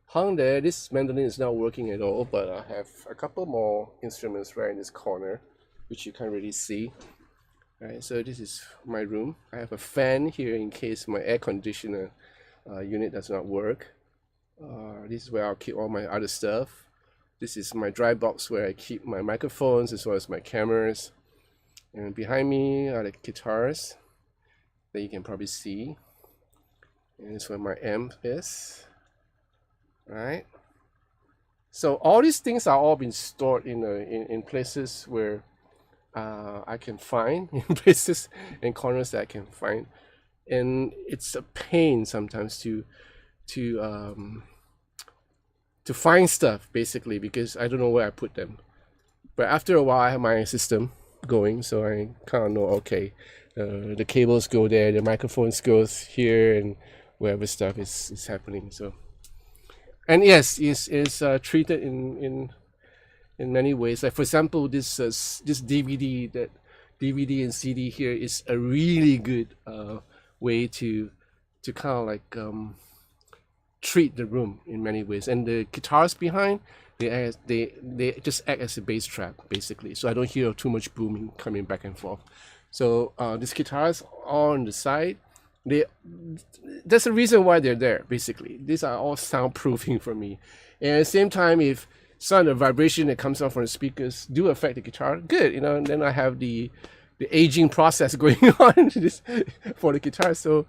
hung there. This mandolin is not working at all, but I have a couple more instruments right in this corner, which you can't really see. Right, so this is my room. I have a fan here in case my air conditioner unit does not work. This is where I'll keep all my other stuff. This is my dry box where I keep my microphones as well as my cameras. And behind me are the guitars that you can probably see. And this is where my amp is. Right. So all these things are all been stored in places where I can find, in places and corners that I can find, and it's a pain sometimes to find stuff, basically, because I don't know where I put them. But after a while, I have my system going, so I kind of know, okay, the cables go there, the microphones goes here, and wherever stuff is happening. So, and yes, it's treated in many ways. Like for example, this DVD and CD here is a really good way to kind of like treat the room in many ways. And the guitars behind, they just act as a bass trap, basically, so I don't hear too much booming coming back and forth. So these guitars on the side, that's the reason why they're there, basically. These are all soundproofing for me. And at the same time, if some of the vibration that comes out from the speakers do affect the guitar, good, and then I have the aging process going on for the guitar. So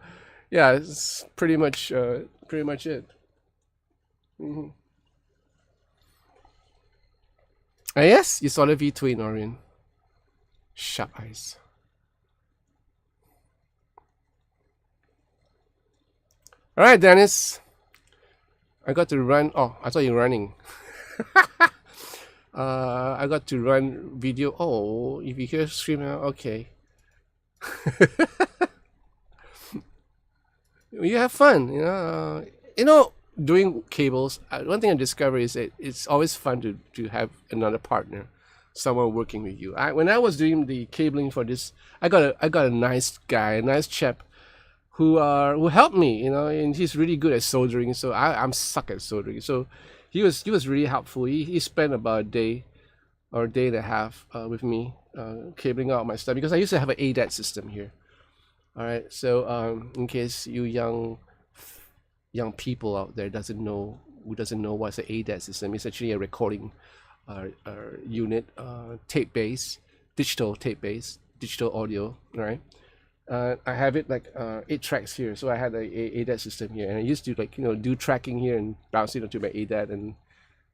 yeah, it's pretty much it. Mm-hmm. Yes, you saw the V-twin, Orion. Sharp eyes. All right, Dennis. I got to run. Oh, I thought you were running. I got to run video. Oh, if you hear screaming, okay. You have fun, doing cables. One thing I discovered is that it's always fun to have another partner, someone working with you. When I was doing the cabling for this, I got a nice guy, a nice chap who helped me, and he's really good at soldering. So I'm suck at soldering. So he was really helpful. He spent about a day or a day and a half with me cabling out my stuff, because I used to have an ADAT system here. All right, so in case you young people out there who doesn't know what's an ADAT system, it's actually a recording unit, digital audio, right? I have it like 8 tracks here, so I had a ADAT system here, and I used to do tracking here and bounce it onto my ADAT and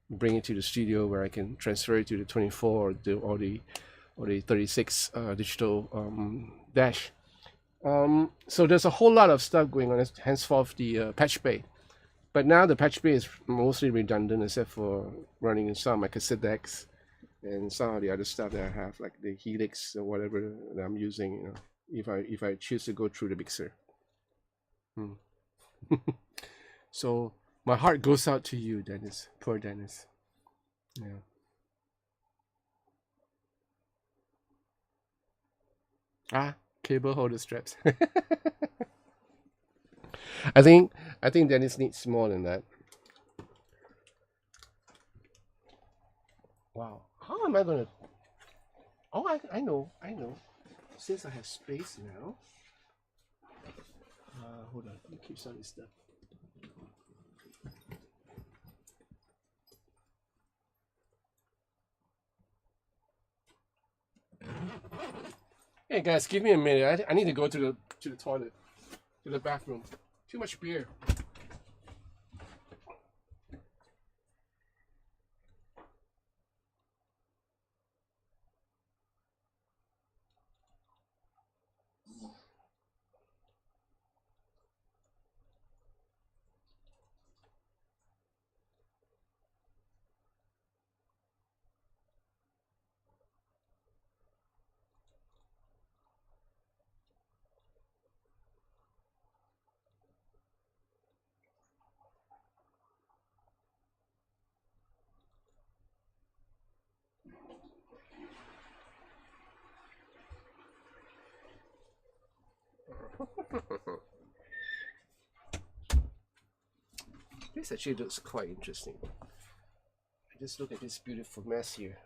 bring it to the studio where I can transfer it to the 24 or the 36 digital dash. So there's a whole lot of stuff going on, henceforth the patch bay. But now the patch bay is mostly redundant, except for running in some of my cassette decks and some of the other stuff that I have, like the Helix or whatever that I'm using, if I choose to go through the mixer. So my heart goes out to you, Dennis. Poor Dennis. Yeah. Ah, cable holder straps. I think Dennis needs more than that. Wow. How am I gonna? Oh, I know. Since I have space now. Hold on. Let me keep some of this stuff. Hey guys, give me a minute. I need to go to the toilet, to the bathroom. Too much beer. This actually looks quite interesting. Just look at this beautiful mess here.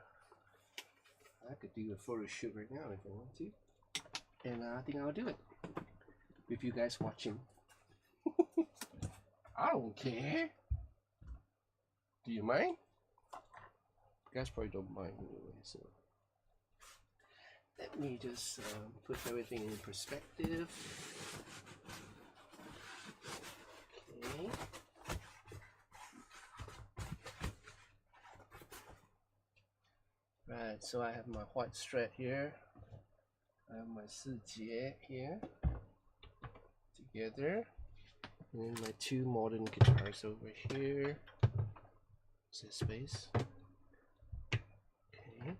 I could do a photo shoot right now if I want to. And I think I'll do it. With you guys watching. I don't care. Do you mind? You guys probably don't mind anyway, so. Let me just put everything in perspective. Okay. Right, so I have my white Strat here. I have my 4J here. Together. And then my two modern guitars over here. Is there space? Okay.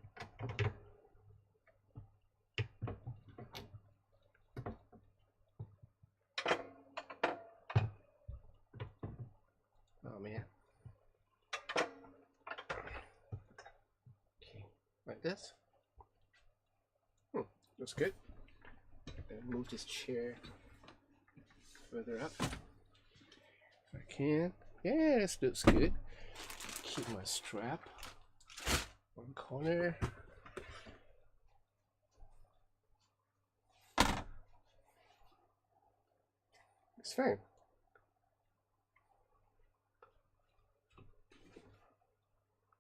Oh man. Okay, like this. Looks good. And move this chair further up if I can. Yeah, this looks good. Keep my strap one corner. It's fine.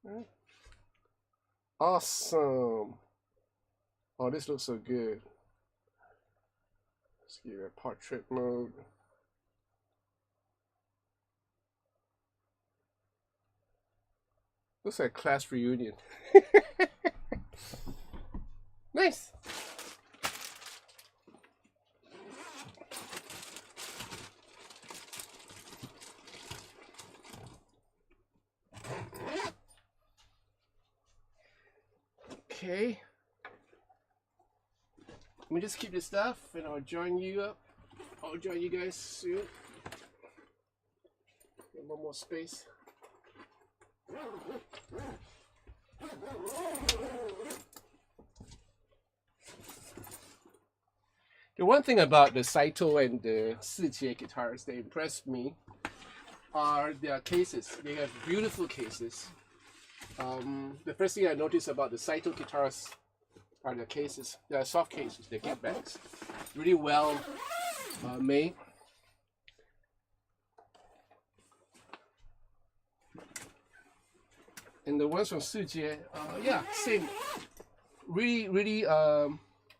Right. Awesome. Oh, this looks so good. Let's give it a portrait mode. Looks like a class reunion. Nice. Okay. Let me just keep this stuff and I'll join you up. I'll join you guys soon. Get one more space. The one thing about the Saito and the 4J guitars that impressed me are their cases. They have beautiful cases. The first thing I noticed about the Saito guitars are the cases. They are soft cases, they're kit bags. Really well made. And the ones from 4J, yeah, same. Really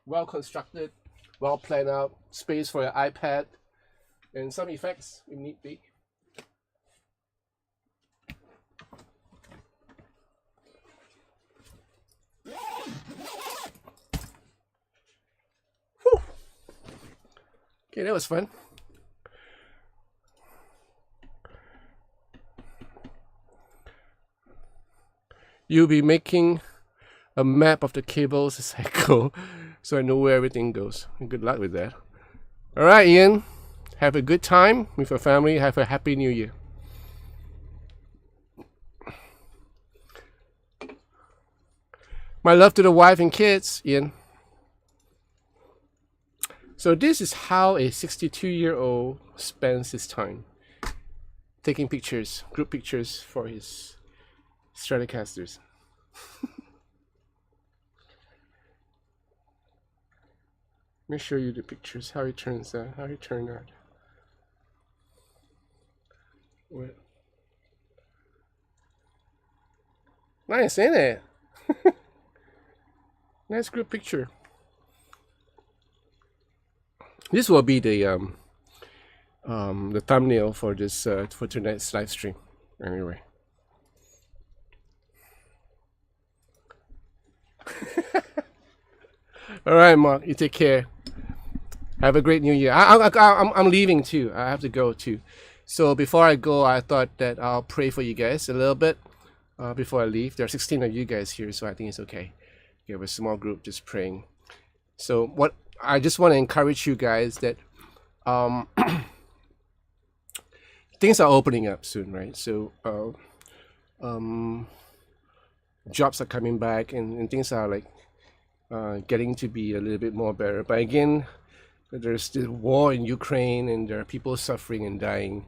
well constructed, well planned out, space for your iPad, and some effects if need be. Whew. Okay, that was fun. You'll be making a map of the cables as I go, so I know where everything goes. Good luck with that. All right, Ian. Have a good time with your family. Have a happy new year. My love to the wife and kids, Ian. So this is how a 62-year-old spends his time. Taking pictures, group pictures for his Stratocasters. Let me show you the pictures, how he turns out, how he turned out. Wait. Nice, ain't it? Nice group picture. This will be the thumbnail for this for tonight's live stream. Anyway. All right, Mark. You take care. Have a great New Year. I'm leaving too. I have to go too. So before I go, I thought that I'll pray for you guys a little bit before I leave. There are 16 of you guys here, so I think it's okay. We have a small group just praying. So what I just want to encourage you guys that things are opening up soon, right? So jobs are coming back and things are like getting to be a little bit more better. But again, there's the war in Ukraine and there are people suffering and dying.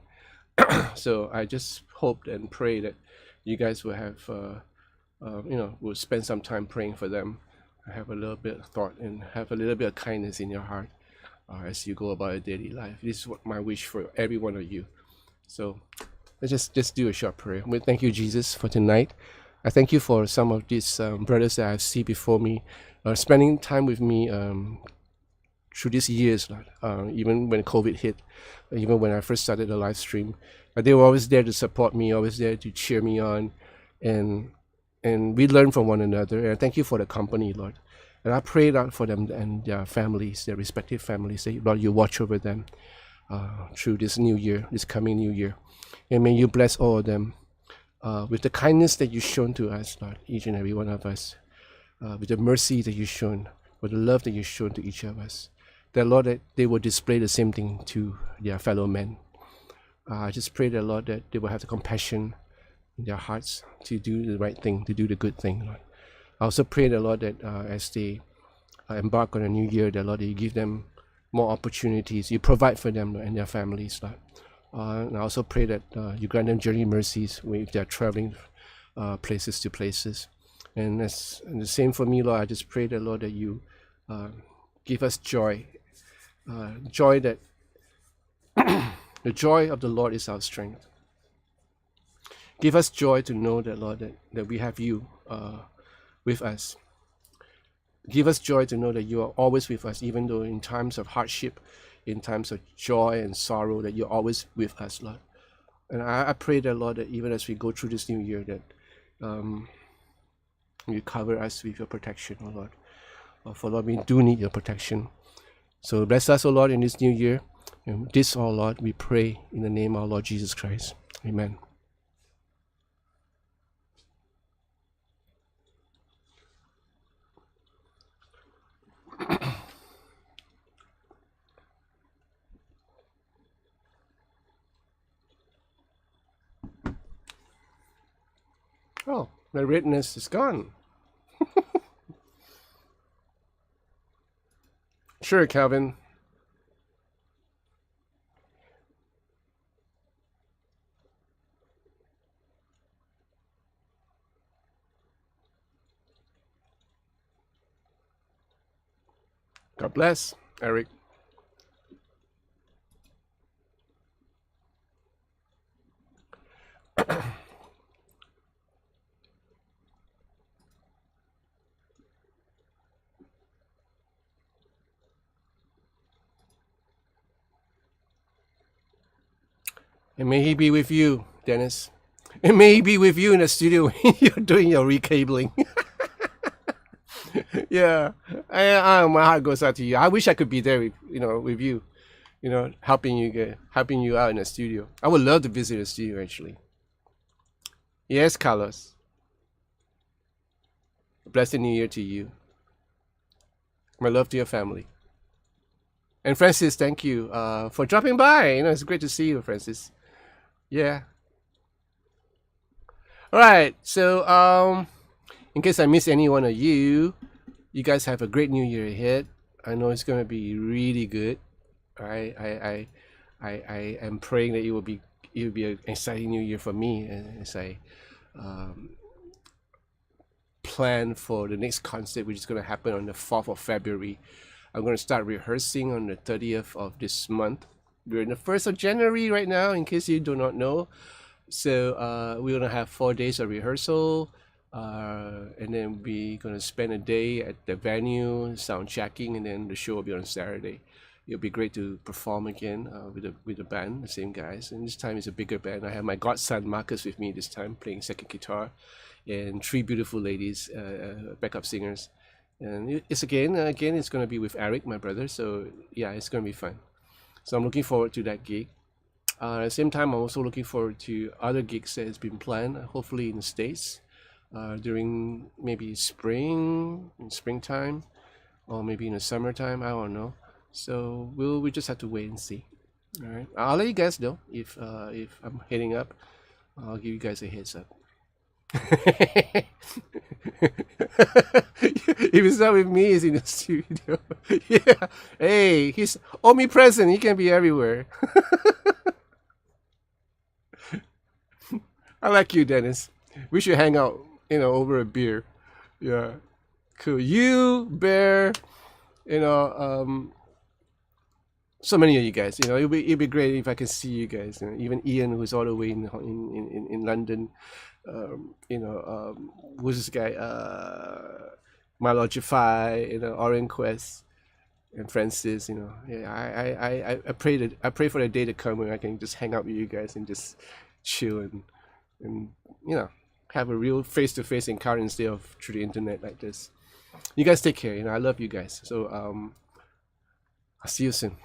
So I just hope and pray that you guys will have, will spend some time praying for them. Have a little bit of thought and have a little bit of kindness in your heart as you go about your daily life. This is what my wish for every one of you. So let's just do a short prayer. We thank you, Jesus, for tonight. I thank you for some of these brothers that I see before me, spending time with me through these years, even when COVID hit, even when I first started the live stream. They were always there to support me, always there to cheer me on, and we learn from one another. And I thank you for the company, Lord. And I pray, Lord, for them and their families, their respective families, that, Lord, you watch over them through this new year, this coming new year. And may you bless all of them with the kindness that you've shown to us, Lord, each and every one of us, with the mercy that you've shown, with the love that you've shown to each of us. That, Lord, that they will display the same thing to their fellow men. I just pray that, Lord, that they will have the compassion in their hearts to do the right thing, to do the good thing, Lord. I also pray that, Lord, that as they embark on a new year, that, Lord, that you give them more opportunities, you provide for them and their families, Lord. And I also pray that you grant them journey mercies if they're traveling places to places. And the same for me, Lord. I just pray that, Lord, that you give us joy, joy that the joy of the Lord is our strength. Give us joy to know that, Lord, that we have you with us. Give us joy to know that you are always with us, even though in times of hardship, in times of joy and sorrow, that you're always with us, Lord. And I pray that, Lord, that even as we go through this new year, that you cover us with your protection, oh Lord. For, Lord, we do need your protection. So bless us, oh Lord, in this new year. And this, oh Lord, we pray in the name of our Lord Jesus Christ. Amen. Oh, the redness is gone. Sure, Calvin. God bless, Eric. And may he be with you, Dennis. And may he be with you in the studio when you're doing your recabling. Yeah, my heart goes out to you. I wish I could be there, with you, helping you out in the studio. I would love to visit the studio, actually. Yes, Carlos. Blessed New Year to you. My love to your family. And Francis, thank you for dropping by. It's great to see you, Francis. Yeah. All right. So, in case I miss any one of you, you guys have a great new year ahead. I know it's gonna be really good. I am praying that it will be an exciting new year for me as I plan for the next concert, which is going to happen on the 4th of February. I'm going to start rehearsing on the 30th of this month. We're in the 1st of January right now, in case you do not know. So we're going to have 4 days of rehearsal. And then we're going to spend a day at the venue, sound checking, and then the show will be on Saturday. It'll be great to perform again with the band, the same guys. And this time it's a bigger band. I have my godson Marcus with me this time, playing second guitar, and 3 beautiful ladies, backup singers. And it's again it's going to be with Eric, my brother. So yeah, it's going to be fun. So I'm looking forward to that gig. At the same time, I'm also looking forward to other gigs that has been planned, hopefully in the States, during maybe springtime, or maybe in the summertime. I don't know. So we just have to wait and see. All right, I'll let you guys know if I'm heading up. I'll give you guys a heads up. If it's not with me, he's in the studio. Yeah. Hey, he's omnipresent. He can be everywhere. I like you, Dennis. We should hang out, over a beer. Yeah. Cool. You, Bear, so many of you guys, it'd be great if I can see you guys. Even Ian, who's all the way in London. Who's this guy? Malogify, Orange Quest, and Francis. Yeah, I pray for the day to come when I can just hang out with you guys and just chill and have a real face-to-face encounter instead of through the internet like this. You guys take care. I love you guys. So I'll see you soon.